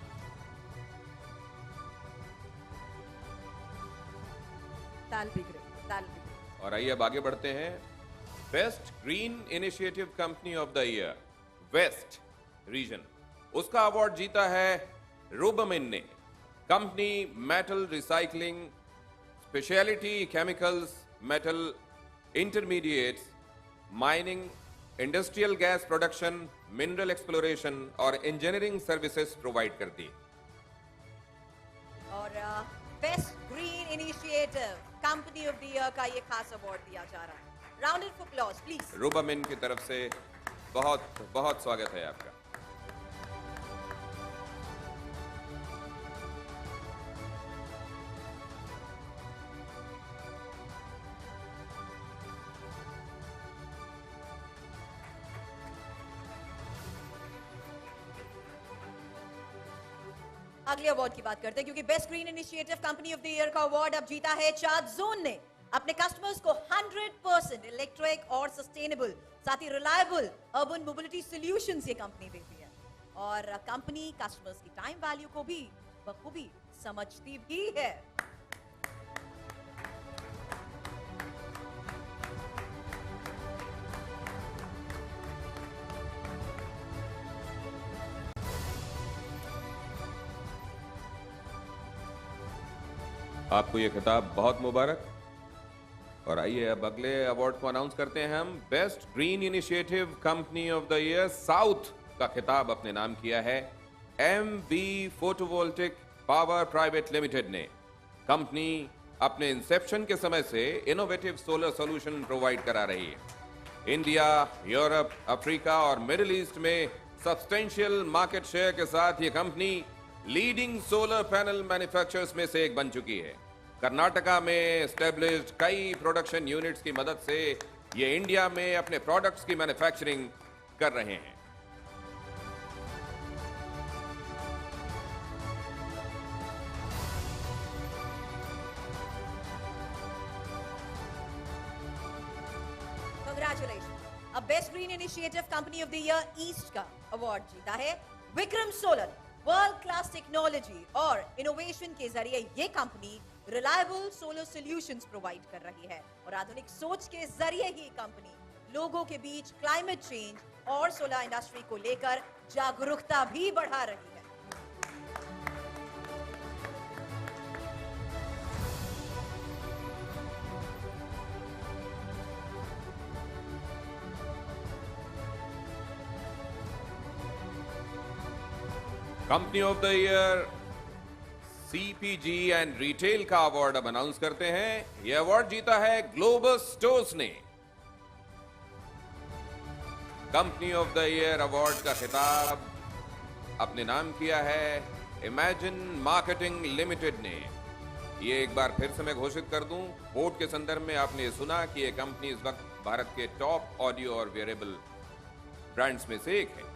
ताल बिगड़े। और आइए अब आगे बढ़ते हैं। Best green initiative company of the year west region, उसका अवार्ड जीता है रूबमिन ने। Company metal recycling, speciality chemicals, metal intermediates, mining, industrial gas production, mineral exploration और engineering services provide करती है. और best green initiative company of the year का ये खास अवार्ड दिया जा रहा है. Round of applause please. Rubamin की तरफ से बहुत बहुत स्वागत है आपका. अगले अवार्ड की बात करते हैं क्योंकि best green initiative company of the year का अवार्ड अब जीता है चार्ज जोन ने. अपने कस्टमर्स को 100% इलेक्ट्रिक और सस्टेनेबल साथ ही रिलायबल अर्बन मोबिलिटी सॉल्यूशंस ये कंपनी देती है और कंपनी कस्टमर्स की टाइम वैल्यू को भी बखूबी समझती भी है. आपको ये खिताब बहुत मुबारक. और आइए अब अगले अवार्ड को अनाउंस करते हैं हम. Best green initiative company of the year south का खिताब अपने नाम किया है MB photovoltaic power private limited ने. कंपनी अपने इंसेप्शन के समय से इनोवेटिव सोलर सॉल्यूशन प्रोवाइड करा रही है. इंडिया, यूरोप, अफ्रीका और मिडिल ईस्ट में सब्सटेंशियल मार्केट शेयर के साथ ये company leading solar panel manufacturers में से एक बन चुकी है. कर्नाटका में एस्टेब्लिश्ड कई प्रोडक्शन यूनिट्स की मदद से ये इंडिया में अपने प्रोडक्ट्स की मैन्युफैक्चरिंग कर रहे हैं. Congratulations. अब best green initiative company of the year east का अवार्ड जीता है Vikram solar. World class technology और इनोवेशन के जरिए ये company reliable solar solutions provide कर रही है और आधुनिक सोच के जरिए ही कंपनी लोगों के बीच क्लाइमेट चेंज और सोलर इंडस्ट्री को लेकर जागरूकता भी बढ़ा रही है. Company of the year CPG and retail का अवार्ड अब अनाउंस करते हैं. यह अवार्ड जीता है ग्लोबल स्टोर्स ने. Company of the year award का खिताब अपने नाम किया है इमेजिन मार्केटिंग लिमिटेड ने. ये एक बार फिर से मैं घोषित कर दूं, बोर्ड के संदर्भ में आपने सुना कि यह कंपनी इस वक्त भारत के टॉप ऑडियो और वेयरेबल ब्रांड्स में से एक है.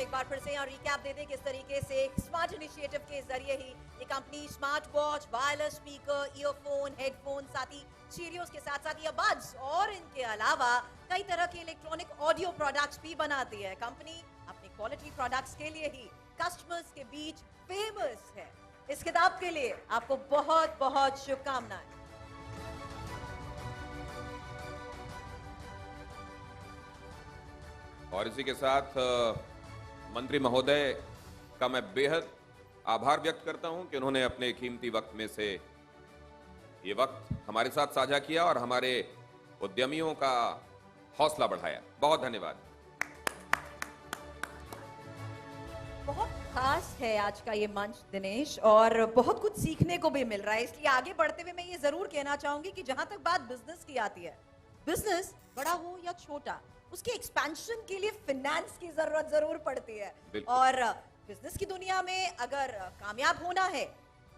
एक बार फिर से यहाँ रिकैप दे दें किस तरीके से स्मार्ट इनिशिएटिव के जरिए ही ये company smart watch, wireless speaker, earphone, headphone, साथ ही स्टीरियोज के साथ साथ ईयरबड्स और इनके अलावा कई तरह के इलेक्ट्रॉनिक ऑडियो प्रोडक्ट्स भी बनाती है. कंपनी अपनी क्वालिटी प्रोडक्ट्स के लिए ही कस्टमर्स के बीच फेमस है. इस किताब के लिए आपको बहुत बहुत शुभकामनाएं. और इसी के साथ मंत्री महोदय का मैं बेहद आभार व्यक्त करता हूं कि उन्होंने अपने कीमती वक्त में से ये वक्त हमारे साथ साझा किया और हमारे उद्यमियों का हौसला बढ़ाया. बहुत धन्यवाद. बहुत खास है आज का ये मंच दिनेश और बहुत कुछ सीखने को भी मिल रहा है. इसलिए आगे बढ़ते हुए मैं ये जरूर कहना चाहूंगी कि जहां तक बात बिजनेस की आती है, बिजनेस बड़ा हो या छोटा, उसके एक्सपेंशन के लिए फाइनेंस की जरूरत जरूर पड़ती है. और बिजनेस की दुनिया में अगर कामयाब होना है,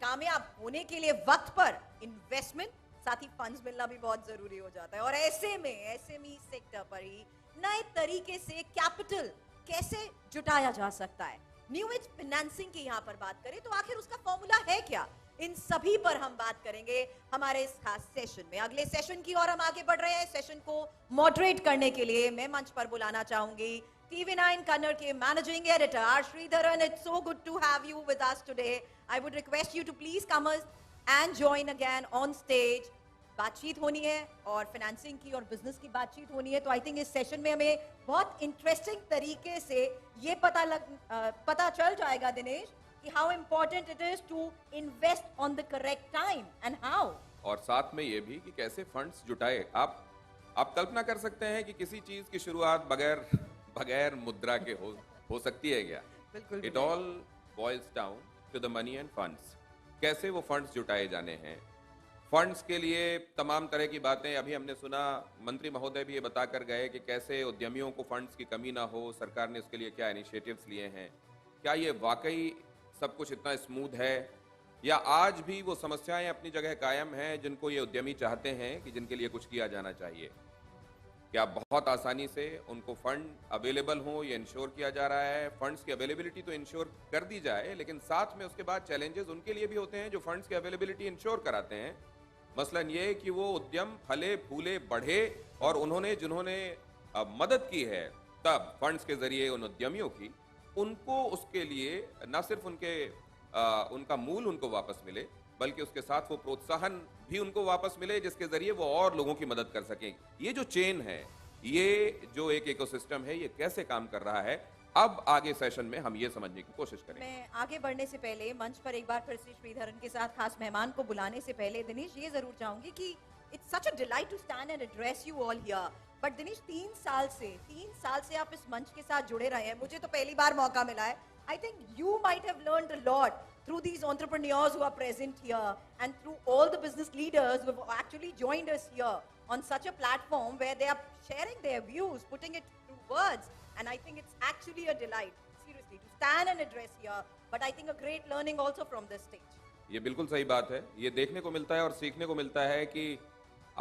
कामयाब होने के लिए वक्त पर इन्वेस्टमेंट साथ ही फंड्स मिलना भी बहुत जरूरी हो जाता है. और ऐसे में एसएमई सेक्टर पर ही नए तरीके से कैपिटल कैसे जुटाया जा सकता है, न्यू एज फाइनेंसिंग की यहाँ पर बात करें तो आखिर उसका फॉर्मूला है क्या, इन सभी पर हम बात करेंगे हमारे इस खास सेशन में. अगले सेशन की ओर हम आगे बढ़ रहे हैं. सेशन को मॉडरेट करने के लिए मैं मंच पर बुलाना चाहूंगी TV9 कन्नड़ के managing editor R Sridharan. It's so good to have you with us today. I would request you to please come and join again on stage बातचीत होनी है और फाइनेंसिंग की और बिजनेस की बातचीत होनी है, तो आई थिंक इस सेशन में हमें बहुत इंटरेस्टिंग तरीके से ये पता चल जाएगा दिनेश कि how important it is to invest on the correct time and how, और साथ में ये भी कि कैसे फंड्स जुटाए। आप कल्पना कर सकते हैं कि किसी चीज की शुरुआत बगैर मुद्रा के हो सकती है क्या? बिल्कुल। It all boils down to the money and funds. कैसे वो फंड्स जुटाए जाने हैं, फंड्स के लिए तमाम तरह की बातें। अभी हमने सुना मंत्री महोदय भी ये बता कर गए कि कैसे उद्यमियों को फंड्स की कमी ना हो, सरकार ने उसके लिए क्या इनिशिएटिव्स लिए हैं। क्या ये वाकई सब कुछ इतना स्मूथ है या आज भी वो समस्याएं अपनी जगह कायम हैं जिनको ये उद्यमी चाहते हैं कि जिनके लिए कुछ किया जाना चाहिए? क्या बहुत आसानी से उनको फंड अवेलेबल हो, ये इंश्योर किया जा रहा है? फंड्स की अवेलेबिलिटी तो इंश्योर कर दी जाए, लेकिन साथ में उसके बाद चैलेंजेस उनके लिए भी होते हैं जो फंड्स की अवेलेबिलिटी इंश्योर कराते हैं। मसलन ये कि वो उद्यम फले फूले बढ़े और जिन्होंने मदद की है तब फंड्स के जरिए उन उद्यमियों की, उनको उसके लिए न सिर्फ उनका मूल उनको वापस मिले, बल्कि उसके साथ वो प्रोत्साहन भी उनको वापस मिले जिसके जरिए वो और लोगों की मदद कर सकें। ये जो चेन है, ये जो एक इकोसिस्टम है, ये कैसे काम कर रहा है, अब आगे सेशन में हम ये समझने की कोशिश करेंगे। मैं आगे बढ़ने से पहले मंच पर एक बार फिर से श्रीधरन के साथ खास मेहमान को बुलाने से पहले दिनेश ये जरूर चाहूंगी कि it's such a delight to stand and address you all here, but Dinesh 3 साल से आप इस मंच के साथ जुड़े रहे हैं। मुझे तो पहली बार मौका मिला है। I think you might have learned a lot through these entrepreneurs who are present here and through all the business leaders who have actually joined us here on such a platform where they are sharing their views, putting it through words, and I think it's actually a delight, seriously, to stand and address here, but I think a great learning also from this stage. ये बिल्कुल सही बात है। ये देखने को मिलता है और सीखने को मिलता है कि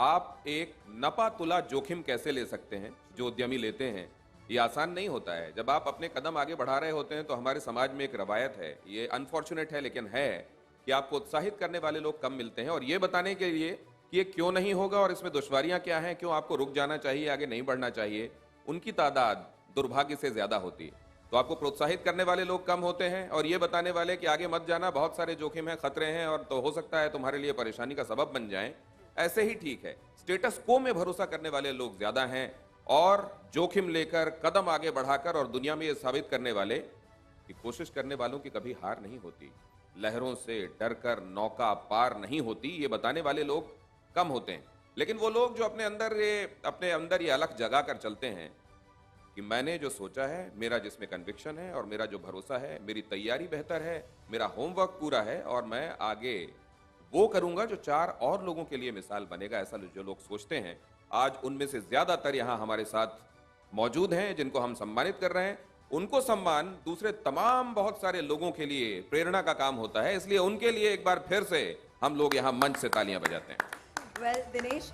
आप एक नपा तुला जोखिम कैसे ले सकते हैं जो उद्यमी लेते हैं। ये आसान नहीं होता है। जब आप अपने कदम आगे बढ़ा रहे होते हैं तो हमारे समाज में एक रवायत है, ये अनफॉर्चुनेट है लेकिन है, कि आपको उत्साहित करने वाले लोग कम मिलते हैं और ये बताने के लिए कि ये क्यों नहीं होगा और इसमें दुश्वारियां क्या हैं, क्यों आपको रुक जाना चाहिए, आगे नहीं बढ़ना चाहिए, उनकी तादाद दुर्भाग्य से ज्यादा होती है। तो आपको प्रोत्साहित करने वाले लोग कम होते हैं और ये बताने वाले कि आगे मत जाना, बहुत सारे जोखिम हैं, खतरे हैं और तो हो सकता है तुम्हारे लिए परेशानी का सबब बन जाएं, ऐसे ही ठीक है। स्टेटस को में भरोसा करने वाले लोग ज्यादा हैं और जोखिम लेकर कदम आगे बढ़ाकर और दुनिया में ये साबित करने वाले कि कोशिश करने वालों की कभी हार नहीं होती, लहरों से डरकर नौका पार नहीं होती, ये बताने वाले लोग कम होते हैं। लेकिन वो लोग जो अपने अंदर ये अलग जगा कर चलते हैं कि मैंने जो सोचा है, मेरा जिसमें कन्विक्शन है और मेरा जो भरोसा है, मेरी तैयारी बेहतर है, मेरा होमवर्क पूरा है और मैं आगे वो करूंगा जो 4 और लोगों के लिए मिसाल बनेगा, ऐसा जो लोग सोचते हैं, आज उनमें से ज्यादातर यहां हमारे साथ मौजूद हैं जिनको हम सम्मानित कर रहे हैं। उनको सम्मान दूसरे तमाम बहुत सारे लोगों के लिए प्रेरणा का काम होता है, इसलिए उनके लिए एक बार फिर से हम लोग यहां मंच से तालियां बजाते हैं। Well, Dinesh,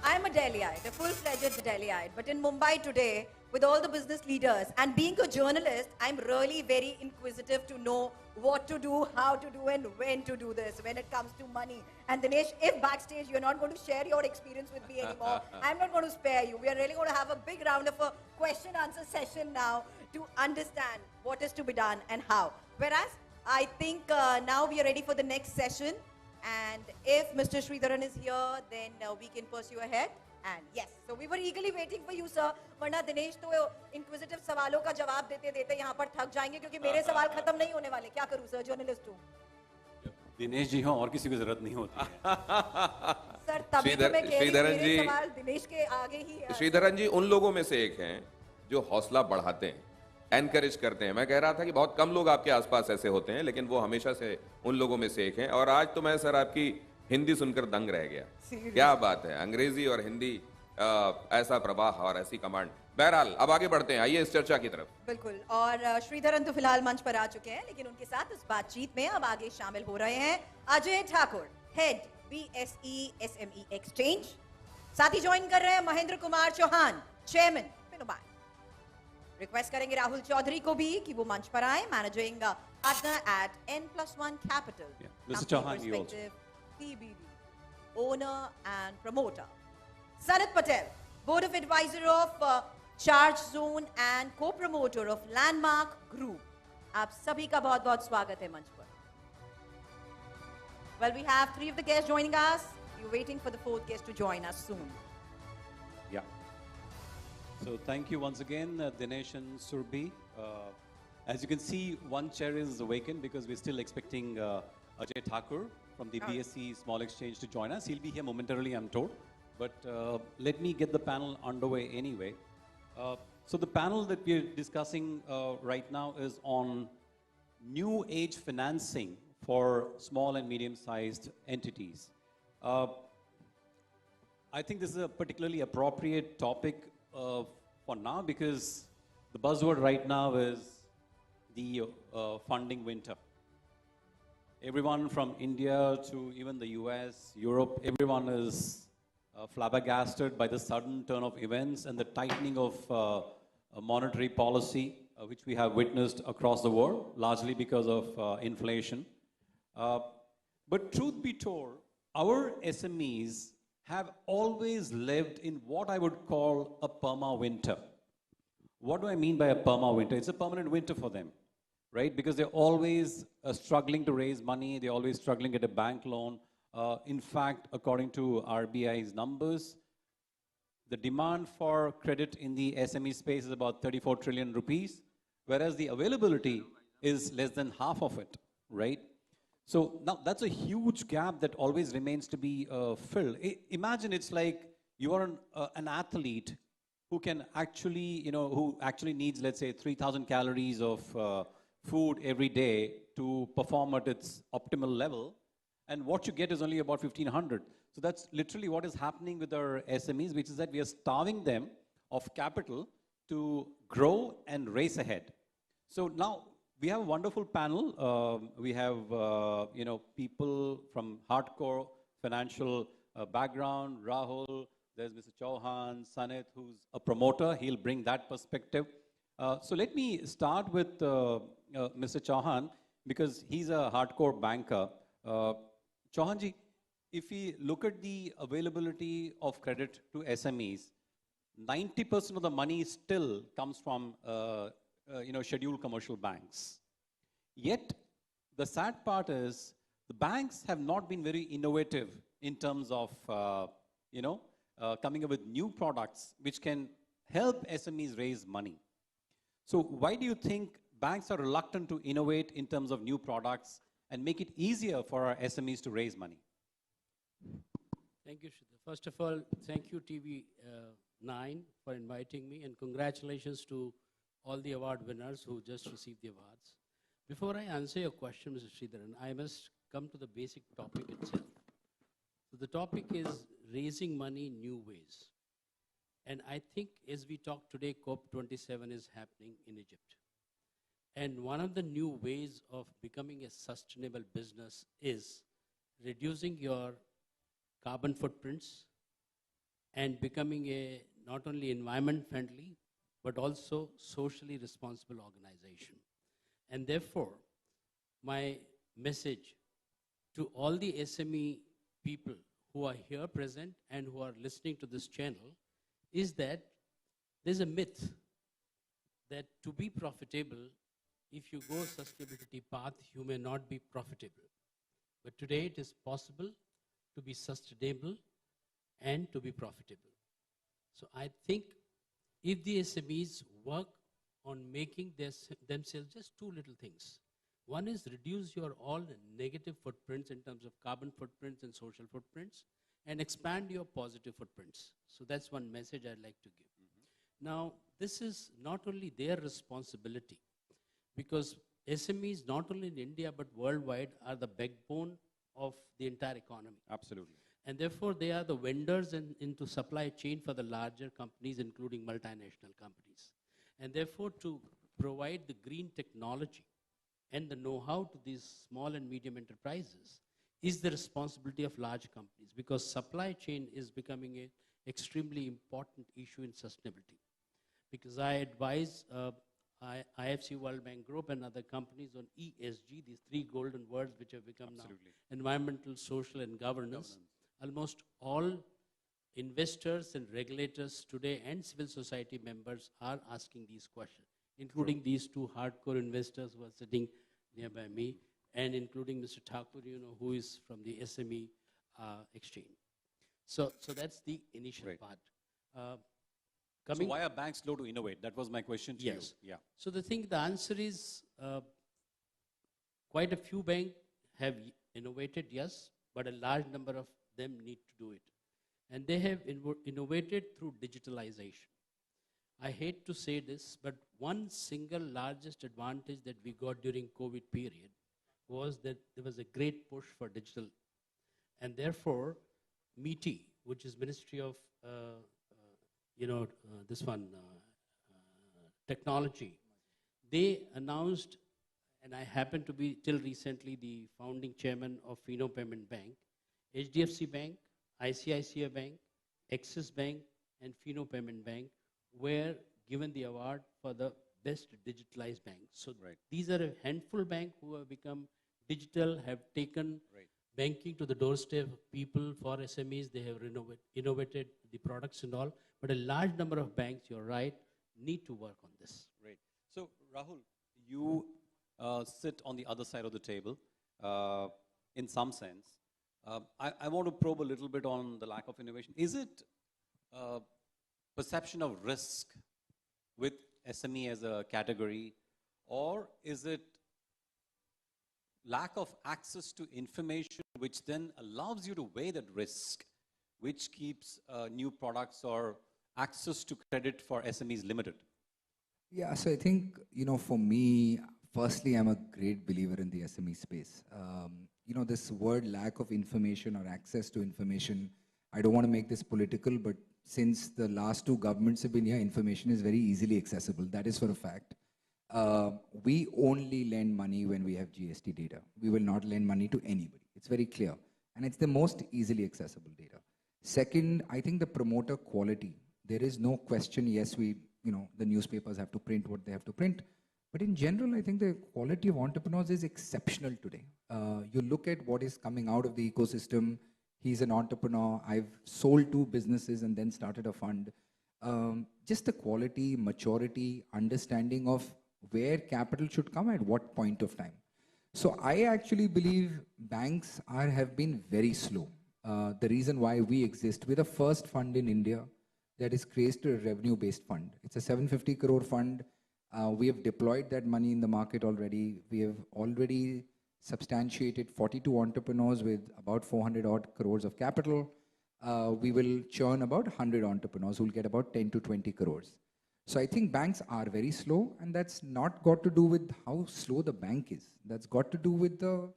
I'm a Delhiite, a full-fledged Delhiite, but in Mumbai today, with all the business leaders, and being a journalist, I'm really very inquisitive to know what to do, how to do, and when to do this when it comes to money. And Dinesh, if backstage you're not going to share your experience with me anymore, I'm not going to spare you. We are really going to have a big round of a question-answer session now to understand what is to be done and how. Whereas, I think now we are ready for the next session. And if Mr. Sridharan is here, then we can pursue ahead. And yes, so we were eagerly waiting for you, sir. वरना दिनेश तो inquisitive सवालों का जवाब देते-देते यहाँ पर थक जाएंगे क्योंकि मेरे सवाल खत्म नहीं होने वाले। क्या करूँ सर, जर्नलिस्ट हूँ। दिनेश जी हो और किसी की जरूरत नहीं होती। सर तभी तो मैं कह रही हूँ मेरे सवाल दिनेश के आगे ही है। श्रीधरन जी उन लोगों में से एक हैं जो हौसला बढ़ाते हैं, एनकरेज करते हैं। मैं कह रहा था कि बहुत कम लोग आपके आसपास ऐसे होते हैं, लेकिन वो हमेशा से उन लोगों में से एक हैं। और आज तो मैं सर आपकी हिंदी सुनकर दंग रह गया। क्या बात है, अंग्रेजी और हिंदी ऐसा प्रवाह और ऐसी कमांड। बहरहाल अब आगे बढ़ते हैं, आइए इस चर्चा की तरफ। बिल्कुल, और श्रीधरन तो फिलहाल मंच पर आ चुके हैं, लेकिन उनके साथ इस बातचीत में अब आगे शामिल हो रहे हैं Ajay Thakur, head BSE SME exchange. साथ ही ज्वाइन कर रहे हैं महेंद्र कुमार चौहान, चेयरमैन फिनोमैन। रिक्वेस्ट करेंगे राहुल चौधरी को भी कि वो मंच पर आए, managing partner eight N+1 Capital, Mr. Chauhan, you also. TBD, owner and promoter. Sanat Patel, board of advisor of Charge Zone and co-promoter of Landmark Group. आप सभी का बहुत-बहुत स्वागत है मंच पर। Well, we have 3 of the guests joining us. We're waiting for the fourth guest to join us soon. Yeah. So thank you once again, Dinesh and Surbhi. As you can see, one chair is vacant because we're still expecting Ajay Thakur from the BSE Small Exchange to join us. He'll be here momentarily, I'm told. But let me get the panel underway anyway. So the panel that we're discussing right now is on new age financing for small and medium-sized entities. I think this is a particularly appropriate topic for now because the buzzword right now is the funding winter. Everyone from India to even the US, Europe, everyone is flabbergasted by the sudden turn of events and the tightening of monetary policy, which we have witnessed across the world, largely because of inflation. But truth be told, our SMEs have always lived in what I would call a perma-winter. What do I mean by a perma-winter? It's a permanent winter for them, right? Because they're always struggling to raise money, they're always struggling to get a bank loan. In fact, according to RBI's numbers, the demand for credit in the SME space is about 34 trillion rupees, whereas the availability is less than half of it, right? So now that's a huge gap that always remains to be filled. Imagine it's like you are an athlete who can actually, who actually needs, let's say, 3,000 calories of food every day to perform at its optimal level. And what you get is only about 1,500. So that's literally what is happening with our SMEs, which is that we are starving them of capital to grow and race ahead. So now we have a wonderful panel. We have people from hardcore financial background. Rahul, there's Mr. Chauhan, Sanit, who's a promoter. He'll bring that perspective. So let me start with Mr. Chauhan because he's a hardcore banker. Chauhanji, if we look at the availability of credit to SMEs, 90% of the money still comes from scheduled commercial banks. Yet, the sad part is the banks have not been very innovative in terms of coming up with new products which can help SMEs raise money. So why do you think banks are reluctant to innovate in terms of new products and make it easier for our SMEs to raise money? Thank you, Shridhar. First of all, thank you TV9 for inviting me, and congratulations to all the award winners who just received the awards. Before I answer your question, Mr. Sridharan, I must come to the basic topic itself. So the topic is raising money in new ways. And I think as we talk today, COP27 is happening in Egypt. And one of the new ways of becoming a sustainable business is reducing your carbon footprints and becoming a not only environment friendly, but also socially responsible organization. And therefore, my message to all the SME people who are here present and who are listening to this channel is that there's a myth that to be profitable, if you go sustainability path, you may not be profitable. But today it is possible to be sustainable and to be profitable. So I think if the SMEs work on making themselves just two little things. One is reduce your all negative footprints in terms of carbon footprints and social footprints, and expand your positive footprints. So that's one message I'd like to give. Now, this is not only their responsibility, because SMEs, not only in India but worldwide, are the backbone of the entire economy. Absolutely. And therefore, they are the vendors into supply chain for the larger companies, including multinational companies. And therefore, to provide the green technology and the know-how to these small and medium enterprises is the responsibility of large companies, because supply chain is becoming an extremely important issue in sustainability. Because I advise IFC World Bank Group and other companies on ESG, these three golden words which have become now environmental, social, and governance. Almost all investors and regulators today and civil society members are asking these questions, including these two hardcore investors who are sitting nearby me, and including Mr. Thakur, who is from the SME exchange. So that's the initial part. So why are banks slow to innovate? That was my question to Yes. you. Yeah. So the answer is quite a few banks have innovated, yes, but a large number of them need to do it. And they have innovated through digitalization. I hate to say this, but one single largest advantage that we got during COVID period was that there was a great push for digital. And therefore, MeitY, which is Ministry of technology, they announced, and I happen to be till recently the founding chairman of Fino Payment Bank, HDFC Bank, ICICI Bank, Axis Bank, and Fino Payment Bank were given the award for the best digitalized bank. So these are a handful of banks who have become digital, have taken banking to the doorstep of people for SMEs. They have innovated the products and all. But a large number of banks, you're right, need to work on this. Right. So Rahul, you sit on the other side of the table in some sense. I want to probe a little bit on the lack of innovation. Is it perception of risk with SME as a category, or is it lack of access to information which then allows you to weigh that risk, which keeps new products or access to credit for SMEs limited? Yeah, so I think, for me, firstly, I'm a great believer in the SME space. This word lack of information or access to information, I don't want to make this political, but since the last two governments have been here, information is very easily accessible. That is for a fact. We only lend money when we have GST data. We will not lend money to anybody. It's very clear. And it's the most easily accessible data. Second, I think the promoter quality. There is no question, yes, the newspapers have to print what they have to print. But in general, I think the quality of entrepreneurs is exceptional today. You look at what is coming out of the ecosystem. He's an entrepreneur. I've sold 2 businesses and then started a fund. Just the quality, maturity, understanding of where capital should come at what point of time. So I actually believe banks have been very slow. The reason why we exist, we're the first fund in India that is created a revenue-based fund. It's a 750 crore fund. We have deployed that money in the market already. We have already substantiated 42 entrepreneurs with about 400 odd crores of capital. We will churn about 100 entrepreneurs who will get about 10 to 20 crores. So I think banks are very slow, and that's not got to do with how slow the bank is. That's got to do with the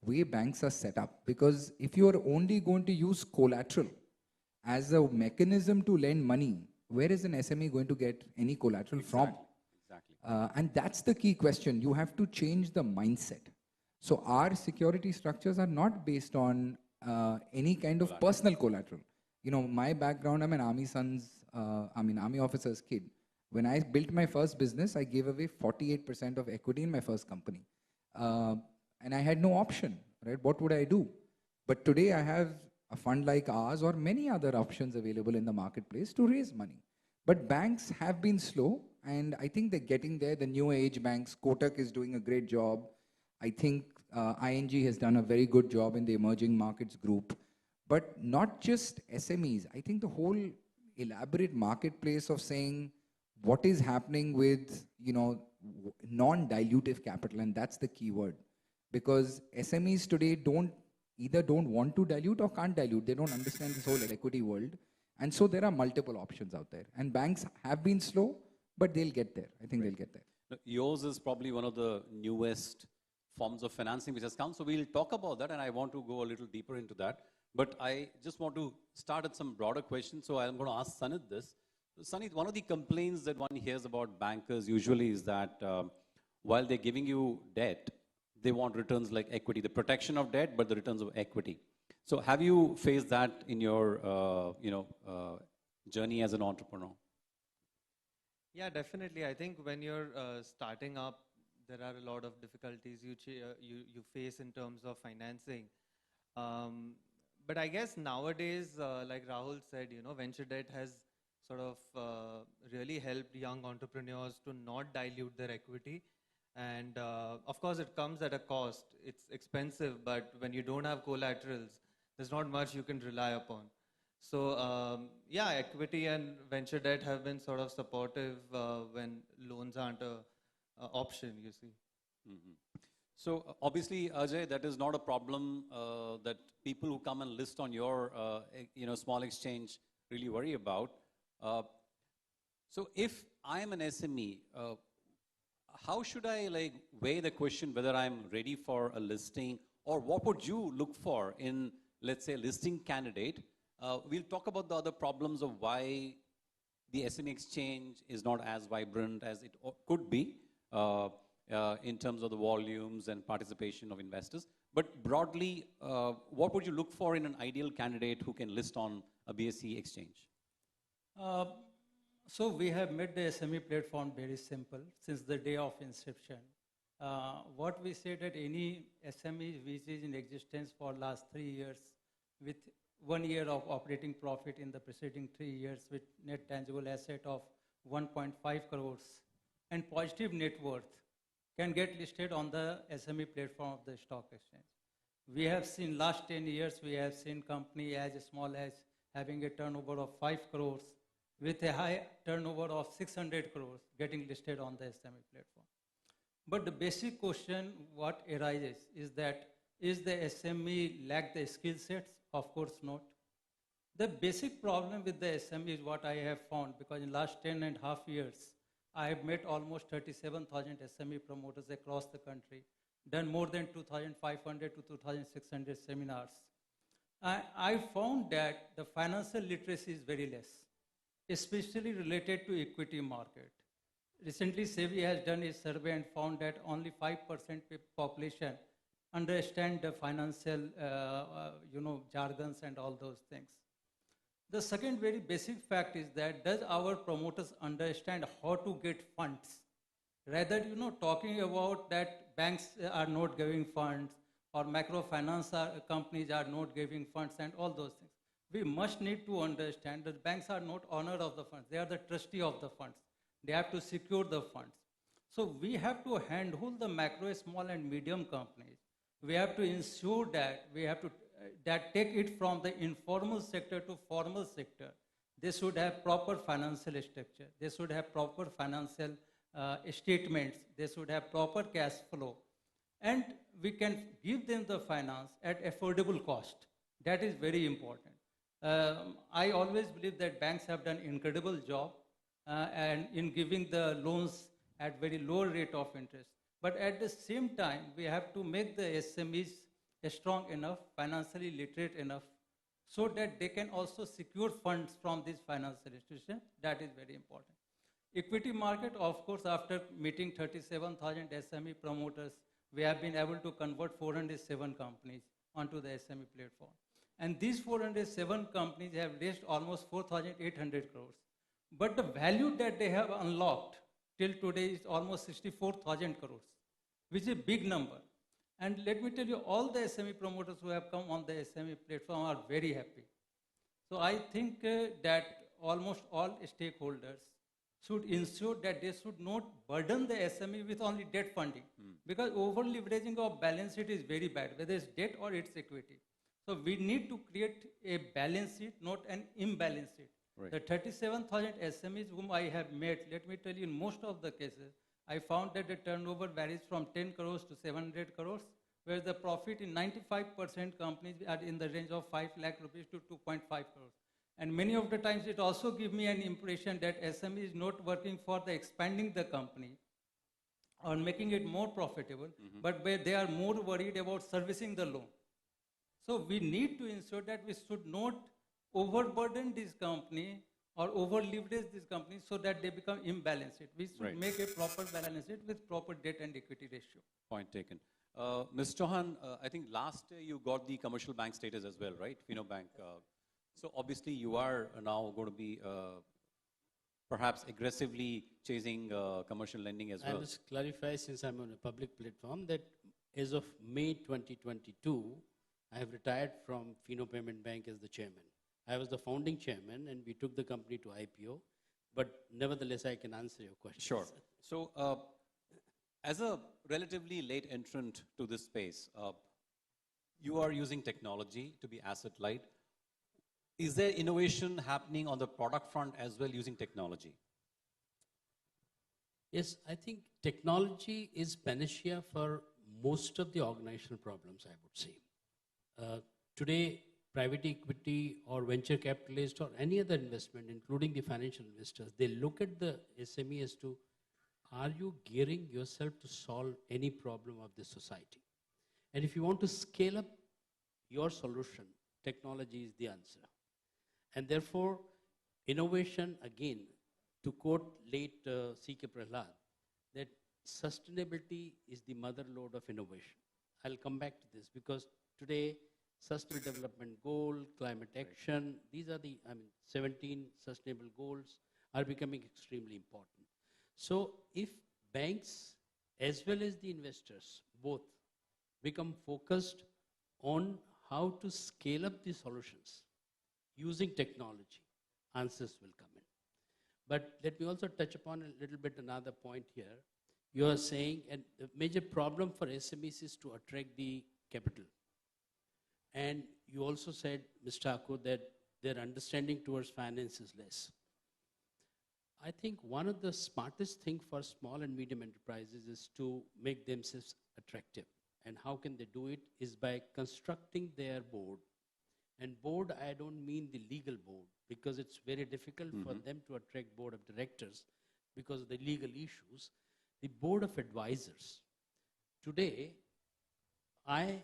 way banks are set up. Because if you are only going to use collateral as a mechanism to lend money, where is an SME going to get any collateral from? Exactly. And that's the key question. You have to change the mindset. So our security structures are not based on any kind of personal collateral. My background, I'm an army officer's kid. When I built my first business, I gave away 48% of equity in my first company. And I had no option, right? What would I do? But today I have a fund like ours or many other options available in the marketplace to raise money. But banks have been slow, and I think they're getting there. The new age banks, Kotak is doing a great job. I think ING has done a very good job in the emerging markets group. But not just SMEs. I think the whole elaborate marketplace of saying what is happening with, non-dilutive capital, and that's the key word. Because SMEs today either don't want to dilute or can't dilute. They don't understand this whole equity world. And so there are multiple options out there. And banks have been slow, but they'll get there. I think they'll get there. Yours is probably one of the newest forms of financing which has come. So we'll talk about that, and I want to go a little deeper into that. But I just want to start at some broader questions. So I'm going to ask Sanit this. Sanit, one of the complaints that one hears about bankers usually is that while they're giving you debt, they want returns like equity, the protection of debt, but the returns of equity. So have you faced that in your journey as an entrepreneur? Yeah, definitely. I think when you're starting up, there are a lot of difficulties you face in terms of financing. But I guess nowadays, like Rahul said, venture debt has sort of really helped young entrepreneurs to not dilute their equity. And of course, it comes at a cost. It's expensive, but when you don't have collaterals, there's not much you can rely upon. So yeah, equity and venture debt have been sort of supportive when loans aren't a option, you see. So obviously, Ajay, that is not a problem that people who come and list on your small exchange really worry about. So if I am an SME, how should I weigh the question whether I'm ready for a listing, or what would you look for in, let's say, a listing candidate? We'll talk about the other problems of why the SME exchange is not as vibrant as it could be in terms of the volumes and participation of investors. But broadly, what would you look for in an ideal candidate who can list on a BSE exchange? So we have made the SME platform very simple since the day of inception. What we say that any SME which is in existence for last 3 years with 1 year of operating profit in the preceding 3 years with net tangible asset of 1.5 crores and positive net worth can get listed on the SME platform of the stock exchange. We have seen last 10 years, we have seen company as small as having a turnover of 5 crores with a high turnover of 600 crores getting listed on the SME platform. But the basic question what arises is that, is the SME lack the skill sets? Of course not. The basic problem with the SME is what I have found, because in last 10.5 years, I have met almost 37,000 SME promoters across the country, done more than 2,500 to 2,600 seminars. I found that the financial literacy is very less, especially related to equity market. Recently, SEBI has done a survey and found that only 5% population understand the financial, jargons and all those things. The second very basic fact is that does our promoters understand how to get funds? Rather, talking about that banks are not giving funds or microfinance companies are not giving funds and all those things. We must need to understand that banks are not owner of the funds. They are the trustee of the funds. They have to secure the funds. So we have to handhold the macro, small and medium companies. We have to ensure that we have to take it from the informal sector to formal sector. They should have proper financial structure. They should have proper financial statements. They should have proper cash flow. And we can give them the finance at affordable cost. That is very important. I always believe that banks have done incredible job and in giving the loans at very low rate of interest. But at the same time, we have to make the SMEs strong enough, financially literate enough, so that they can also secure funds from these financial institutions. That is very important. Equity market, of course, after meeting 37,000 SME promoters, we have been able to convert 407 companies onto the SME platform. And these 407 companies have raised almost 4,800 crores. But the value that they have unlocked till today is almost 64,000 crores, which is a big number. And let me tell you, all the SME promoters who have come on the SME platform are very happy. So I think that almost all stakeholders should ensure that they should not burden the SME with only debt funding, because over leveraging of balance sheet is very bad, whether it's debt or it's equity. So we need to create a balance sheet, not an imbalance sheet. Right. The 37,000 SMEs whom I have met, let me tell you, in most of the cases, I found that the turnover varies from 10 crores to 700 crores, where the profit in 95% companies are in the range of 5 lakh rupees to 2.5 crores. And many of the times it also gives me an impression that SME is not working for the expanding the company or making it more profitable, but they are more worried about servicing the loan. So we need to ensure that we should not overburden this company or over-leverage this company so that they become imbalanced. We should make a proper balance sheet with proper debt and equity ratio. Point taken. Ms. Chauhan, I think last year you got the commercial bank status as well, right? FinoBank. So obviously you are now going to be perhaps aggressively chasing commercial lending as well. I must clarify, since I'm on a public platform, that as of May 2022, I have retired from Fino Payment Bank as the chairman. I was the founding chairman and we took the company to IPO, but nevertheless I can answer your question. Sure. So as a relatively late entrant to this space, you are using technology to be asset light. Is there innovation happening on the product front as well using technology? Yes, I think technology is panacea for most of the organizational problems, I would say. Today, private equity or venture capitalist or any other investment, including the financial investors, they look at the SME as to, are you gearing yourself to solve any problem of the society? And if you want to scale up your solution, technology is the answer. And therefore, innovation, again, to quote late C.K. Prahlad, that sustainability is the mother lode of innovation. I'll come back to this because today, Sustainable Development Goal, climate action, these are the 17 sustainable goals are becoming extremely important. So if banks as well as the investors both become focused on how to scale up the solutions using technology, answers will come in. But let me also touch upon a little bit another point here. You are saying, and the major problem for SMEs is to attract the capital. And you also said, Mr. Thakur, that their understanding towards finance is less. I think one of the smartest things for small and medium enterprises is to make themselves attractive. And how can they do it? Is by constructing their board. And board, I don't mean the legal board, because it's very difficult for them to attract board of directors because of the legal issues. The board of advisors. Today, I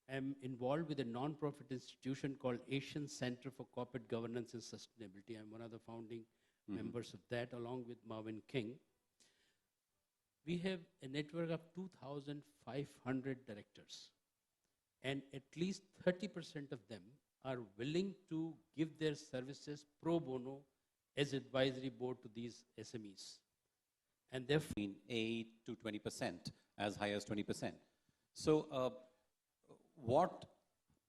am involved with a non-profit institution called Asian Center for Corporate Governance and Sustainability. I'm one of the founding members of that, along with Marvin King. We have a network of 2,500 directors, and at least 30% of them are willing to give their services pro bono as advisory board to these SMEs. And therefore, 8 to 20%, as high as 20%. So what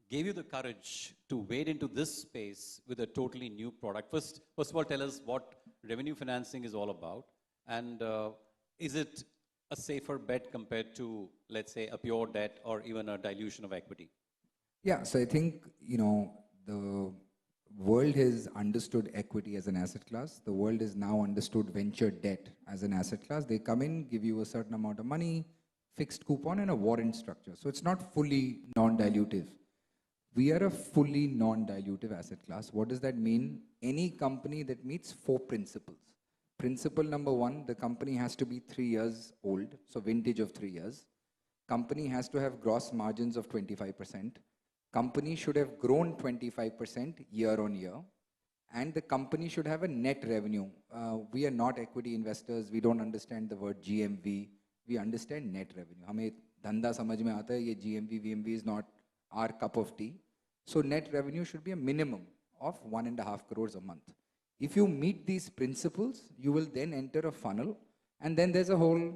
gave you the courage to wade into this space with a totally new product? First of all, tell us what revenue financing is all about. And is it a safer bet compared to, let's say, a pure debt or even a dilution of equity? Yeah, so I think, the world has understood equity as an asset class. The world has now understood venture debt as an asset class. They come in, give you a certain amount of money, fixed coupon, and a warrant structure. So it's not fully non-dilutive. We are a fully non-dilutive asset class. What does that mean? Any company that meets 4 principles. Principle number 1, the company has to be 3 years old, so vintage of 3 years. Company has to have gross margins of 25%. Company should have grown 25% year on year. And the company should have a net revenue. We are not equity investors. We don't understand the word GMV. We understand net revenue. हमें धंधा समझ में आता है ये GMV, VMV is not our cup of tea. So net revenue should be a minimum of 1.5 crores a month. If you meet these principles, you will then enter a funnel, and then there's a whole,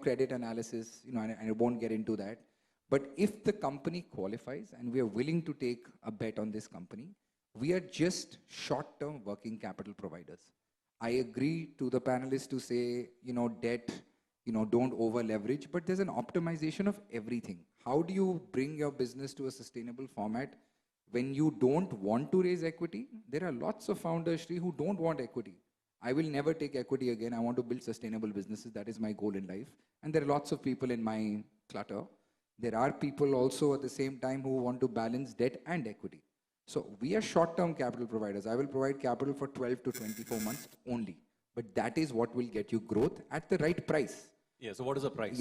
credit analysis, and I won't get into that. But if the company qualifies and we are willing to take a bet on this company, we are just short-term working capital providers. I agree to the panelists to say, debt, don't over leverage, but there's an optimization of everything. How do you bring your business to a sustainable format when you don't want to raise equity? There are lots of founders, Sri, who don't want equity. I will never take equity again. I want to build sustainable businesses. That is my goal in life. And there are lots of people in my clutter. There are people also at the same time who want to balance debt and equity. So we are short-term capital providers. I will provide capital for 12 to 24 months only. But that is what will get you growth at the right price. Yeah, so what is the price?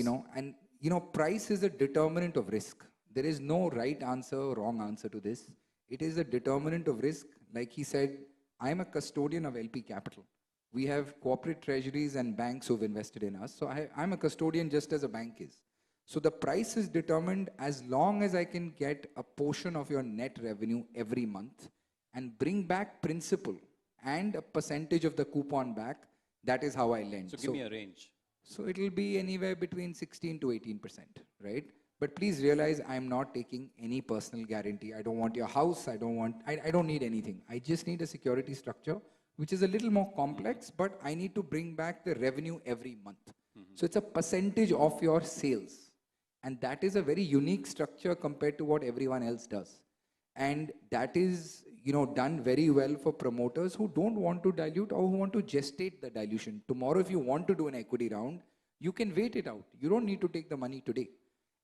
Price is a determinant of risk. There is no right answer or wrong answer to this. It is a determinant of risk. Like he said, I am a custodian of LP capital. We have corporate treasuries and banks who have invested in us. So I'm a custodian just as a bank is. So the price is determined as long as I can get a portion of your net revenue every month and bring back principal and a percentage of the coupon back. That is how I lend. So give me a range. So it will be anywhere between 16 to 18%, right? But please realize I'm not taking any personal guarantee. I don't want your house. I don't need anything. I just need a security structure, which is a little more complex, but I need to bring back the revenue every month. So it's a percentage of your sales. And that is a very unique structure compared to what everyone else does. And that is, done very well for promoters who don't want to dilute or who want to gestate the dilution. Tomorrow, if you want to do an equity round, you can wait it out. You don't need to take the money today.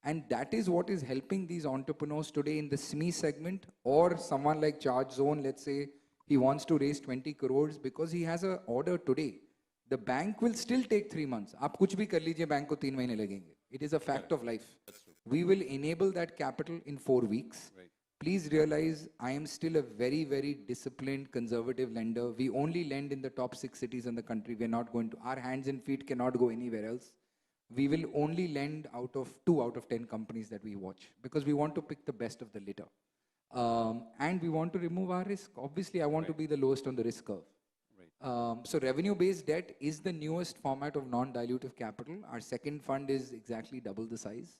And that is what is helping these entrepreneurs today in the SME segment, or someone like ChargeZone, let's say he wants to raise 20 crores because he has an order today. The bank will still take 3 months. आप कुछ भी कर लीजिए, bank को 3 महीने लगेंगे. It is a fact of life. We will enable that capital in 4 weeks. Please realize I am still a very, very disciplined, conservative lender. We only lend in the top 6 cities in the country. We're not going to, our hands and feet cannot go anywhere else. We will only lend out of 2 out of 10 companies that we watch because we want to pick the best of the litter. And we want to remove our risk. Obviously, I want to be the lowest on the risk curve. So revenue-based debt is the newest format of non-dilutive capital. Our second fund is exactly double the size.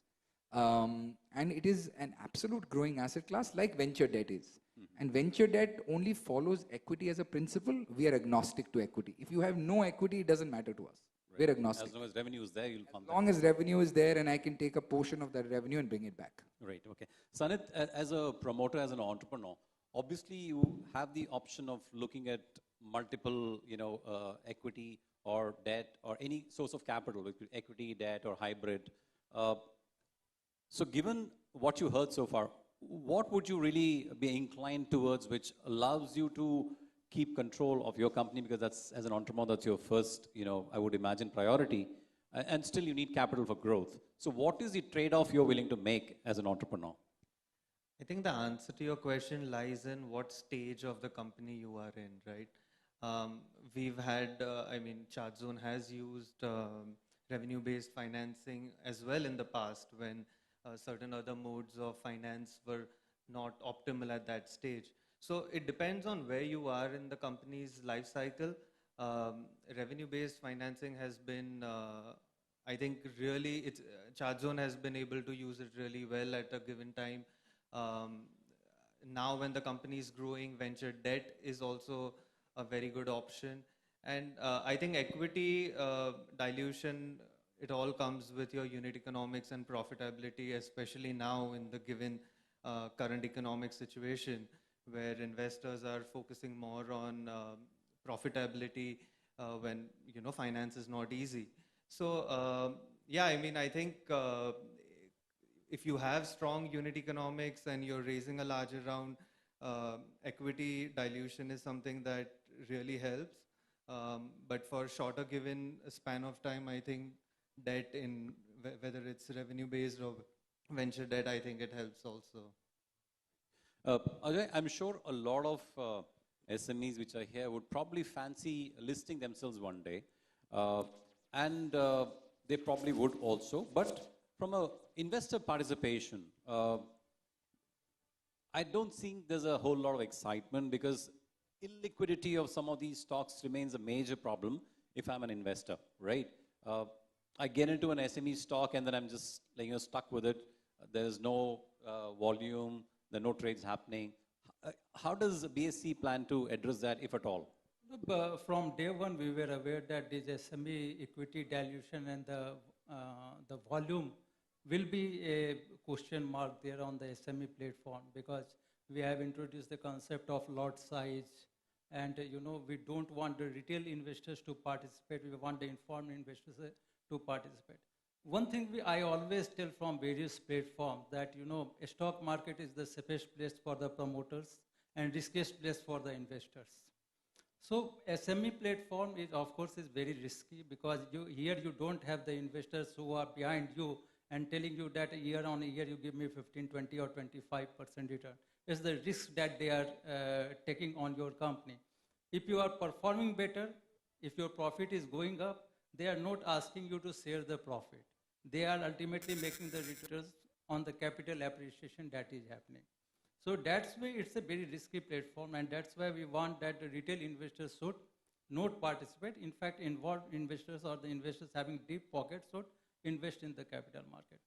And it is an absolute growing asset class like venture debt is. And venture debt only follows equity as a principle. We are agnostic to equity. If you have no equity, it doesn't matter to us. We're agnostic. As long as revenue is there, you'll come back. As long as revenue is there and I can take a portion of that revenue and bring it back. Right, okay. Sanit, as a promoter, as an entrepreneur, obviously you have the option of looking at multiple, equity or debt or any source of capital, equity, debt or hybrid. So given what you heard so far, what would you really be inclined towards which allows you to keep control of your company, because that's, as an entrepreneur, that's your first, I would imagine, priority, and still you need capital for growth. So what is the trade-off you're willing to make as an entrepreneur? I think the answer to your question lies in what stage of the company you are in, right? We've had, ChargeZone has used revenue-based financing as well in the past when certain other modes of finance were not optimal at that stage. So it depends on where you are in the company's life cycle. Revenue-based financing has been, I think, really, ChargeZone has been able to use it really well at a given time. Now when the company is growing, venture debt is also a very good option. And I think equity dilution, it all comes with your unit economics and profitability, especially now in the given current economic situation, where investors are focusing more on profitability when finance is not easy. So I think if you have strong unit economics and you're raising a larger round, equity dilution is something that really helps. But for shorter given span of time, I think debt, in whether it's revenue based or venture debt, I think it helps also. Ajay, I'm sure a lot of SMEs which are here would probably fancy listing themselves one day. And they probably would also. But from an investor participation, I don't think there's a whole lot of excitement because illiquidity of some of these stocks remains a major problem if I'm an investor, right? I get into an SME stock and then I'm just stuck with it. There's no volume. There are no trades happening. How does BSE plan to address that, if at all? From day one, we were aware that this SME equity dilution and the volume will be a question mark there on the SME platform, because we have introduced the concept of lot size, and we don't want the retail investors to participate. We want the informed investors to participate. One thing I always tell from various platforms that, a stock market is the safest place for the promoters and riskiest place for the investors. So SME platform is, of course, is very risky because here you don't have the investors who are behind you and telling you that year on year you give me 15, 20 or 25% return. It's the risk that they are taking on your company. If you are performing better, if your profit is going up, they are not asking you to share the profit. They are ultimately making the returns on the capital appreciation that is happening. So that's why it's a very risky platform, and that's why we want that the retail investors should not participate. In fact, involved investors or the investors having deep pockets should invest in the capital market.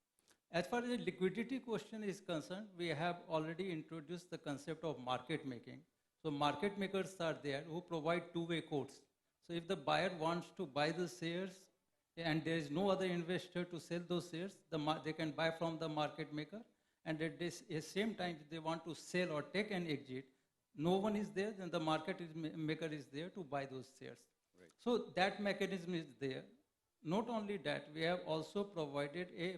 As far as the liquidity question is concerned, we have already introduced the concept of market making. So market makers are there who provide two-way quotes. So if the buyer wants to buy the shares and there is no other investor to sell those shares, they can buy from the market maker. And at the same time, if they want to sell or take an exit, no one is there, then the market maker is there to buy those shares. So that mechanism is there. Not only that, we have also provided a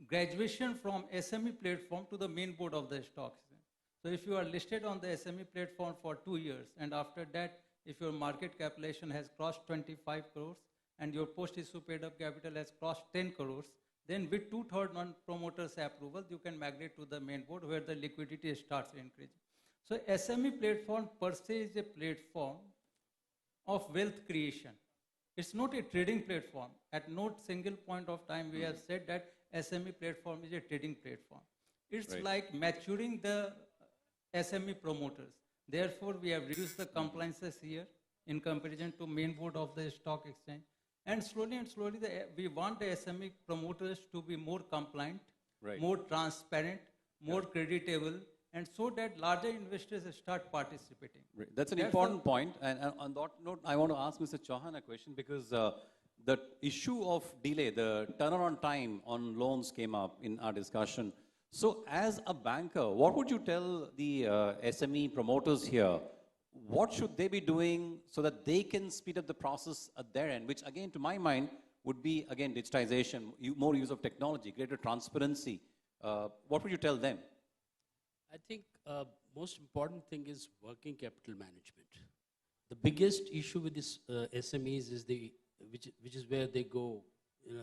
graduation from SME platform to the main board of the stock exchange. So if you are listed on the SME platform for 2 years, and after that, if your market capitalization has crossed 25 crores and your post-issue paid-up capital has crossed 10 crores, then with 2/3 non-promoters approval, you can migrate to the main board where the liquidity starts increasing. So SME platform per se is a platform of wealth creation. It's not a trading platform. At no single point of time we have said that SME platform is a trading platform. It's like maturing the SME promoters. Therefore, we have reduced the compliances here in comparison to main board of the stock exchange. And slowly, we want the SME promoters to be more compliant, more transparent, more creditable, and so that larger investors start participating. That's an important point. And on that note, I want to ask Mr. Chauhan a question because the issue of delay, the turnaround time on loans came up in our discussion. So as a banker, what would you tell the SME promoters here? What should they be doing so that they can speed up the process at their end, which again, to my mind, would be, again, digitization, more use of technology, greater transparency. What would you tell them? I think most important thing is working capital management. The biggest issue with this SMEs is which is where they go,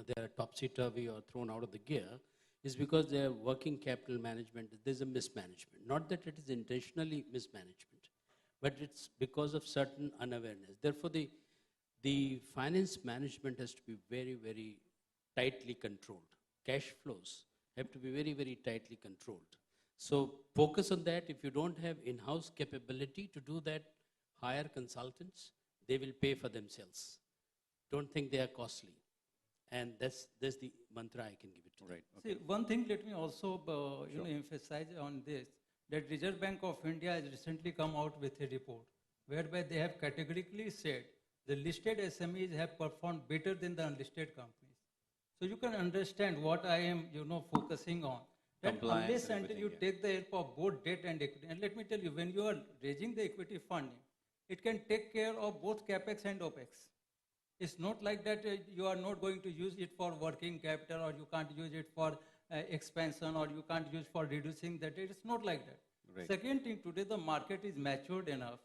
they are topsy-turvy or thrown out of the gear, is because their working capital management, there's a mismanagement. Not that it is intentionally mismanagement, but it's because of certain unawareness. Therefore, the finance management has to be very, very tightly controlled. Cash flows have to be very, very tightly controlled. So focus on that. If you don't have in-house capability to do that, hire consultants. They will pay for themselves. Don't think they are costly. And that's the mantra I can give it to them. See, one thing, let me also emphasize on this, that Reserve Bank of India has recently come out with a report whereby they have categorically said the listed SMEs have performed better than the unlisted companies. So you can understand what I am, focusing on. That unless until you take the help of both debt and equity, and let me tell you, when you are raising the equity funding, it can take care of both CapEx and OpEx. It's not like that you are not going to use it for working capital, or you can't use it for expansion, or you can't use for reducing the debt. It's not like that. Second thing, today the market is matured enough,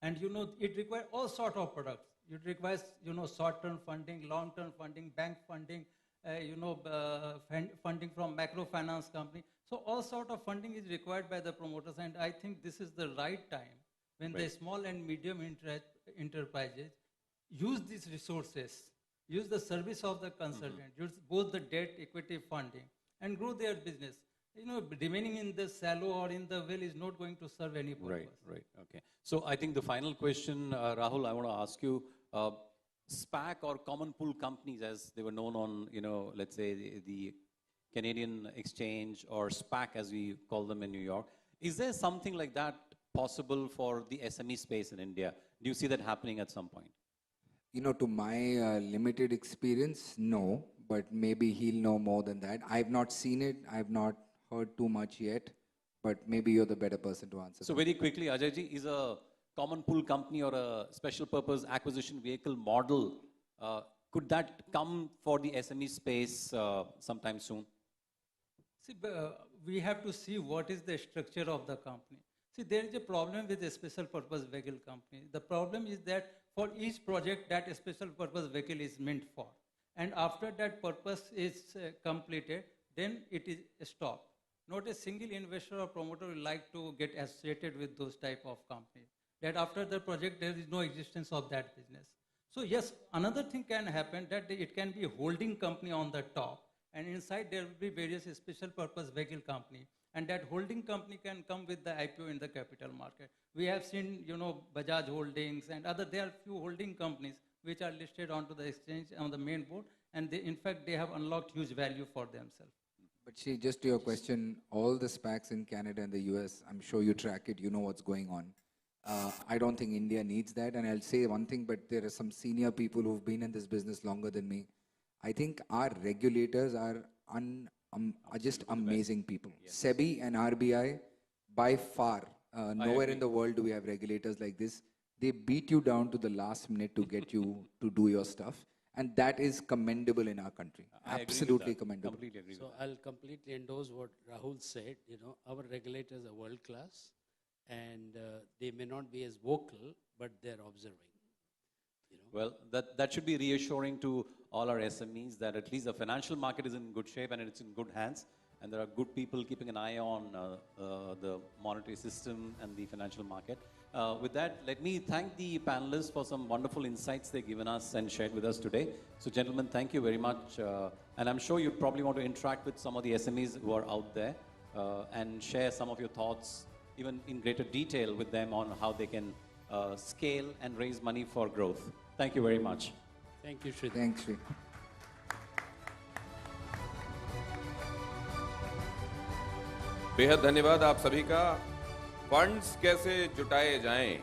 and it requires all sort of products. It requires short-term funding, long-term funding, bank funding, funding from microfinance company. So all sort of funding is required by the promoters, and I think this is the right time when the small and medium enterprises use these resources, use the service of the consultant, use both the debt, equity funding, and grow their business. Remaining in the shallow or in the well is not going to serve any purpose. Right, okay. So I think the final question, Rahul, I want to ask you, SPAC or common pool companies, as they were known on, let's say the Canadian exchange, or SPAC as we call them in New York. Is there something like that possible for the SME space in India? Do you see that happening at some point? To my limited experience, no, but maybe he'll know more than that. I've not seen it. I've not heard too much yet, but maybe you're the better person to answer. So very quickly, Ajay-ji, is a common pool company or a special purpose acquisition vehicle model, could that come for the SME space sometime soon? See, we have to see what is the structure of the company. See, there is a problem with a special purpose vehicle company. The problem is that for each project that a special purpose vehicle is meant for, and after that purpose is completed, then it is stopped. Not a single investor or promoter will like to get associated with those type of companies. That after the project, there is no existence of that business. So yes, another thing can happen, that it can be a holding company on the top, and inside there will be various special purpose vehicle company, and that holding company can come with the IPO in the capital market. We have seen, Bajaj Holdings and there are few holding companies which are listed onto the exchange on the main board, and in fact, they have unlocked huge value for themselves. But see, just to your question, all the SPACs in Canada and the US, I'm sure you track it, you know what's going on. I don't think India needs that, and I'll say one thing, but there are some senior people who've been in this business longer than me. I think our regulators are just amazing people. Yes. SEBI and RBI, by far, Nowhere in the world do we have regulators like this. They beat you down to the last minute to get you to do your stuff. And that is commendable in our country. I agree with Absolutely that. commendable. Completely agree So I'll completely endorse what Rahul said. You know, our regulators are world class, and they may not be as vocal, but they're observing. Well, that should be reassuring to all our SMEs that at least the financial market is in good shape and it's in good hands, and there are good people keeping an eye on the monetary system and the financial market. With that, let me thank the panelists for some wonderful insights they've given us and shared with us today. So gentlemen, thank you very much. And I'm sure you probably want to interact with some of the SMEs who are out there and share some of your thoughts, even in greater detail with them on how they can scale and raise money for growth. Thank you very much. Thank you, Shri. Thanks, Shri. बेहद धन्यवाद आप सभी का। Funds कैसे जुटाए जाएं,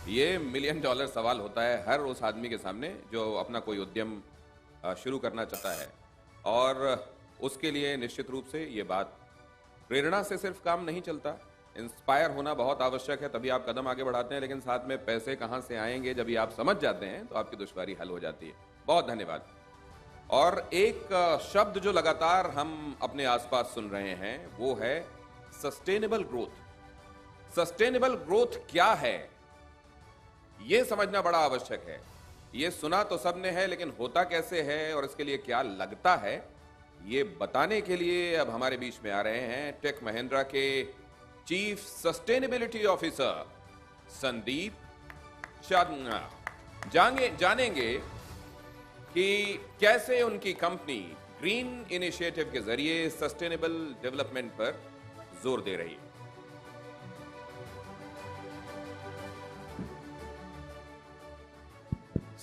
ये $1 million सवाल होता है हर उस आदमी के सामने जो अपना कोई उद्यम शुरू करना चाहता है, और उसके लिए निश्चित रूप से ये बात प्रेरणा से सिर्फ काम नहीं चलता, इंस्पायर होना बहुत आवश्यक है, तभी आप कदम आगे बढ़ाते हैं। लेकिन साथ में पैसे कहां से आएंगे जब ये आप समझ जाते हैं तो आपकी दुश्वारी हल हो जाती है। बहुत धन्यवाद। और एक शब्द जो लगातार हम अपने आसपास सुन रहे हैं वो है सस्टेनेबल ग्रोथ। सस्टेनेबल ग्रोथ क्या है ये समझना बड़ा आवश्यक है। ये सुना तो सबने है, लेकिन होता कैसे है और इसके लिए क्या लगता है, ये बताने के लिए अब हमारे बीच में आ रहे हैं टेक महिंद्रा के chief sustainability officer Sandeep Chandna. जानेंगे कि कैसे उनकी कंपनी ग्रीन इनिशिएटिव के जरिए सस्टेनेबल डेवलपमेंट पर जोर दे रही है।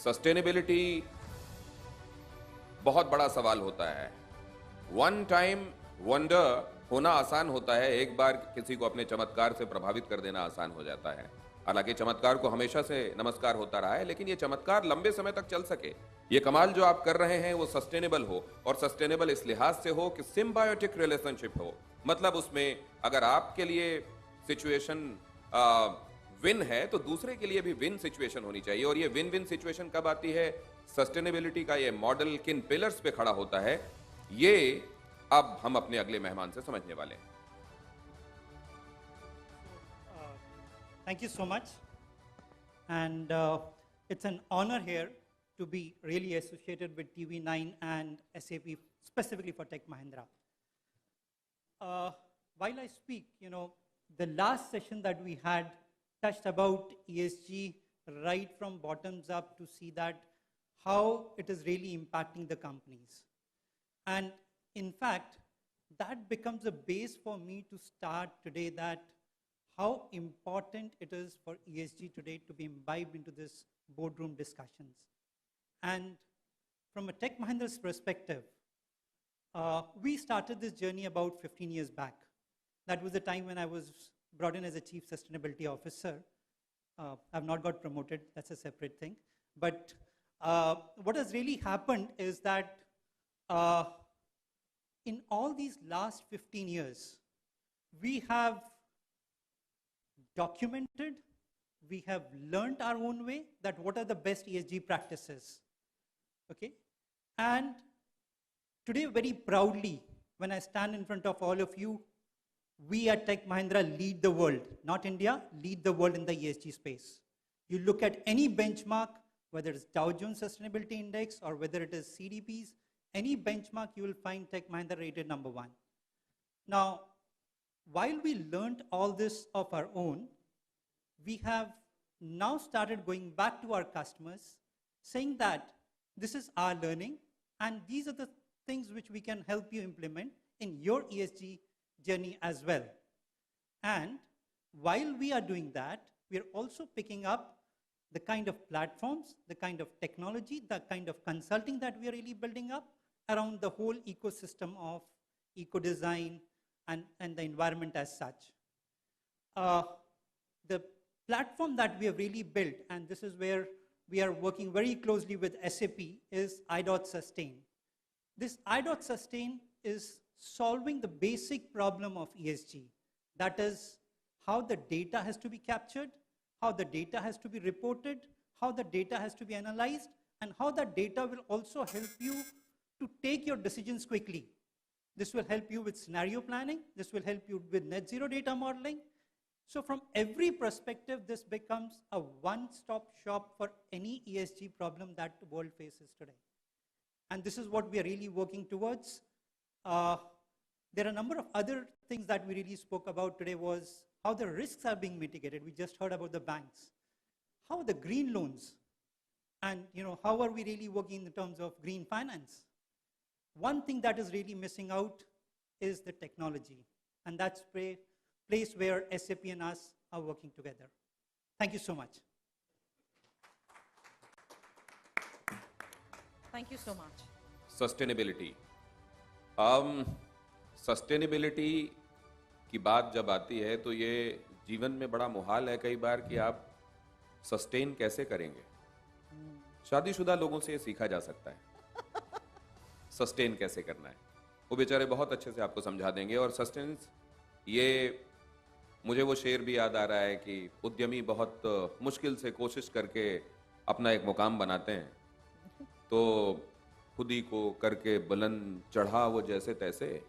सस्टेनेबिलिटी बहुत बड़ा सवाल होता है। वन टाइम वंडर होना आसान होता है, एक बार किसी को अपने चमत्कार से प्रभावित कर देना आसान हो जाता है। हालांकि चमत्कार को हमेशा से नमस्कार होता रहा है, लेकिन ये चमत्कार लंबे समय तक चल सके, ये कमाल जो आप कर रहे हैं वो सस्टेनेबल हो, और सस्टेनेबल इस लिहाज से हो कि सिम्बायोटिक रिलेशनशिप हो। मतलब उसमें अगर आपके लिए सिचुएशन विन है तो दूसरे के लिए भी विन सिचुएशन होनी चाहिए। और ये विन विन सिचुएशन कब आती है, सस्टेनेबिलिटी का ये मॉडल किन पिलर्स पे खड़ा होता है, ये अब हम अपने अगले मेहमान से समझने वाले हैं। Thank you so much. And it's an honor here to be really associated with TV9 and SAP, specifically for Tech Mahindra. While I speak, you know, the last session that we had touched about ESG right from bottoms up to see that how it is really impacting the companies. And in fact, that becomes a base for me to start today that how important it is for ESG today to be imbibed into this boardroom discussions. And from a Tech Mahindra's perspective, we started this journey about 15 years back. That was the time when I was brought in as a Chief Sustainability Officer. I've not got promoted, that's a separate thing. But what has really happened is that in all these last 15 years, we have documented, we have learned our own way that what are the best ESG practices, okay? And today, very proudly, when I stand in front of all of you, we at Tech Mahindra lead the world, not India, lead the world in the ESG space. You look at any benchmark, whether it's Dow Jones Sustainability Index or whether it is CDP's, any benchmark you will find Tech Mahindra rated #1. Now, while we learned all this of our own, we have now started going back to our customers saying that this is our learning and these are the things which we can help you implement in your ESG journey as well. And while we are doing that, we are also picking up the kind of platforms, the kind of technology, the kind of consulting that we are really building up around the whole ecosystem of eco-design and the environment as such. The platform that we have really built, and this is where we are working very closely with SAP, is i.sustain. This i.sustain is solving the basic problem of ESG. That is, how the data has to be captured, how the data has to be reported, how the data has to be analyzed, and how that data will also help you to take your decisions quickly. This will help you with scenario planning. This will help you with net zero data modeling. So from every perspective, this becomes a one-stop shop for any ESG problem that the world faces today. And this is what we are really working towards. There are a number of other things that we really spoke about today was how the risks are being mitigated. We just heard about the banks. How are the green loans? And how are we really working in terms of green finance? One thing that is really missing out is the technology. And that's a place where SAP and us are working together. Thank you so much. Thank you so much. Sustainability. Sustainability की बात जब आती है तो ये जीवन में बड़ा मुहाल है कई बार कि आप सस्टेन कैसे करेंगे. शादीशुदा लोगों से ये सीखा जा सकता है सस्टेन कैसे करना है. वो बेचारे बहुत अच्छे से आपको समझा देंगे. और सस्टेनेंस, ये मुझे वो शेर भी याद आ रहा है कि उद्यमी बहुत मुश्किल से कोशिश करके अपना एक मुकाम बनाते हैं, तो खुद ही को करके बुलंद चढ़ा वो जैसे तैसे.